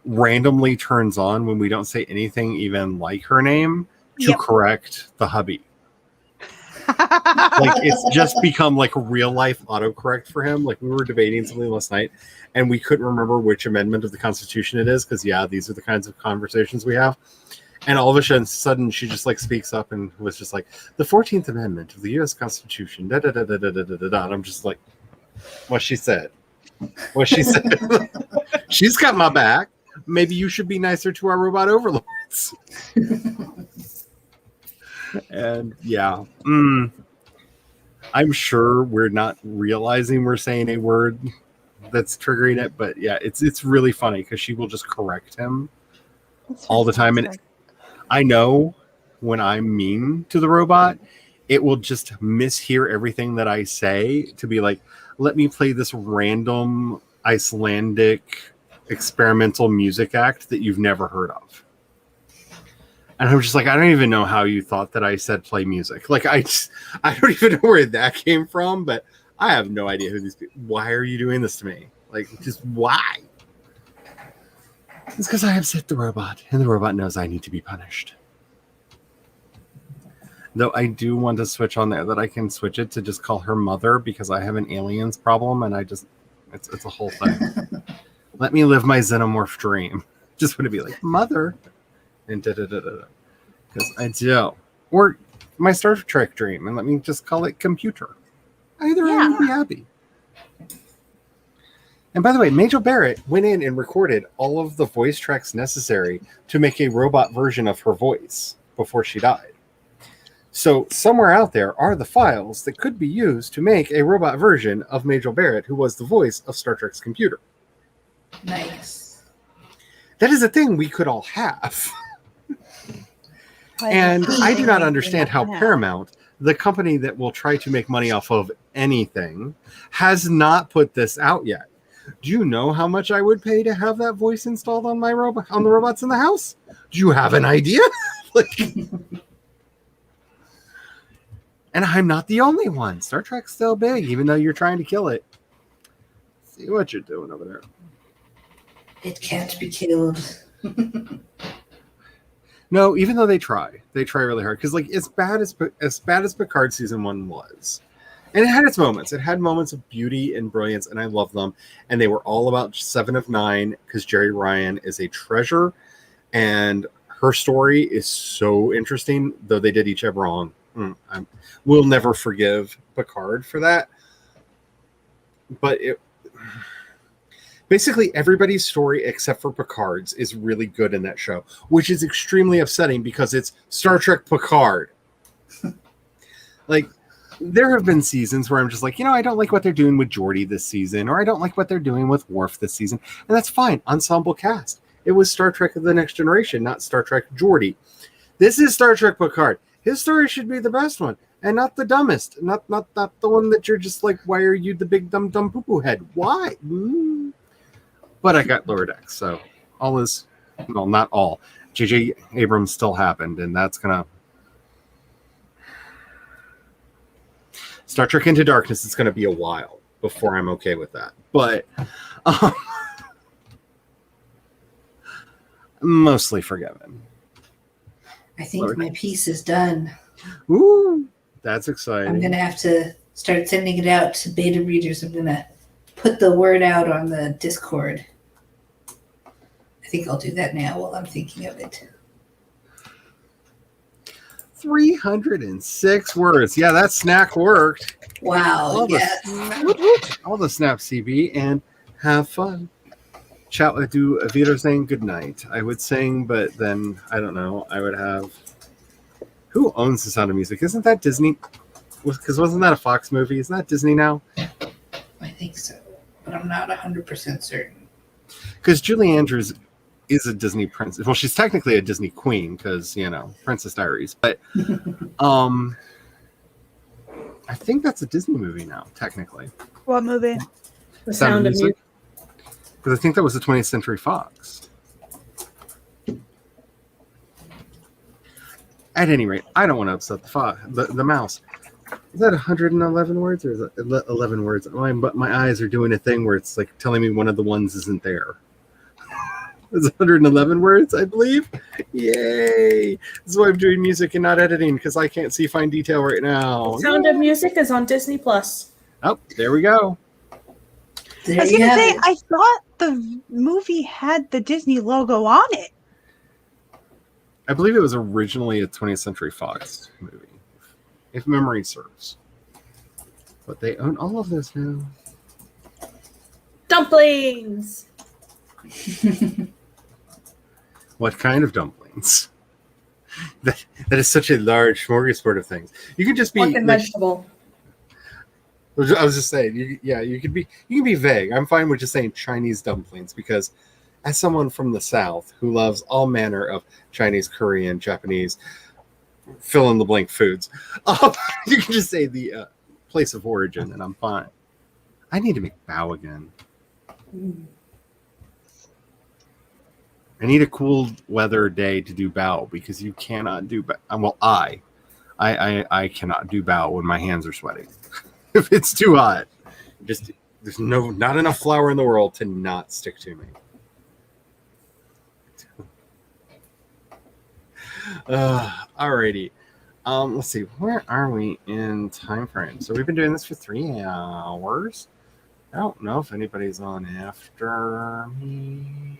randomly turns on when we don't say anything even like her name to Yep. correct the hubby. Like it's just become like a real life autocorrect for him. Like we were debating something last night and we couldn't remember which amendment of the Constitution it is, because these are the kinds of conversations we have. And all of a sudden she just like speaks up and was just like, the 14th Amendment of the US Constitution, da da da da da da da da. And I'm just like, what she said. She's got my back. Maybe you should be nicer to our robot overlords. And yeah, I'm sure we're not realizing we're saying a word that's triggering it, but yeah, it's really funny because she will just correct him all the time. And I know when I'm mean to the robot, it will just mishear everything that I say to be like, let me play this random Icelandic experimental music act that you've never heard of. And I'm just like, I don't even know how you thought that I said play music. Like, I don't even know where that came from, but I have no idea who these people. Why are you doing this to me? Like, just why? It's because I upset the robot, and the robot knows I need to be punished. Though I do want to switch on there that I can switch it to just call her mother because I have an aliens problem, and it's a whole thing. Let me live my xenomorph dream. Just want to be like mother, and because I do. Or my Star Trek dream, and let me just call it computer. Either I would be happy. And by the way, Majel Barrett went in and recorded all of the voice tracks necessary to make a robot version of her voice before she died. So somewhere out there are the files that could be used to make a robot version of Majel Barrett, who was the voice of Star Trek's computer. Nice. That is a thing we could all have. And I do not understand how Paramount, the company that will try to make money off of anything, has not put this out yet. Do you know how much I would pay to have that voice installed on my robot, on the robots in the house? Do you have an idea? And I'm not the only one. Star Trek's still big, even though you're trying to kill it. See what you're doing over there. It can't be killed. No, even though they try really hard. Because as bad as Picard season 1 was, and it had its moments. It had moments of beauty and brilliance, and I love them. And they were all about 7 of 9 because Jerry Ryan is a treasure, and her story is so interesting. Though they did each other wrong. We'll never forgive Picard for that. But basically everybody's story except for Picard's is really good in that show, which is extremely upsetting because it's Star Trek Picard. There have been seasons where I'm just like, I don't like what they're doing with Geordi this season, or I don't like what they're doing with Worf this season. And that's fine. Ensemble cast. It was Star Trek The Next Generation, not Star Trek Geordi. This is Star Trek Picard. His story should be the best one, and not the dumbest. Not the one that you're just like, why are you the big dumb poo-poo head? Why? But I got Lower Decks, so all is, well, not all. J.J. Abrams still happened, and that's going to... Star Trek Into Darkness, it's going to be a while before I'm okay with that. But mostly forgiven. I think my piece is done. Ooh, that's exciting. I'm going to have to start sending it out to beta readers. I'm going to put the word out on the Discord. I think I'll do that now while I'm thinking of it. 306 words. Yeah, that snack worked. Wow. All the snap CB, and have fun. Chat would do a Vito saying good night. I would sing, but then I don't know. I would have. Who owns The Sound of Music? Isn't that Disney? Because wasn't that a Fox movie? Isn't that Disney now? I think so, but I'm not 100% certain. Because Julie Andrews is a Disney princess. Well, she's technically a Disney queen because Princess Diaries. But I think that's a Disney movie now, technically. What movie? The Sound of Music. Because I think that was the 20th Century Fox. At any rate, I don't want to upset the mouse. Is that 111 words or is it 11 words? My eyes are doing a thing where it's like telling me one of the ones isn't there. It's 111 words, I believe. Yay! This is why I'm doing music and not editing because I can't see fine detail right now. Sound of Music is on Disney Plus. Oh, there we go. There I was you going to have say, it. I thought the movie had the Disney logo on it. I believe it was originally a 20th Century Fox movie, if memory serves. But they own all of this now. Dumplings! What kind of dumplings? That is such a large smorgasbord of things. You can just be Pork and vegetable. I was just saying, you can be vague. I'm fine with just saying Chinese dumplings because, as someone from the South who loves all manner of Chinese, Korean, Japanese, fill in the blank foods, you can just say the place of origin, and I'm fine. I need to make bao again. I need a cool weather day to do bao because you cannot do bao. Well, I cannot do bao when my hands are sweating. If it's too hot, there's not enough flour in the world to not stick to me. Alrighty. Let's see. Where are we in time frame? So we've been doing this for 3 hours. I don't know if anybody's on after me.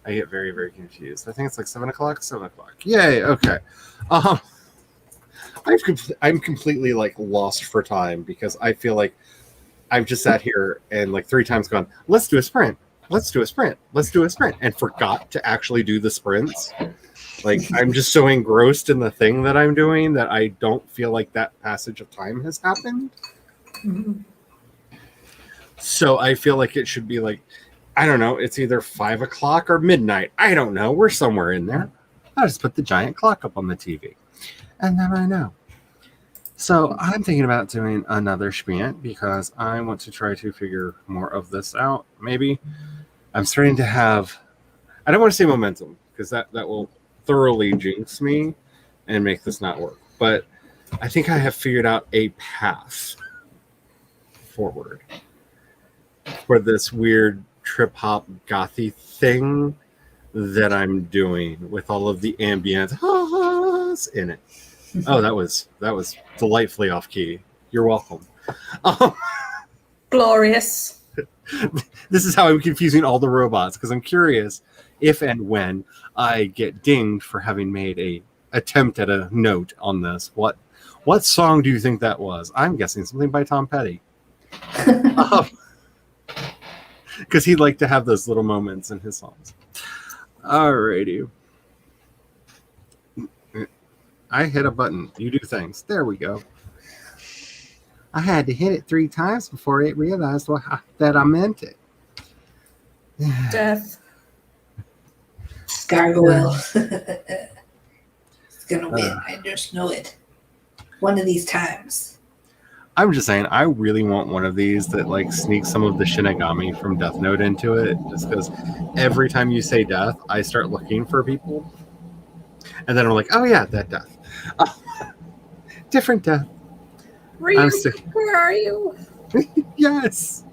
I get very, very confused. I think it's like 7 o'clock. 7 o'clock. Yay. Okay. Um, I'm completely like lost for time because I feel like I've just sat here and like 3 times gone, let's do a sprint. Let's do a sprint. Let's do a sprint. And forgot to actually do the sprints. Like I'm just so engrossed in the thing that I'm doing that I don't feel like that passage of time has happened. So I feel like it should be like, I don't know, it's either 5 o'clock or midnight. I don't know. We're somewhere in there. I'll just put the giant clock up on the TV. And then I know. So I'm thinking about doing another sprint because I want to try to figure more of this out. Maybe I'm starting to have, I don't want to say momentum because that will thoroughly jinx me and make this not work. But I think I have figured out a path forward for this weird trip hop gothy thing that I'm doing with all of the ambient in it. Oh, that was delightfully off key. You're welcome. Glorious. This is how I'm confusing all the robots because I'm curious if and when I get dinged for having made a attempt at a note on this. What song do you think that was? I'm guessing something by Tom Petty. Because he'd like to have those little moments in his songs. Alrighty. I hit a button. You do things. There we go. I had to hit it 3 times before it realized that I meant it. Death. Gargoyle. It's gonna win. I just know it. One of these times. I'm just saying, I really want one of these that like sneaks some of the Shinigami from Death Note into it, just because every time you say death, I start looking for people, and then I'm like, oh yeah, that death, different death. Ryu, where are you? Yes,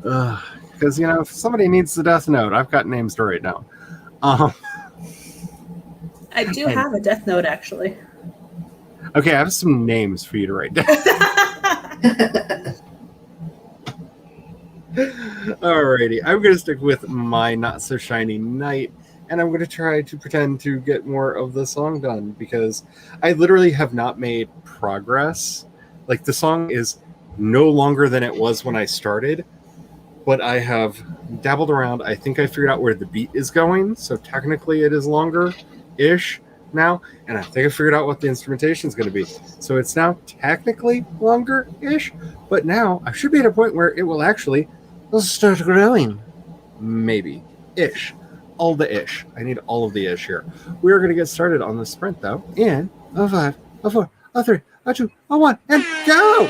because if somebody needs the Death Note, I've got names to write down. I do have a Death Note, actually. Okay, I have some names for you to write down. Alrighty, I'm going to stick with my not so shiny knight, and I'm going to try to pretend to get more of the song done because I literally have not made progress. Like the song is no longer than it was when I started, but I have dabbled around. I think I figured out where the beat is going, so technically it is longer-ish now, and I think I figured out what the instrumentation is going to be. So it's now technically longer-ish, but now I should be at a point where it will actually start growing. Maybe. Ish. All the ish. I need all of the ish here. We are going to get started on the sprint, though, in a 5, a 4, a 3, a 2, a 1, and go!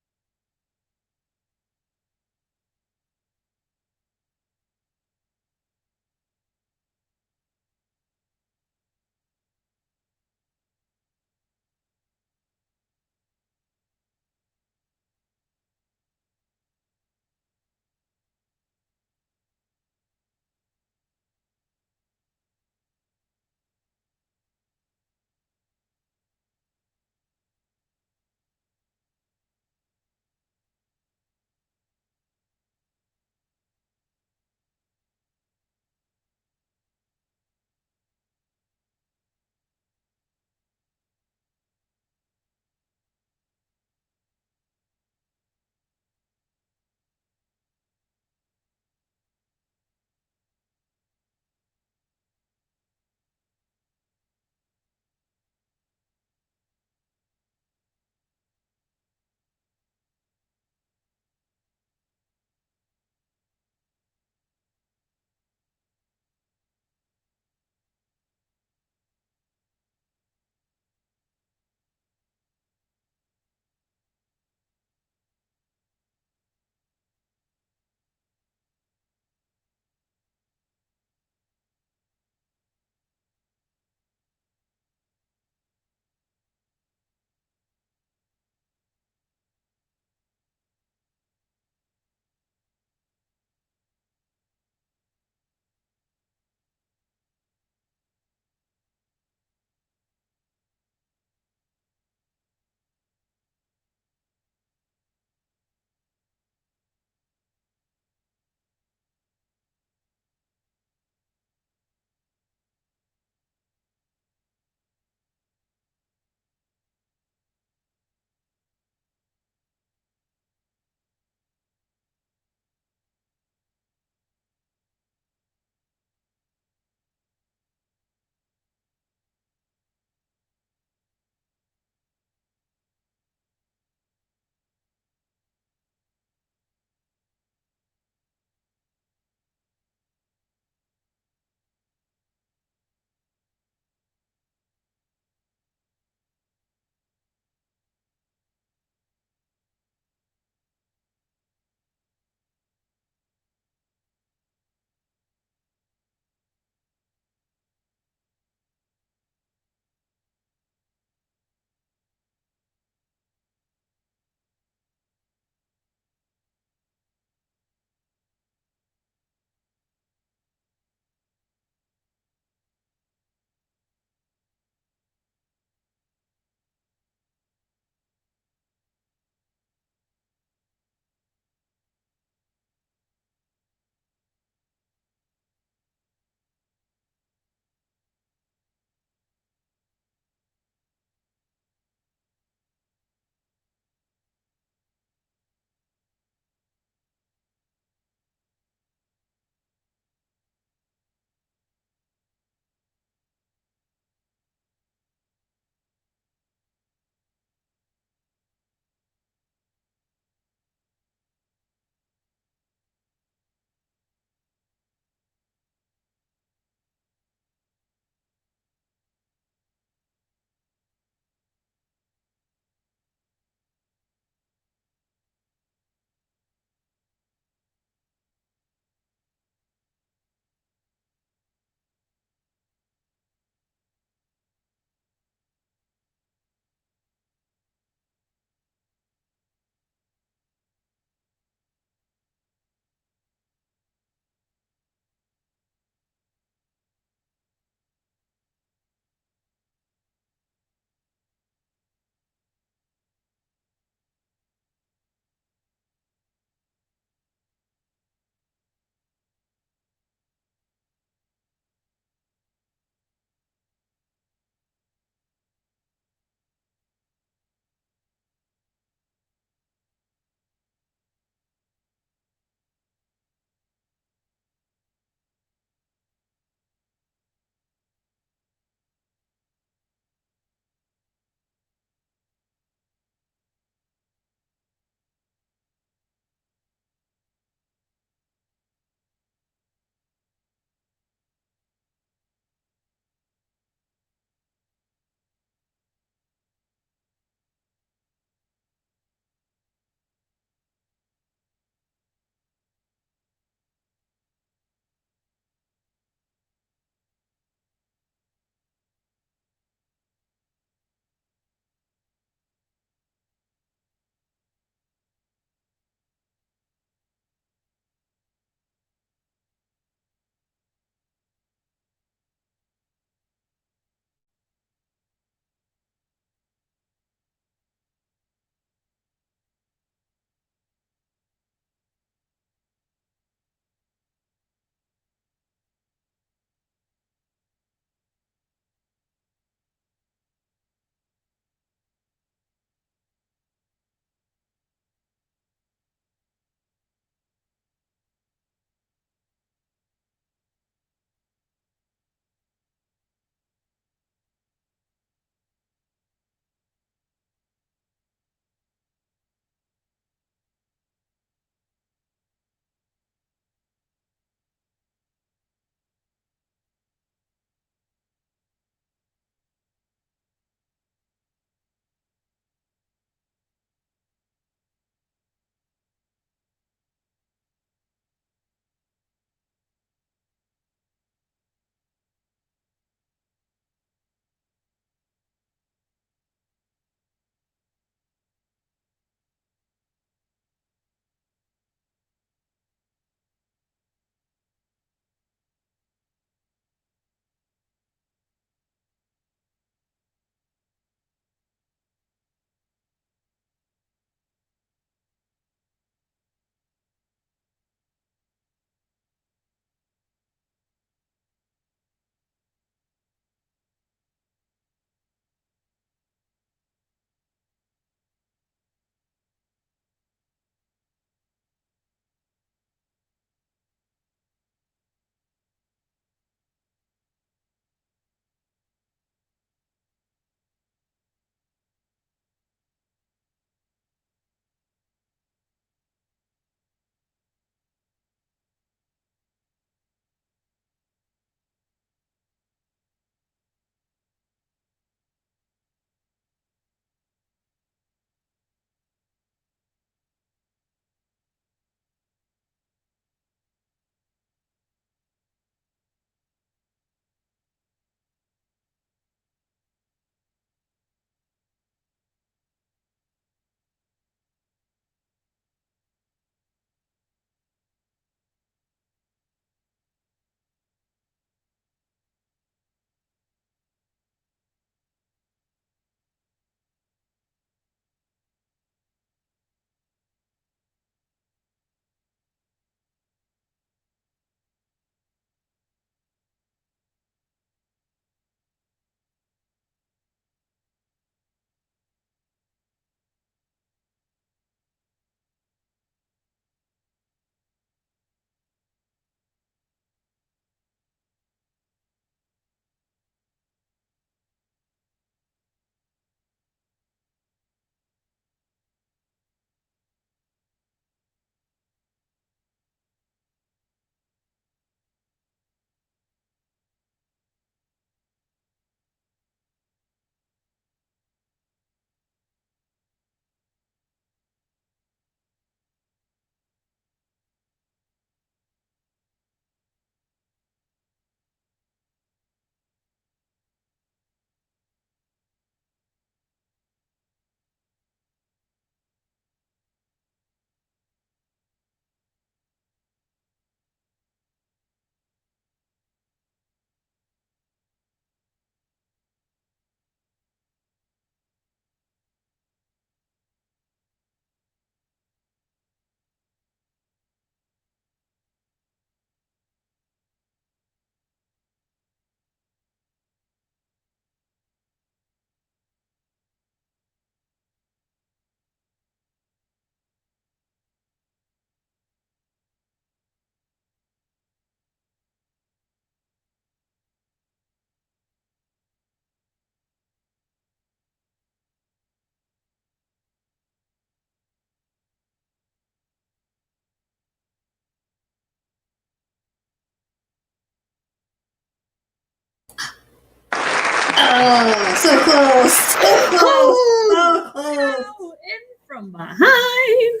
Oh, so close. So close. So close. Oh, in from behind.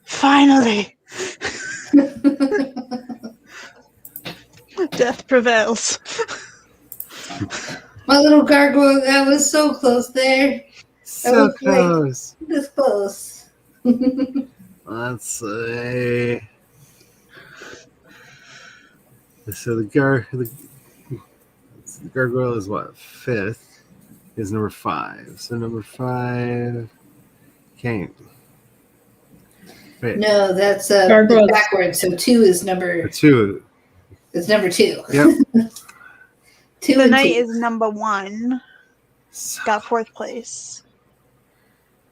Finally, death prevails. My little gargoyle, I was so close there. So was like- close. This close. Let's see. So the gargoyle is what? 5th is number 5. So number 5 came. Wait, No, that's Gargoyles. backwards. So 2 is number. 2. It's number 2. Yep. 2 The and knight 2. is number 1. So, Got 4th place.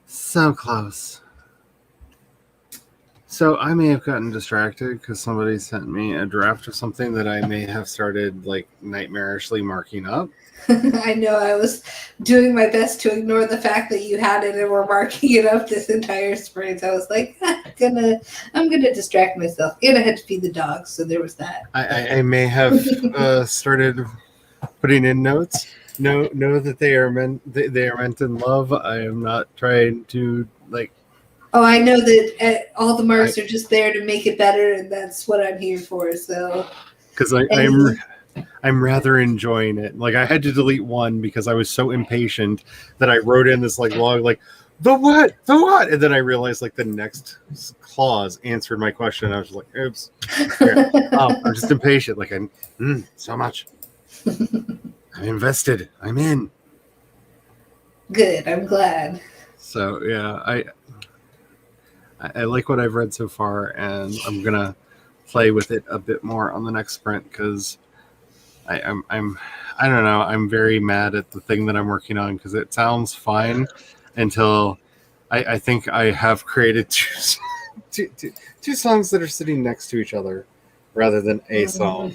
so close. So I may have gotten distracted because somebody sent me a draft of something that I may have started like nightmarishly marking up. I know I was doing my best to ignore the fact that you had it and were marking it up this entire sprint. I was like, I'm gonna distract myself, and I had to feed the dogs, so there was that. I may have started putting in notes. Know that they are meant in love. I am not trying to like. Oh, I know that all the marks are just there to make it better, and that's what I'm here for. So Because I'm rather enjoying it. Like I had to delete one because I was so impatient that I wrote in this like log like the what, and then I realized like the next clause answered my question. I was just like, oops. Yeah. I'm just impatient. Like I'm so much. I'm invested. I'm in. good. I'm glad. So yeah, I like what I've read so far, and I'm gonna play with it a bit more on the next sprint because I don't know. I'm very mad at the thing that I'm working on because it sounds fine until I think I have created two songs that are sitting next to each other rather than a song,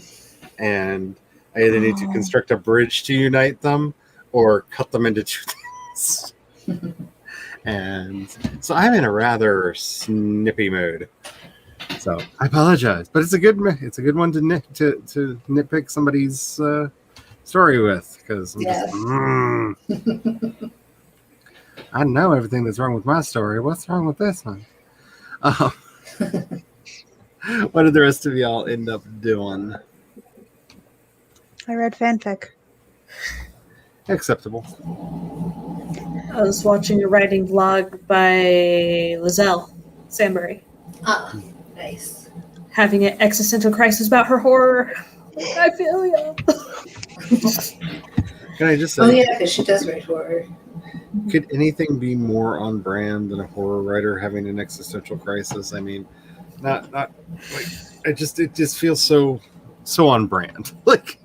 and I either need to construct a bridge to unite them or cut them into two things. And so I'm in a rather snippy mood. So I apologize, but it's a good one to nitpick somebody's story with because I know everything that's wrong with my story. What's wrong with this one? What did the rest of y'all end up doing? I read fanfic. Acceptable. I was watching a writing vlog by Lizelle Sambury, Ah, nice. having an existential crisis about her horror. I feel you. Can I just say, Oh yeah, because she does write horror. could anything be more on brand than a horror writer having an existential crisis? I mean, not like it just feels so on brand. Like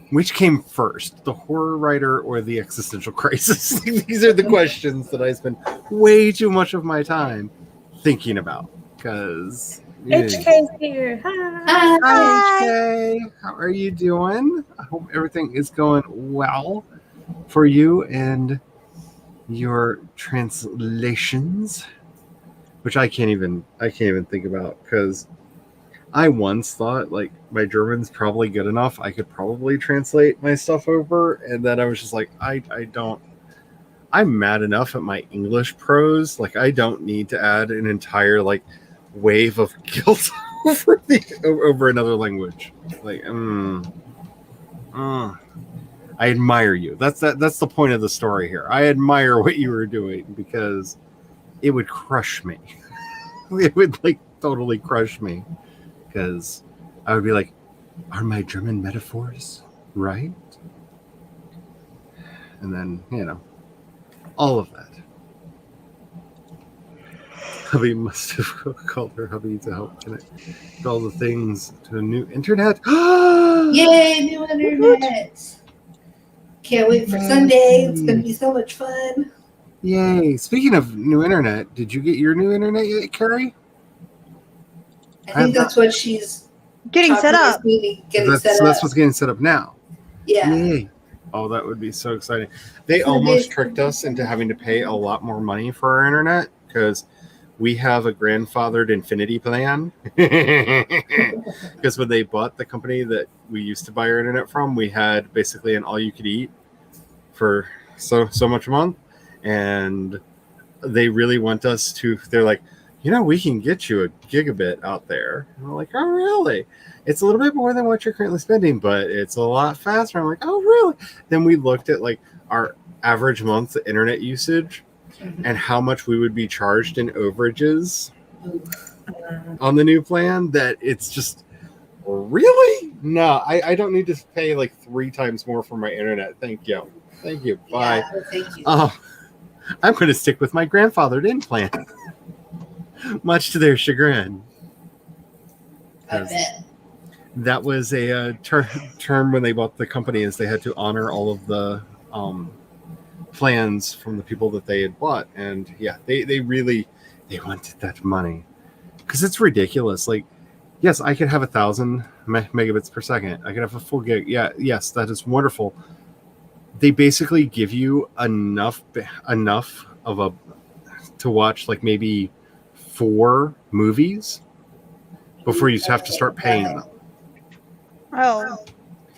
which came first, the horror writer or the existential crisis? These are the questions that I spend way too much of my time thinking about. Because HK's here. Hi. Hi. HK, how are you doing? I hope everything is going well for you and your translations, which I can't even think about because I once thought like my German's probably good enough. I could probably translate my stuff over, and then I was just like, I don't. I'm mad enough at my English prose. Like I don't need to add an entire like wave of guilt over another language. Like, I admire you. That's the point of the story here. I admire what you were doing because it would crush me. It would like totally crush me. Because I would be like, are my German metaphors right? And then, all of that. Hubby must have called her hubby to help connect all the things to a new internet. Yay, new internet! Can't wait for Sunday. It's gonna be so much fun. Yay. Speaking of new internet, did you get your new internet yet, Carrie? I think that's what she's Getting set talking up. to me, getting That's set up. what's getting set up now. Yeah. Yay. Oh, that would be so exciting. They So almost they- tricked us into having to pay a lot more money for our internet because we have a grandfathered infinity plan. Because when they bought the company that we used to buy our internet from, we had basically an all you could eat for so much a month, and they really want us to. They're like, we can get you a gigabit out there. And I'm like, oh really? It's a little bit more than what you're currently spending, but it's a lot faster. I'm like, oh really? Then we looked at like our average month internet usage and how much we would be charged in overages on the new plan, that it's just, really? No, I don't need to pay like 3 times more for my internet. Thank you. Bye. Yeah, thank you. I'm going to stick with my grandfathered in plan, much to their chagrin. I bet. That was a term when they bought the company, is they had to honor all of the plans from the people that they had bought. And yeah, they really wanted that money, because it's ridiculous. Like, yes, I could have 1,000 megabits per second. I could have a full gig. Yeah, yes, that is wonderful. They basically give you enough of to watch like maybe 4 movies before you have to start paying them. Oh,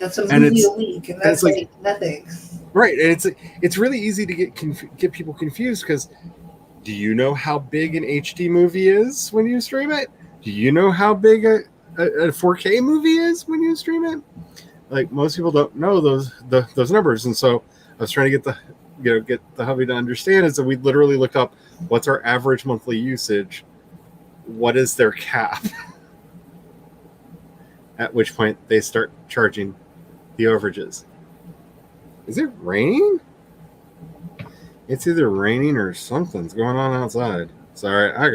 That's a And movie it's- a week, and that's it's like- like nothing. Right, and it's really easy to get people confused, because do you know how big an HD movie is when you stream it? Do you know how big a 4K movie is when you stream it? Like, most people don't know those numbers, and so I was trying to get the hubby to understand is that we literally looked up what's our average monthly usage, what is their cap, at which point they start charging the overages. Is it raining? It's either raining or something's going on outside. Sorry, I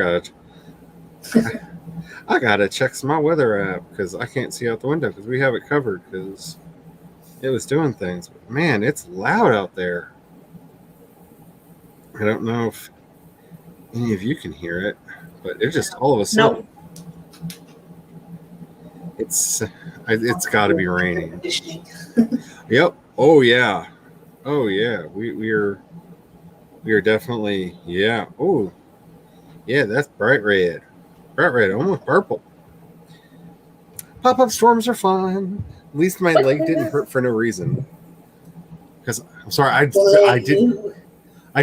gotta check my weather app, because I can't see out the window because we have it covered because it was doing things. But man, it's loud out there. I don't know if any of you can hear it, but it just all of a sudden. It's got to be raining. Yep. Oh yeah. We are definitely, yeah. Oh yeah, that's bright red, almost purple. Pop-up storms are fun. At least my leg didn't hurt for no reason. Because I'm sorry, I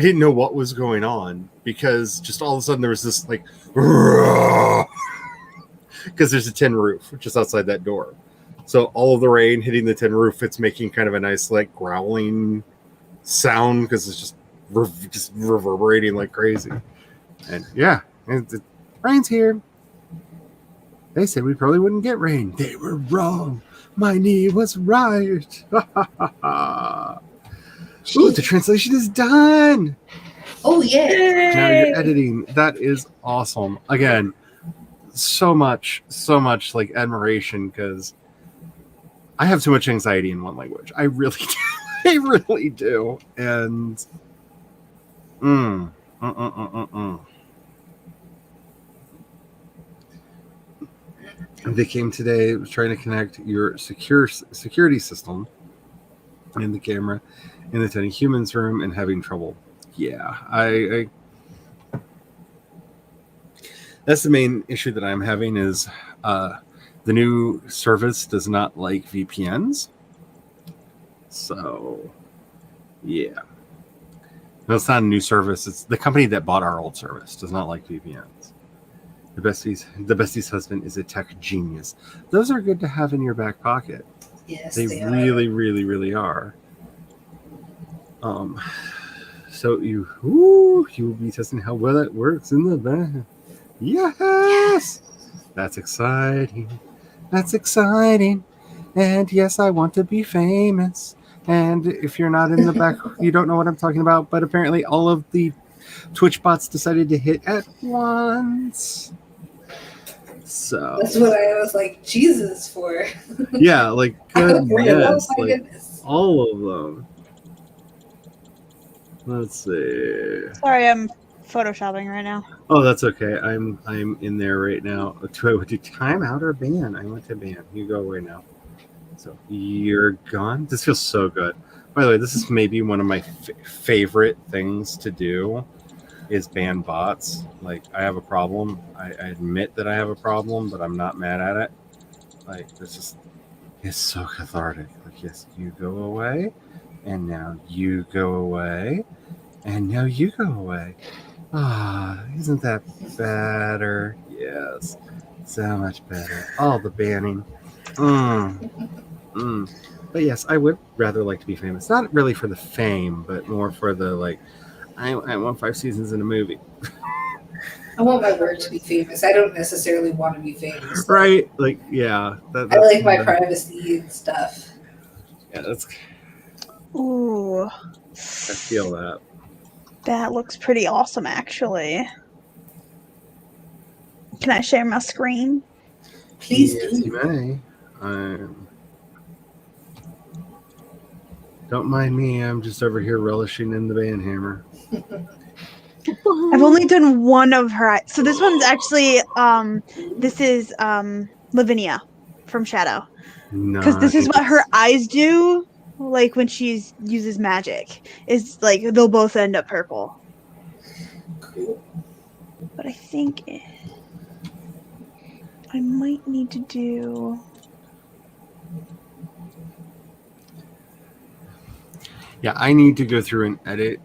didn't know what was going on, because just all of a sudden there was this like, because there's a tin roof just outside that door. So all of the rain hitting the tin roof, it's making kind of a nice like growling sound, because it's just reverberating like crazy. And yeah, it rain's here. They said we probably wouldn't get rain. They were wrong. My knee was right. Ooh, the translation is done. Oh yeah. Now you're editing. That is awesome. Again, so much like admiration, because I have too much anxiety in one language. I really do. I really do. And they came today, was trying to connect your security system and the camera in the Tiny Humans room, and having trouble. Yeah, I that's the main issue that I'm having, is the new service does not like VPNs. So yeah. No, it's not a new service. It's the company that bought our old service does not like VPNs. The bestie's husband is a tech genius. Those are good to have in your back pocket. Yes, They really, really, really are. So you will be testing how well it works in the back. Yes, that's exciting. And yes, I want to be famous. And if you're not in the back, you don't know what I'm talking about. But apparently, all of the Twitch bots decided to hit at once. So that's what I was like, Jesus for. yeah, like Oh goodness, my like goodness. all of them. Let's see. sorry, I'm photoshopping right now. Oh, that's okay. I'm in there right now. Do I do time out or ban? I went to ban. You go away now. So you're gone. This feels so good. By the way, this is maybe one of my favorite things to do, is ban bots. Like, I have a problem. I admit that I have a problem, but I'm not mad at it. Like, it's just, is so cathartic. Like, yes, you go away, and now you go away, and now you go away. Ah, isn't that better? Yes, so much better. All the banning. But yes, I would rather like to be famous. Not really for the fame, but more for the like. I want 5 seasons in a movie, I want my work to be famous. I don't necessarily want to be famous. right? Like, yeah, I that's like my privacy and stuff. Yeah, that's. Ooh, I feel that. that looks pretty awesome, actually. Can I share my screen? Please Yes, do. you may. Don't mind me. I'm just over here relishing in the banhammer. I've only done one of her eyes. So this one's actually this is Lavinia from Shadow. Because this is what her eyes do, like when she uses magic. Is like they'll both end up purple. Cool. But I think I might need to do. Yeah, I need to go through and edit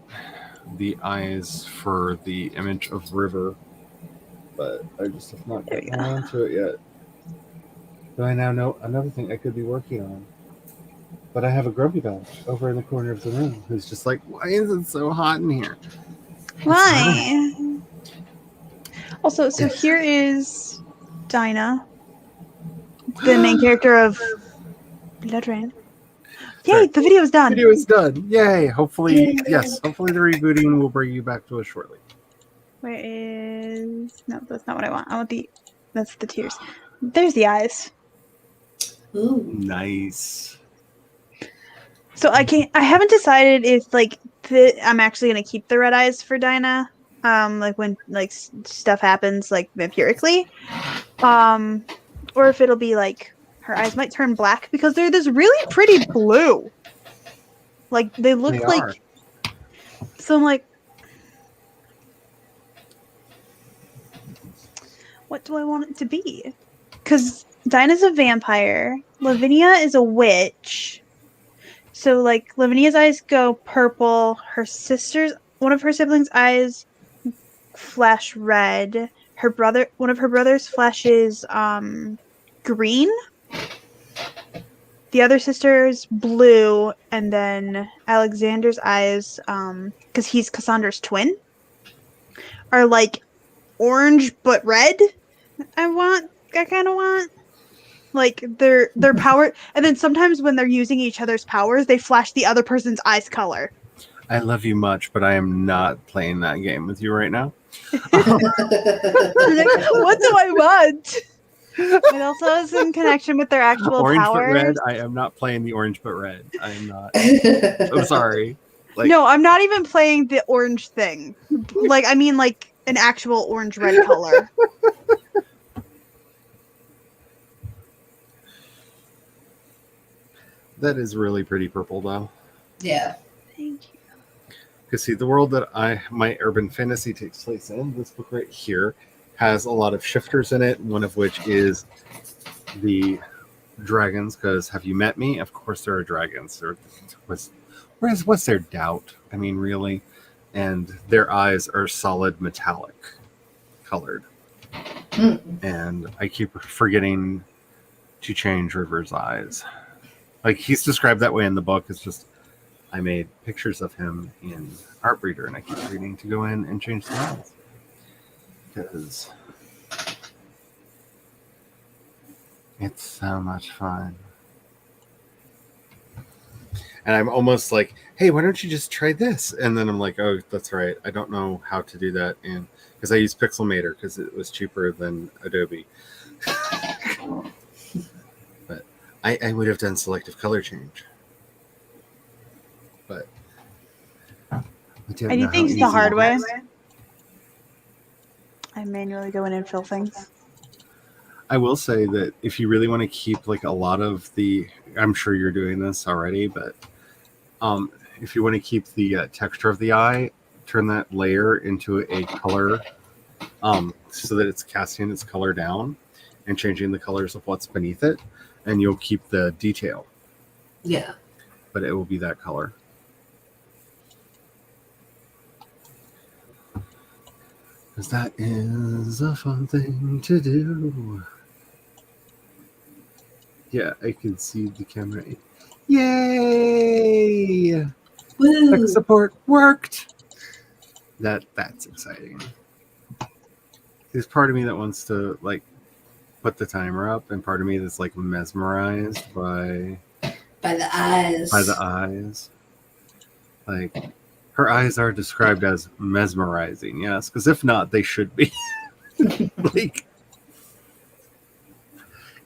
the eyes for the image of River, but I just have not gotten around to it yet. Do I now know another thing I could be working on? But I have a grumpy badge over in the corner of the room who's just like, why is it so hot in here? Why? Also, so here is Dinah, the main character of Blood Rain. Yay, Sorry. the video is done. Video is done. Yay. Hopefully, Yay. yes, hopefully the rebooting will bring you back to us shortly. Where is... No, that's not what I want. I want the... That's the tears. There's the eyes. Ooh. Nice. So I haven't decided if, like, I'm actually going to keep the red eyes for Dinah. Like, when, like, stuff happens, like, vampirically. Or if it'll be, like... Her eyes might turn black because they're this really pretty blue. Like, they look They like... are. So I'm like... What do I want it to be? Because Dinah's a vampire. Lavinia is a witch. So, like, Lavinia's eyes go purple. One of her siblings' eyes flash red. One of her brothers flashes, green. The other sister's blue, and then Alexander's eyes, because he's Cassandra's twin, are like orange but red. I kind of want. Like their power, and then sometimes when they're using each other's powers, they flash the other person's eyes color. I love you much, but I am not playing that game with you right now. You're like, what do I want? It also is in connection with their actual Orange powers. but red. I am not playing the orange but red. I am not. I'm sorry. Like, No, I'm not even playing the orange thing. Like, I mean, like an actual orange-red color. that is really pretty purple, though. Yeah. Thank you. Because see, the world that my urban fantasy takes place in, this book right here, has a lot of shifters in it. One of which is the dragons. Because have you met me? Of course, there are dragons. What's their doubt? I mean, really, and their eyes are solid metallic colored. And I keep forgetting to change River's eyes. Like, he's described that way in the book. It's just I made pictures of him in Artbreeder, and I keep forgetting to go in and change the eyes. Because it's so much fun. And I'm almost like, hey, why don't you just try this? And then I'm like, oh, that's right. I don't know how to do that. And because I use Pixelmator because it was cheaper than Adobe. But I would have done selective color change. But I do things the hard way. I manually go in and fill things. I will say that if you really want to keep like a lot of the, I'm sure you're doing this already, but if you want to keep the texture of the eye, turn that layer into a color so that it's casting its color down and changing the colors of what's beneath it. and you'll keep the detail, Yeah. but it will be that color. Because that is a fun thing to do. Yeah, I can see the camera. Yay! Woo! Tech support worked. That's exciting. There's part of me that wants to like put the timer up, and part of me that's like mesmerized by By the eyes. the eyes. Like her eyes are described as mesmerizing, yes, because if not, they should be. Like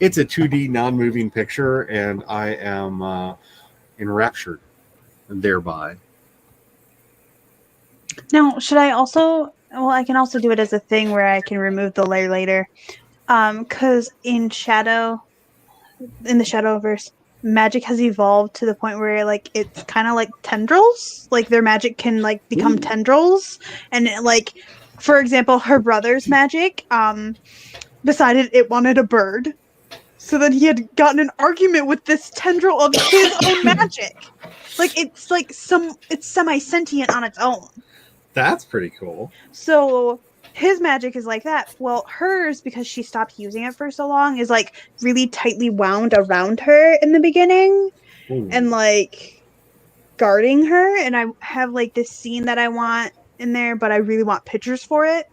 it's a 2D non-moving picture, and I am enraptured thereby. Now, should I also? Well, I can also do it as a thing where I can remove the layer later. Because in the Shadowverse, magic has evolved to the point where like it's kind of like tendrils. Like their magic can like become tendrils, and like, for example, her brother's magic decided it wanted a bird. So then he had gotten an argument with this tendril of his own magic. Like it's semi-sentient on its own. That's pretty cool. So his magic is like that. Well, hers, because she stopped using it for so long, is like really tightly wound around her in the beginning Ooh. and like guarding her. And I have like this scene that I want in there, but I really want pictures for it.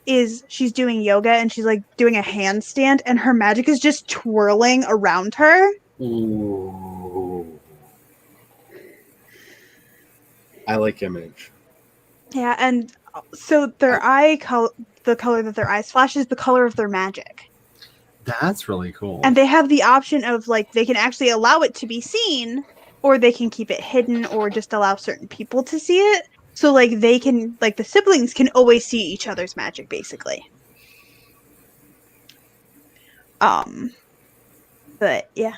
Is she's doing yoga and she's like doing a handstand and her magic is just twirling around her. Ooh. I like image. Yeah, and so their the color that their eyes flash is the color of their magic. That's really cool. And they have the option of like they can actually allow it to be seen, or they can keep it hidden, or just allow certain people to see it. So like they can like the siblings can always see each other's magic basically. But yeah.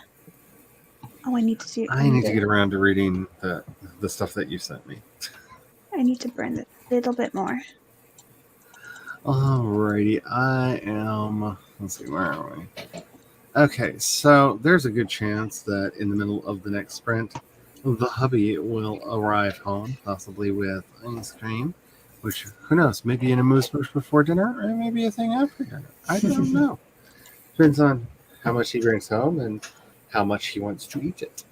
Oh, I need to see. I need to get around to reading the stuff that you sent me. I need to burn it a little bit more. Alrighty, I am. Let's see, where are we? Okay, so there's a good chance that in the middle of the next sprint, the hubby will arrive home, possibly with ice cream, which, who knows, maybe an amuse bouche before dinner, or maybe a thing after dinner. I don't know. Depends on how much he brings home and how much he wants to eat it.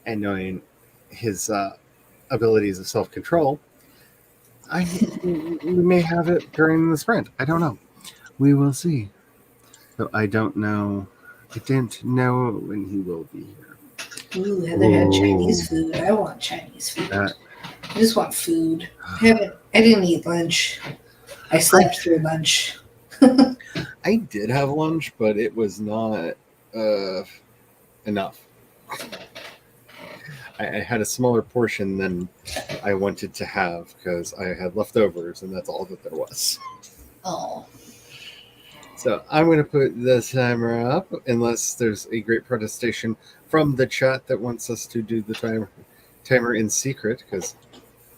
And knowing his abilities of self-control, we may have it during the sprint. I don't know. We will see. So I don't know. I didn't know when he will be here. Ooh, Heather had Chinese food. I want Chinese food. I just want food. I didn't eat lunch. I slept through lunch. I did have lunch, but it was not enough. I had a smaller portion than I wanted to have because I had leftovers, and that's all that there was. Oh. So I'm going to put the timer up, unless there's a great protestation from the chat that wants us to do the timer in secret, because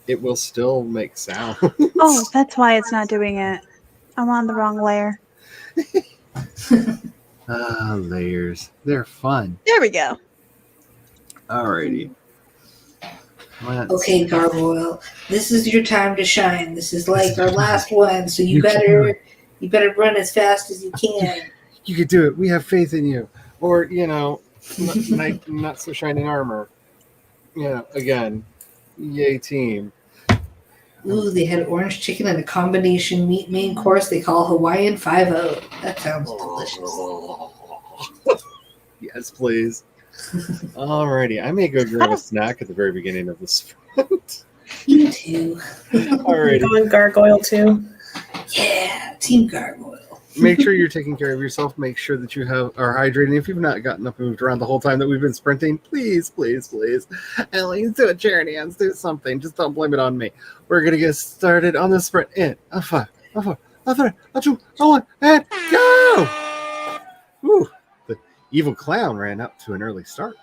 it will still make sound. Oh, that's why it's not doing it. I'm on the wrong layer. Layers. They're fun. There we go. Alrighty. Okay, Gargoyle, this is your time to shine. This is like our last one, so you better run as fast as you can. You could do it. We have faith in you. Or, not so shining armor. Again, yay team. Ooh, they had orange chicken and a combination meat main course they call Hawaiian 5-0. That sounds delicious. Yes, please. Alrighty, I may go grab a snack at the very beginning of this sprint. You too. Alrighty. Going gargoyle too. Yeah, Team Gargoyle. Make sure you're taking care of yourself. Make sure that you are hydrating. If you've not gotten up and moved around the whole time that we've been sprinting, please, please, please, at least do a charity hands, do something. Just don't blame it on me. We're gonna get started on the sprint in a 5, a 4, a 3, a 2, a 1, and go! Woo! The evil clown ran up to an early start.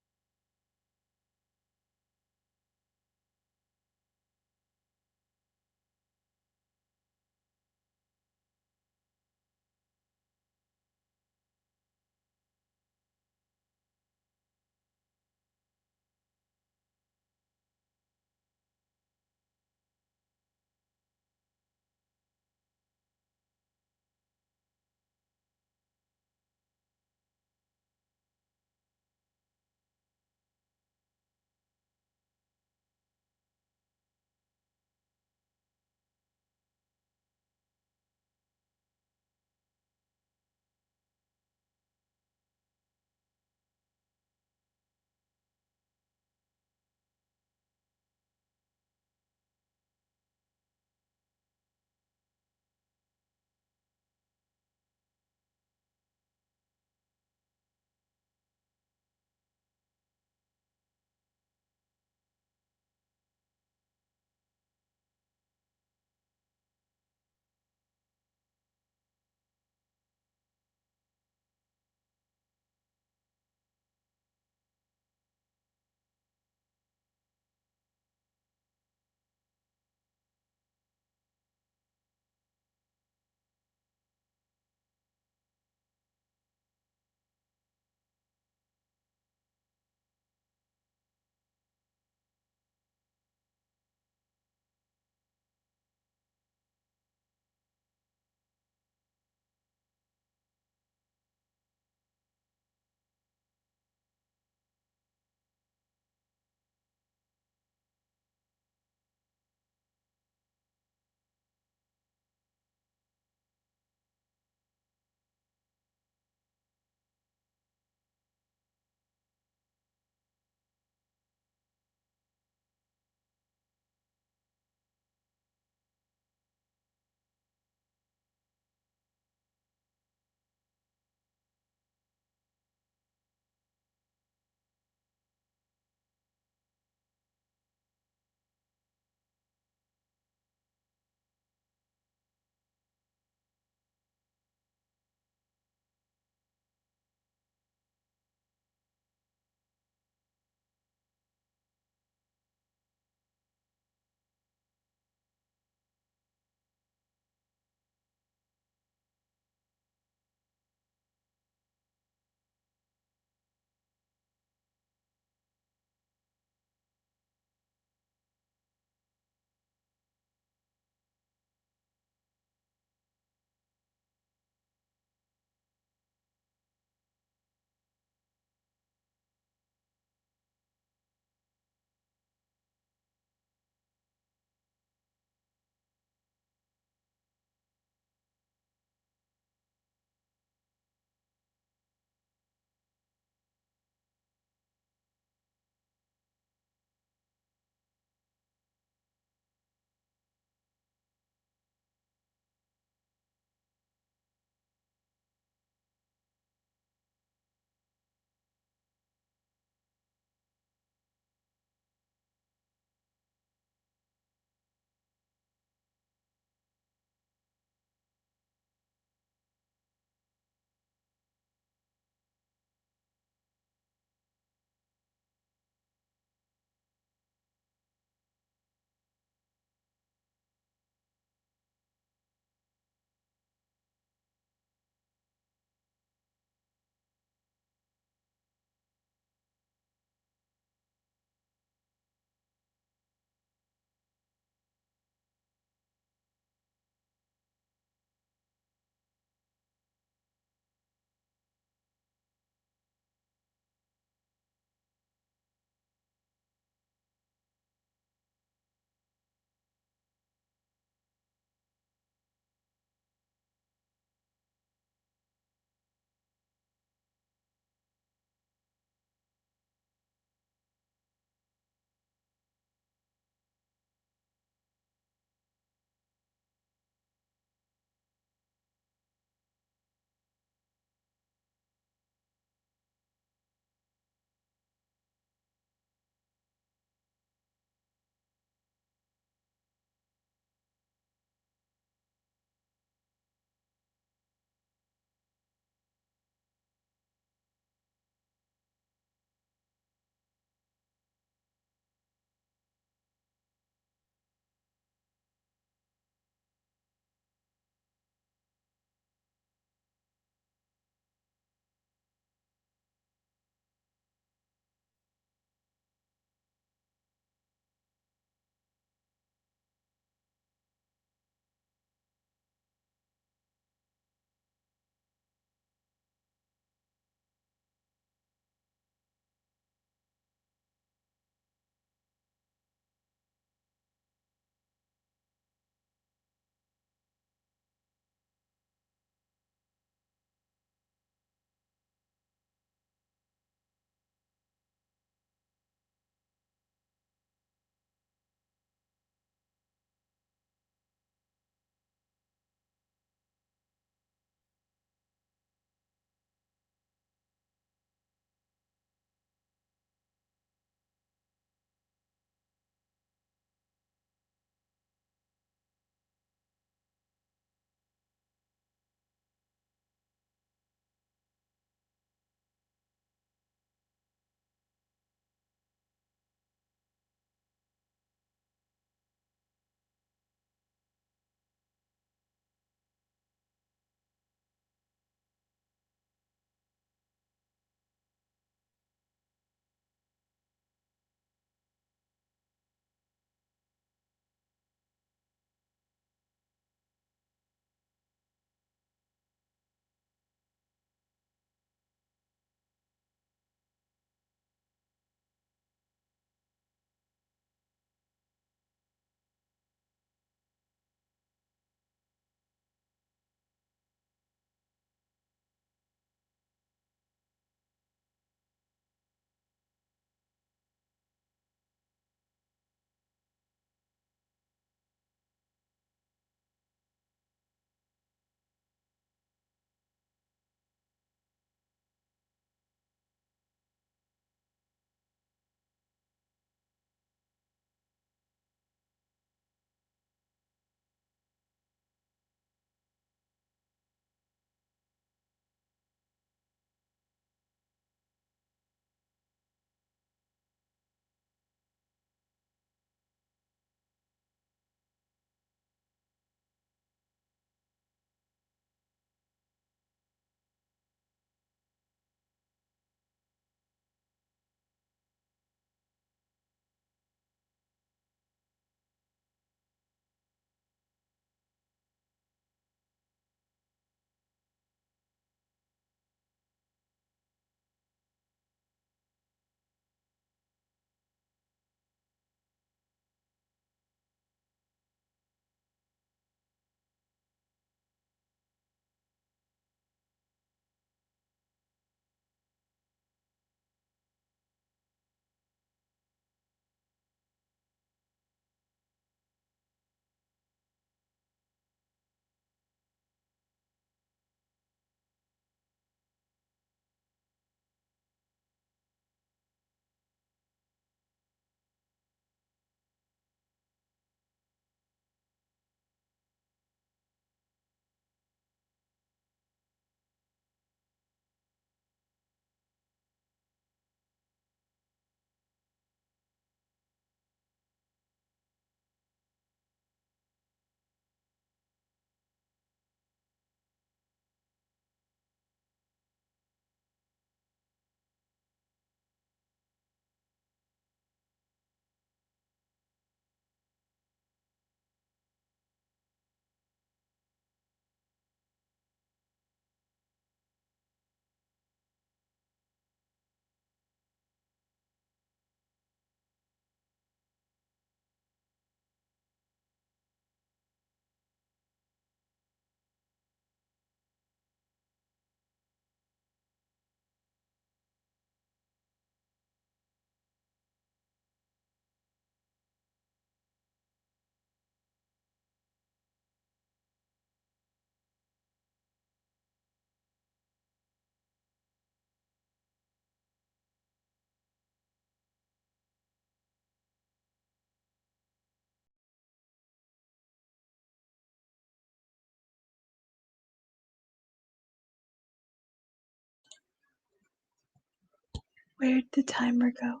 Where'd the timer go?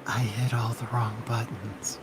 I hit all the wrong buttons.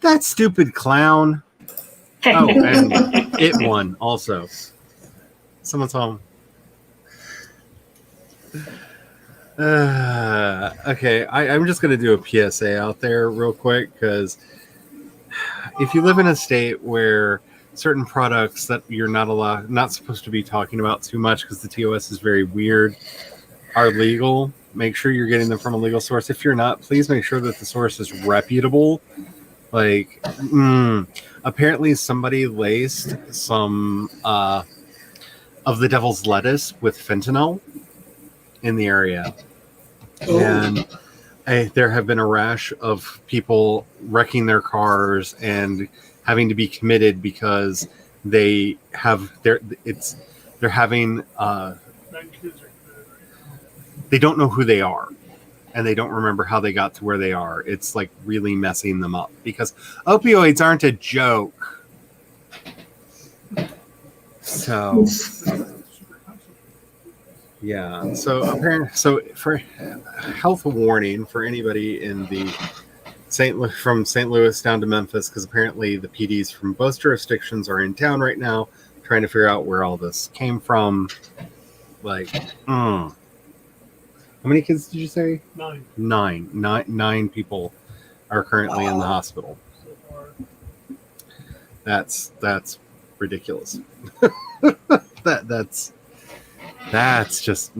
That stupid clown. Oh, and it won also. Someone's home. Okay, I'm just going to do a PSA out there real quick, because if you live in a state where certain products that you're not supposed to be talking about too much because the TOS is very weird, are legal, make sure you're getting them from a legal source. If you're not, please make sure that the source is reputable. Like, apparently somebody laced some of the devil's lettuce with fentanyl in the area. And there have been a rash of people wrecking their cars and having to be committed because they're having they don't know who they are, and they don't remember how they got to where they are. It's like really messing them up, because opioids aren't a joke. So yeah, so for health warning for anybody in the from St. Louis down to Memphis, because apparently the PDs from both jurisdictions are in town right now trying to figure out where all this came from. Like, how many kids did you say? 9. Nine people are currently in the hospital. That's ridiculous. That's just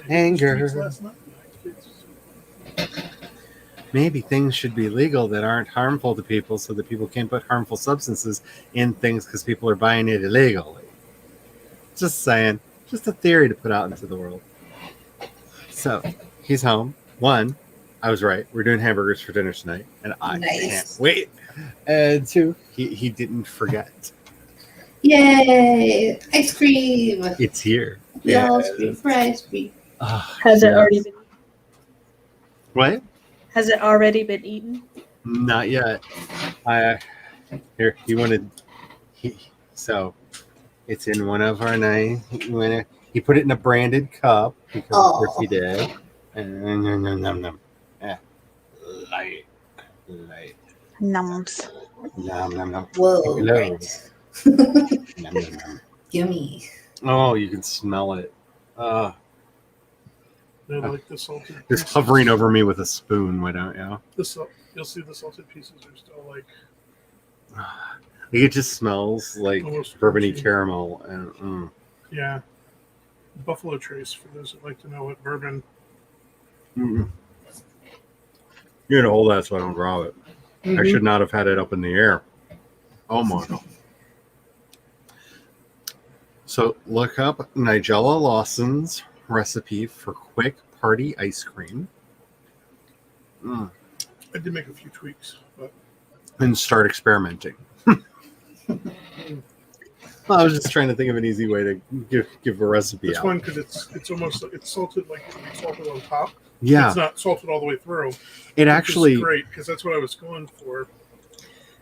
anger. Last night. Maybe things should be legal that aren't harmful to people so that people can't put harmful substances in things because people are buying it illegally. Just saying. Just a theory to put out into the world. So, he's home. One, I was right. We're doing hamburgers for dinner tonight, and I Nice. can't wait. And two, he didn't forget. Yay! Ice cream! It's here. We all scream for ice cream. Ah, Has it yes. already been? What? Has it already been eaten? Not yet. Here, so it's in one of our nice. He put it in a branded cup because of course he did. And light. Nums. Nom, nom, nom. Whoa! Hello. Right. Nom, nom, nom. Yummy. Oh, you can smell it. They're like the salted Just pieces. hovering over me with a spoon. Why don't you? You'll see the salted pieces are still like It just smells like Almost bourbony crunchy. caramel and yeah. Buffalo Trace for those that like to know what bourbon. mm. You know, hold that so I don't drop it. I should not have had it up in the air. Oh my god. So look up Nigella Lawson's recipe for quick party ice cream. I did make a few tweaks, but And start experimenting. Well, I was just trying to think of an easy way to give a recipe it's out. fun because it's almost like it's salted like salted on top. Yeah, It's not salted all the way through. it Which actually is great because that's what I was going for.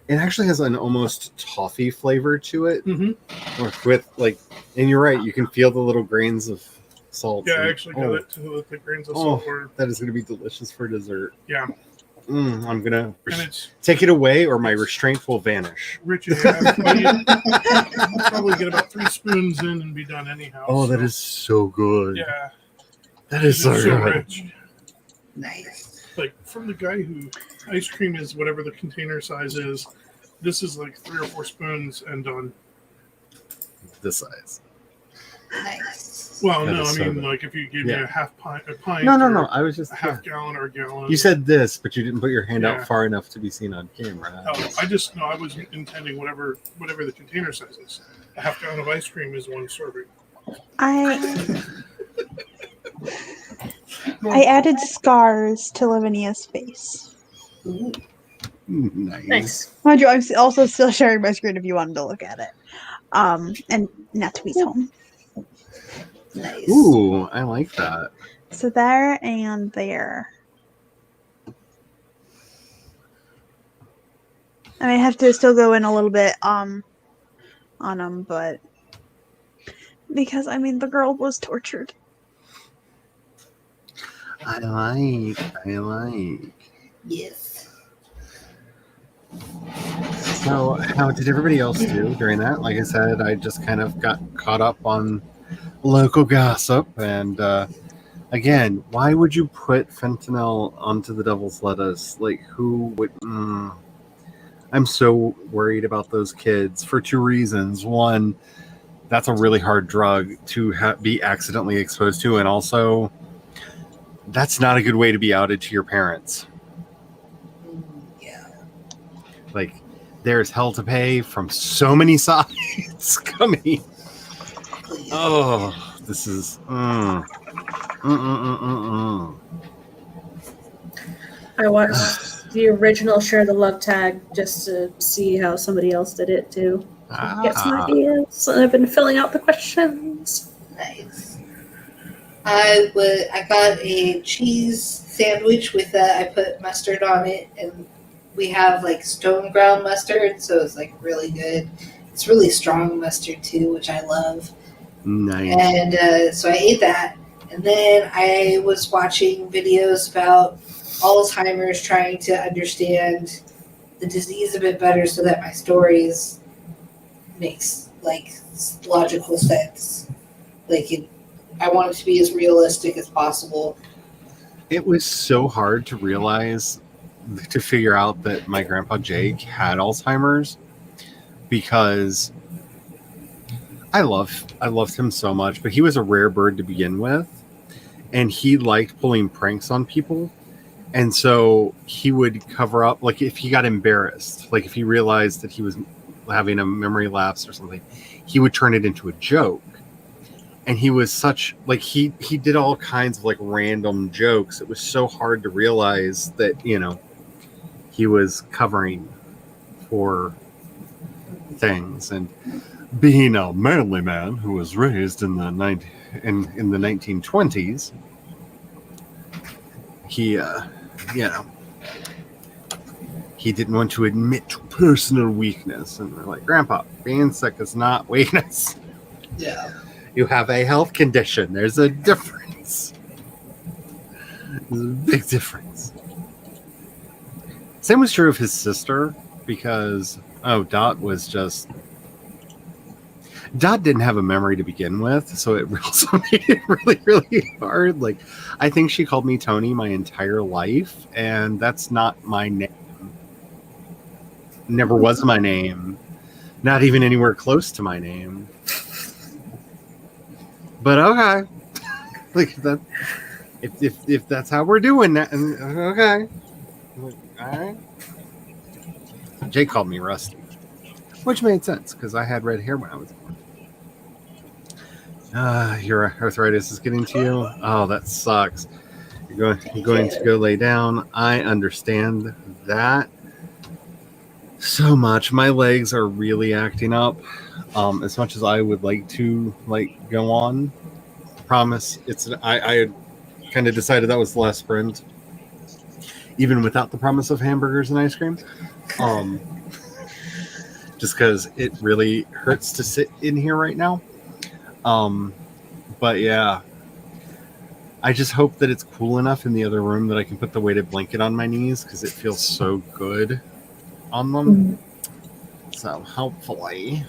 it actually has an almost toffee flavor to it. Mm-hmm. With like, and you're right, you can feel the little grains of salt. Yeah, I and- actually got oh, it to the grains of salt were that is going to be delicious for dessert. yeah, I'm gonna and it's take it away, or my restraint will vanish. rich in I'll probably get about 3 spoons in and be done anyhow. Oh, that so, is so good. yeah, That is it's so so good. rich. Nice. Like from the guy who ice cream is whatever the container size is. This is like 3 or 4 spoons and done. This size. Nice. Well, That no, is I so mean good. like if you give Yeah. me a pint. No. or I was just a half gallon or a gallon. You said this, but you didn't put your hand Yeah. out far enough to be seen on camera. Oh, I was intending whatever the container size is. A half gallon of ice cream is 1 serving. I added scars to Lavinia's face. Ooh, Nice. Nice. Mind you, I'm also still sharing my screen if you wanted to look at it. And Natsumi's home. nice. Ooh, I like that. So there and there. I may have to still go in a little bit on them, but because I mean the girl was tortured. I like. Yes. So, how did everybody else do during that? Like I said, I just kind of got caught up on local gossip. And again, why would you put fentanyl onto the devil's lettuce? Like, who would? I'm so worried about those kids for 2 reasons. One, that's a really hard drug to be accidentally exposed to. And also, that's not a good way to be outed to your parents. Yeah. Like, there's hell to pay from so many sides coming. Please. Oh, this is. I watched the original Share the Love tag just to see how somebody else did it too. Get some ideas. And I've been filling out the questions. Nice. I got a cheese sandwich with I put mustard on it, and we have like stone ground mustard, so it's like really good. It's really strong mustard too, which I love. Nice. And so I ate that, and then I was watching videos about Alzheimer's, trying to understand the disease a bit better, so that my stories makes like logical sense. I want it to be as realistic as possible. It was so hard to realize, to figure out that my grandpa Jake had Alzheimer's, because I loved him so much, but he was a rare bird to begin with, and he liked pulling pranks on people. And so he would cover up, like if he got embarrassed, like if he realized that he was having a memory lapse or something, he would turn it into a joke. And he was such, like he did all kinds of like random jokes. It was so hard to realize that, you know, he was covering for things. And being a manly man who was raised in the in the 1920s, he you know, he didn't want to admit to personal weakness. And they're like, Grandpa, being sick is not weakness. Yeah. You have a health condition. There's a difference. There's a big difference. Same was true of his sister, because Dot didn't have a memory to begin with, so it also made it really, really hard. Like, I think she called me Tony my entire life, and that's not my name. Never was my name. Not even anywhere close to my name. But okay. Like that, if that's how we're doing that, okay. All right. Jake called me Rusty, which made sense because I had red hair when I was born. Your arthritis is getting to you. Oh, that sucks. You're going to go lay down. I understand that so much. My legs are really acting up. As much as I would like to go on, promise I had kind of decided that was the last sprint, even without the promise of hamburgers and ice cream. Just because it really hurts to sit in here right now. But yeah, I just hope that it's cool enough in the other room that I can put the weighted blanket on my knees because it feels so good on them. So hopefully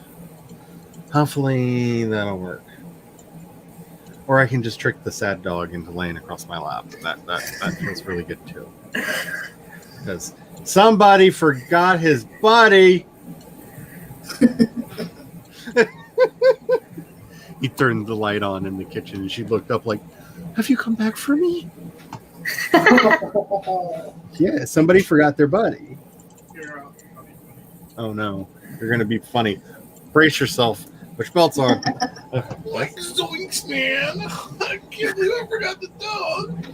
that'll work. Or I can just trick the sad dog into laying across my lap. That feels really good too. Because somebody forgot his buddy. He turned the light on in the kitchen and she looked up like, have you come back for me? Yeah, somebody forgot their buddy. Oh no, you're going to be funny. Brace yourself. Which belt's on? Like zoinks, man! I can't believe I forgot the dog.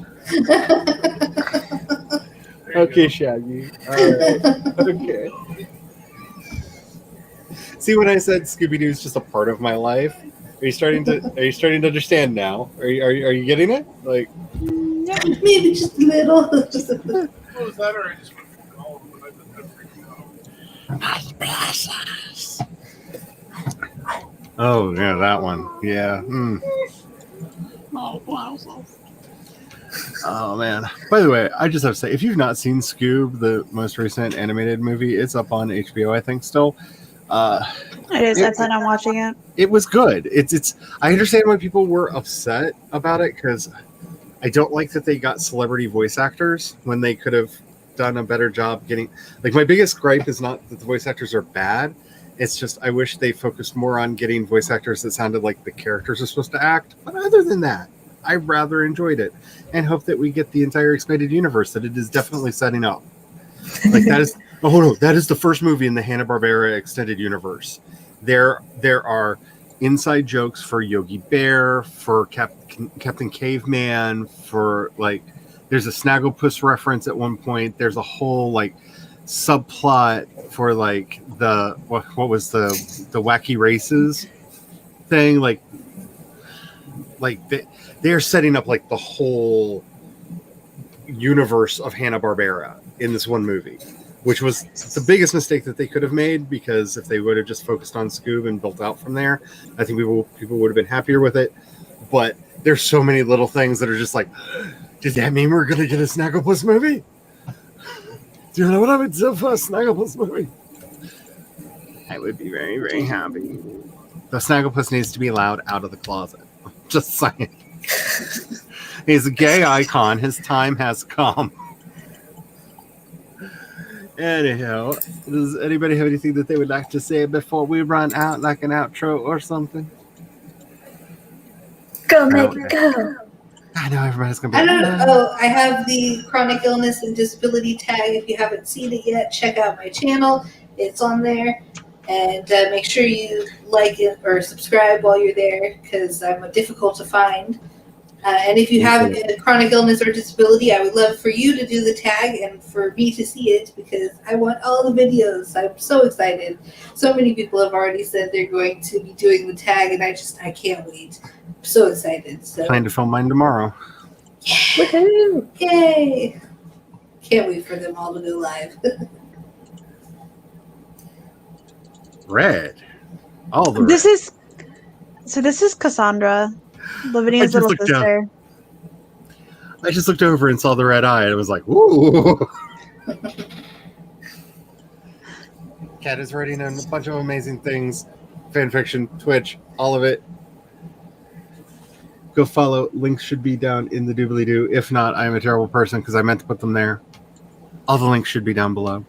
Okay, Shaggy. All right. Okay. See, when I said Scooby-Doo is just a part of my life, are you starting to understand now? Are you getting it? Like, Maybe just a little. What was that, or I just went for all of them? I freaked out. oh yeah, that one. Yeah. Oh man. By the way, I just have to say, if you've not seen Scoob, the most recent animated movie, it's up on HBO, I think, still. It is. I plan on watching it. It was good. It's. I understand why people were upset about it because I don't like that they got celebrity voice actors when they could have done a better job getting. Like, my biggest gripe is not that the voice actors are bad. It's just I wish they focused more on getting voice actors that sounded like the characters are supposed to act. But other than that, I rather enjoyed it and hope that we get the entire expanded universe that it is definitely setting up. Like that is. Oh no, that is the first movie in the Hanna-Barbera extended universe. There are inside jokes for Yogi Bear, for Captain Caveman, for like there's a Snagglepuss reference at one point. There's a whole like subplot for like the what was the Wacky Races thing, like they're setting up like the whole universe of Hanna-Barbera in this one movie, which was the biggest mistake that they could have made, because if they would have just focused on Scoob and built out from there, I think people would have been happier with it. But there's so many little things that are just like, does that mean we're going to get a Snagglepuss movie? Do you know what I would do for a Snagglepuss movie? I would be very, very happy. The Snagglepuss needs to be allowed out of the closet. Just saying. He's a gay icon. His time has come. Anyhow, does anybody have anything that they would like to say before we run out, like an outro or something? Go make it go. I know everybody's gonna be. I don't "Ah." know. I have the chronic illness and disability tag. If you haven't seen it yet, check out my channel. It's on there. And make sure you like it or subscribe while you're there because I'm difficult to find. And if you have a chronic illness or disability, I would love for you to do the tag and for me to see it because I want all the videos. I'm so excited. So many people have already said they're going to be doing the tag, and I can't wait. I'm so excited. So Plan to film mine tomorrow. Woohoo! yay! Can't wait for them all to go live. Red. All the This red. is Cassandra, Lavinia's I just little looked sister. I just looked over and saw the red eye and was like, "Ooh." Cat is writing a bunch of amazing things, fan fiction, Twitch, all of it. Go follow. Links should be down in the doobly-doo. If not, I am a terrible person because I meant to put them there. All the links should be down below.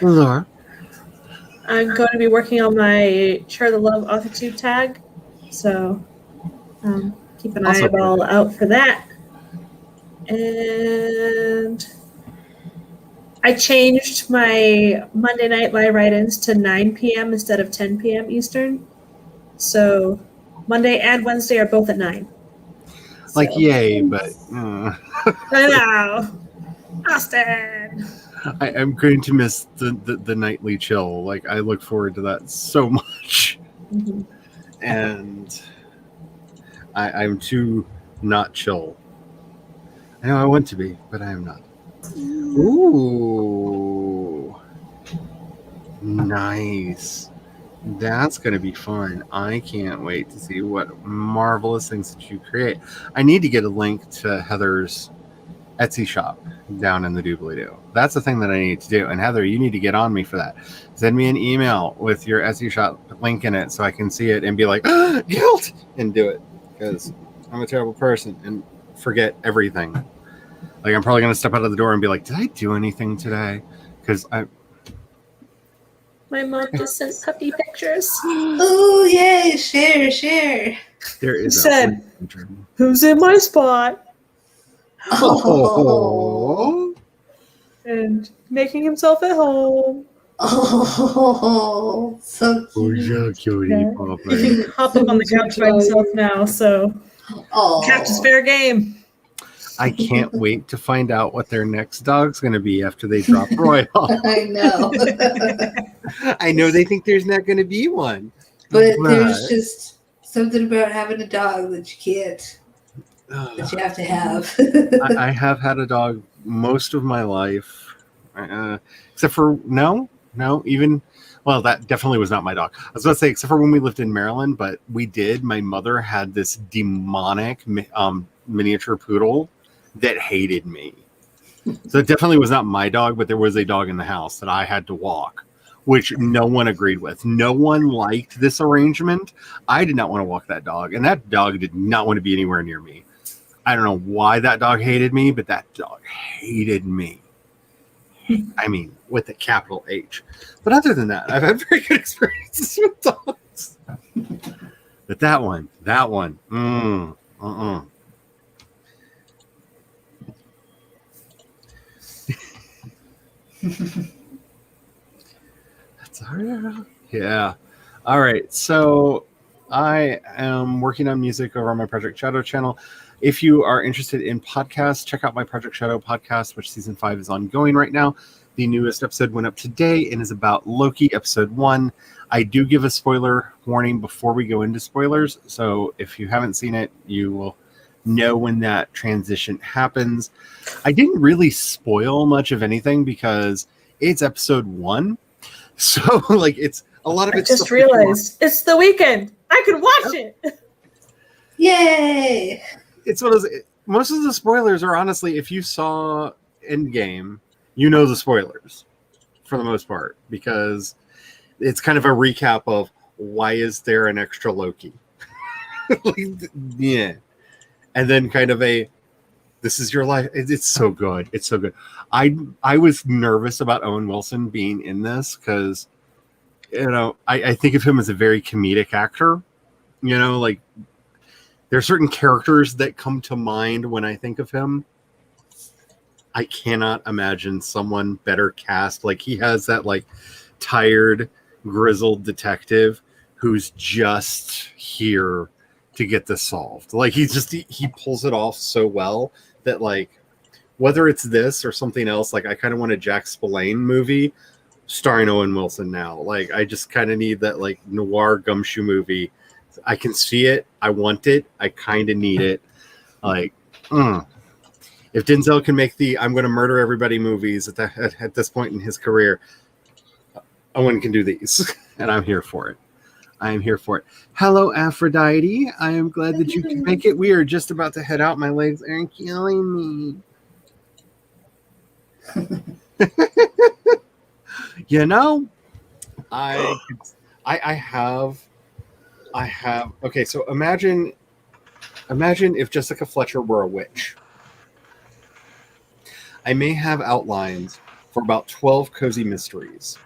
Laura. I'm going to be working on my Share the Love AuthorTube tag, so keep an Also eyeball out for that. And I changed my Monday night live write-ins to 9 p.m. instead of 10 p.m. Eastern. So Monday and Wednesday are both at 9. Like, So- yay, but I know. Austin. I am going to miss the nightly chill. Like, I look forward to that so much. Mhm. And I'm too not chill. I know I want to be, but I am not. Ooh. Nice. That's going to be fun. I can't wait to see what marvelous things that you create. I need to get a link to Heather's Etsy shop down in the doobly-doo. That's the thing that I need to do. And Heather, you need to get on me for that. Send me an email with your Etsy shop link in it so I can see it and be like, "Ah, guilt," and do it. Because I'm a terrible person and forget everything. Like, I'm probably going to step out of the door and be like, did I do anything today? Because My mom just sent puppy pictures. Oh yay! Share. there is Said- a Who's in my spot? Oh. And making himself at home. Oh, so Oh, cute. yeah, cutie Yeah. papa. He can hop up on the couch by himself now, so Oh, couch is fair game. I can't wait to find out what their next dog's going to be after they drop Roy off. I know. I know they think there's not going to be one. But there's just something about having a dog that you can't, Ugh. that you have to have. I have had a dog most of my life, except for well, that definitely was not my dog. I was going to say, except for when we lived in Maryland, but we did. My mother had this demonic miniature poodle that hated me. So it definitely was not my dog, but there was a dog in the house that I had to walk, which no one agreed with. No one liked this arrangement. I did not want to walk that dog, and that dog did not want to be anywhere near me. I don't know why that dog hated me, but that dog hated me. I mean, with a capital H. But other than that, I've had very good experiences with dogs. But that one, That's all right. Yeah. All right. So I am working on music over on my Project Shadow channel. If you are interested in podcasts, check out my Project Shadow podcast, which season 5 is ongoing right now. The newest episode went up today and is about Loki, episode 1. I do give a spoiler warning before we go into spoilers. So if you haven't seen it, you will know when that transition happens. I didn't really spoil much of anything because it's episode 1. So like it's a lot of I it's just stuff before. realized it's the weekend. I could watch it. Yay! It's one of those, most of the spoilers are honestly, if you saw Endgame, you know the spoilers for the most part, because it's kind of a recap of why is there an extra Loki? Yeah. And then kind of a This is your life. It's so good. It's so good. I was nervous about Owen Wilson being in this because, I think of him as a very comedic actor. Like there are certain characters that come to mind when I think of him. I cannot imagine someone better cast. Like he has that like tired, grizzled detective who's just here to get this solved. Like he pulls it off so well that like whether it's this or something else, like I kind of want a Jack Spillane movie starring Owen Wilson now. Like I just kind of need that like noir gumshoe movie. I can see it. I want it. I kind of need it. Like, if Denzel can make the "I'm going to murder everybody" movies at this point in his career, Owen can do these, and I'm here for it. I am here for it. Hello, Aphrodite. I am glad that you can make it. We are just about to head out. My legs are killing me. I have. Okay, so imagine if Jessica Fletcher were a witch. I may have outlines for about 12 cozy mysteries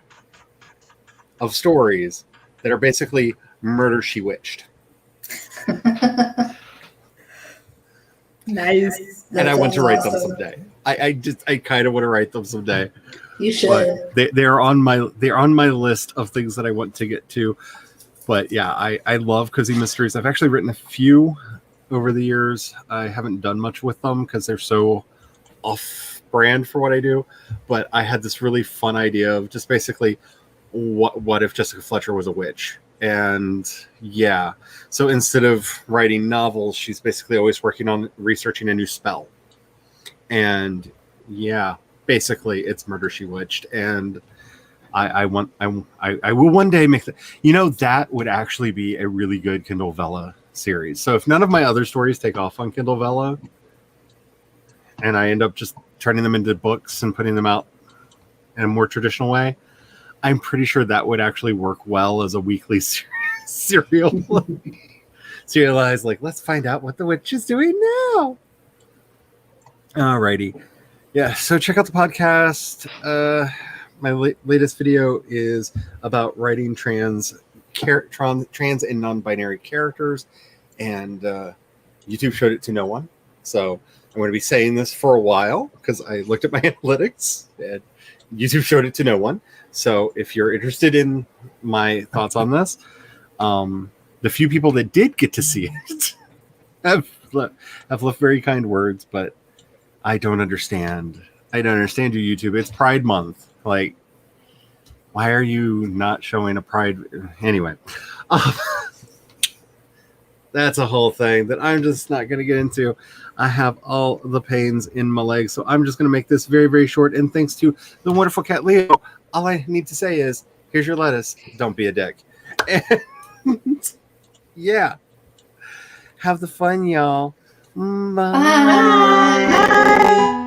of stories that are basically murder she witched. Nice. And I want to write them someday. I kind of want to write them someday. You should. But they're on my list of things that I want to get to. But yeah, I love cozy mysteries. I've actually written a few over the years. I haven't done much with them because they're so off brand for what I do. But I had this really fun idea of just basically what if Jessica Fletcher was a witch? And yeah, so instead of writing novels, she's basically always working on researching a new spell. And yeah, basically it's Murder She Witched. And I will one day make that. That would actually be a really good Kindle Vella series. So if none of my other stories take off on Kindle Vella and I end up just turning them into books and putting them out in a more traditional way, I'm pretty sure that would actually work well as a weekly serialized, like, let's find out what the witch is doing now. Alrighty. Yeah, so check out the podcast. My latest video is about writing trans and non-binary characters, and YouTube showed it to no one. So I'm going to be saying this for a while because I looked at my analytics and YouTube showed it to no one. So if you're interested in my thoughts on this, the few people that did get to see it have left very kind words, but I don't understand. I don't understand you, YouTube. It's Pride Month. Like, why are you not showing a Pride? Anyway, that's a whole thing that I'm just not going to get into. I have all the pains in my legs, so I'm just going to make this very, very short. And thanks to the wonderful cat Leo, all I need to say is, here's your lettuce. Don't be a dick. And yeah. Have the fun, y'all. Bye. Bye.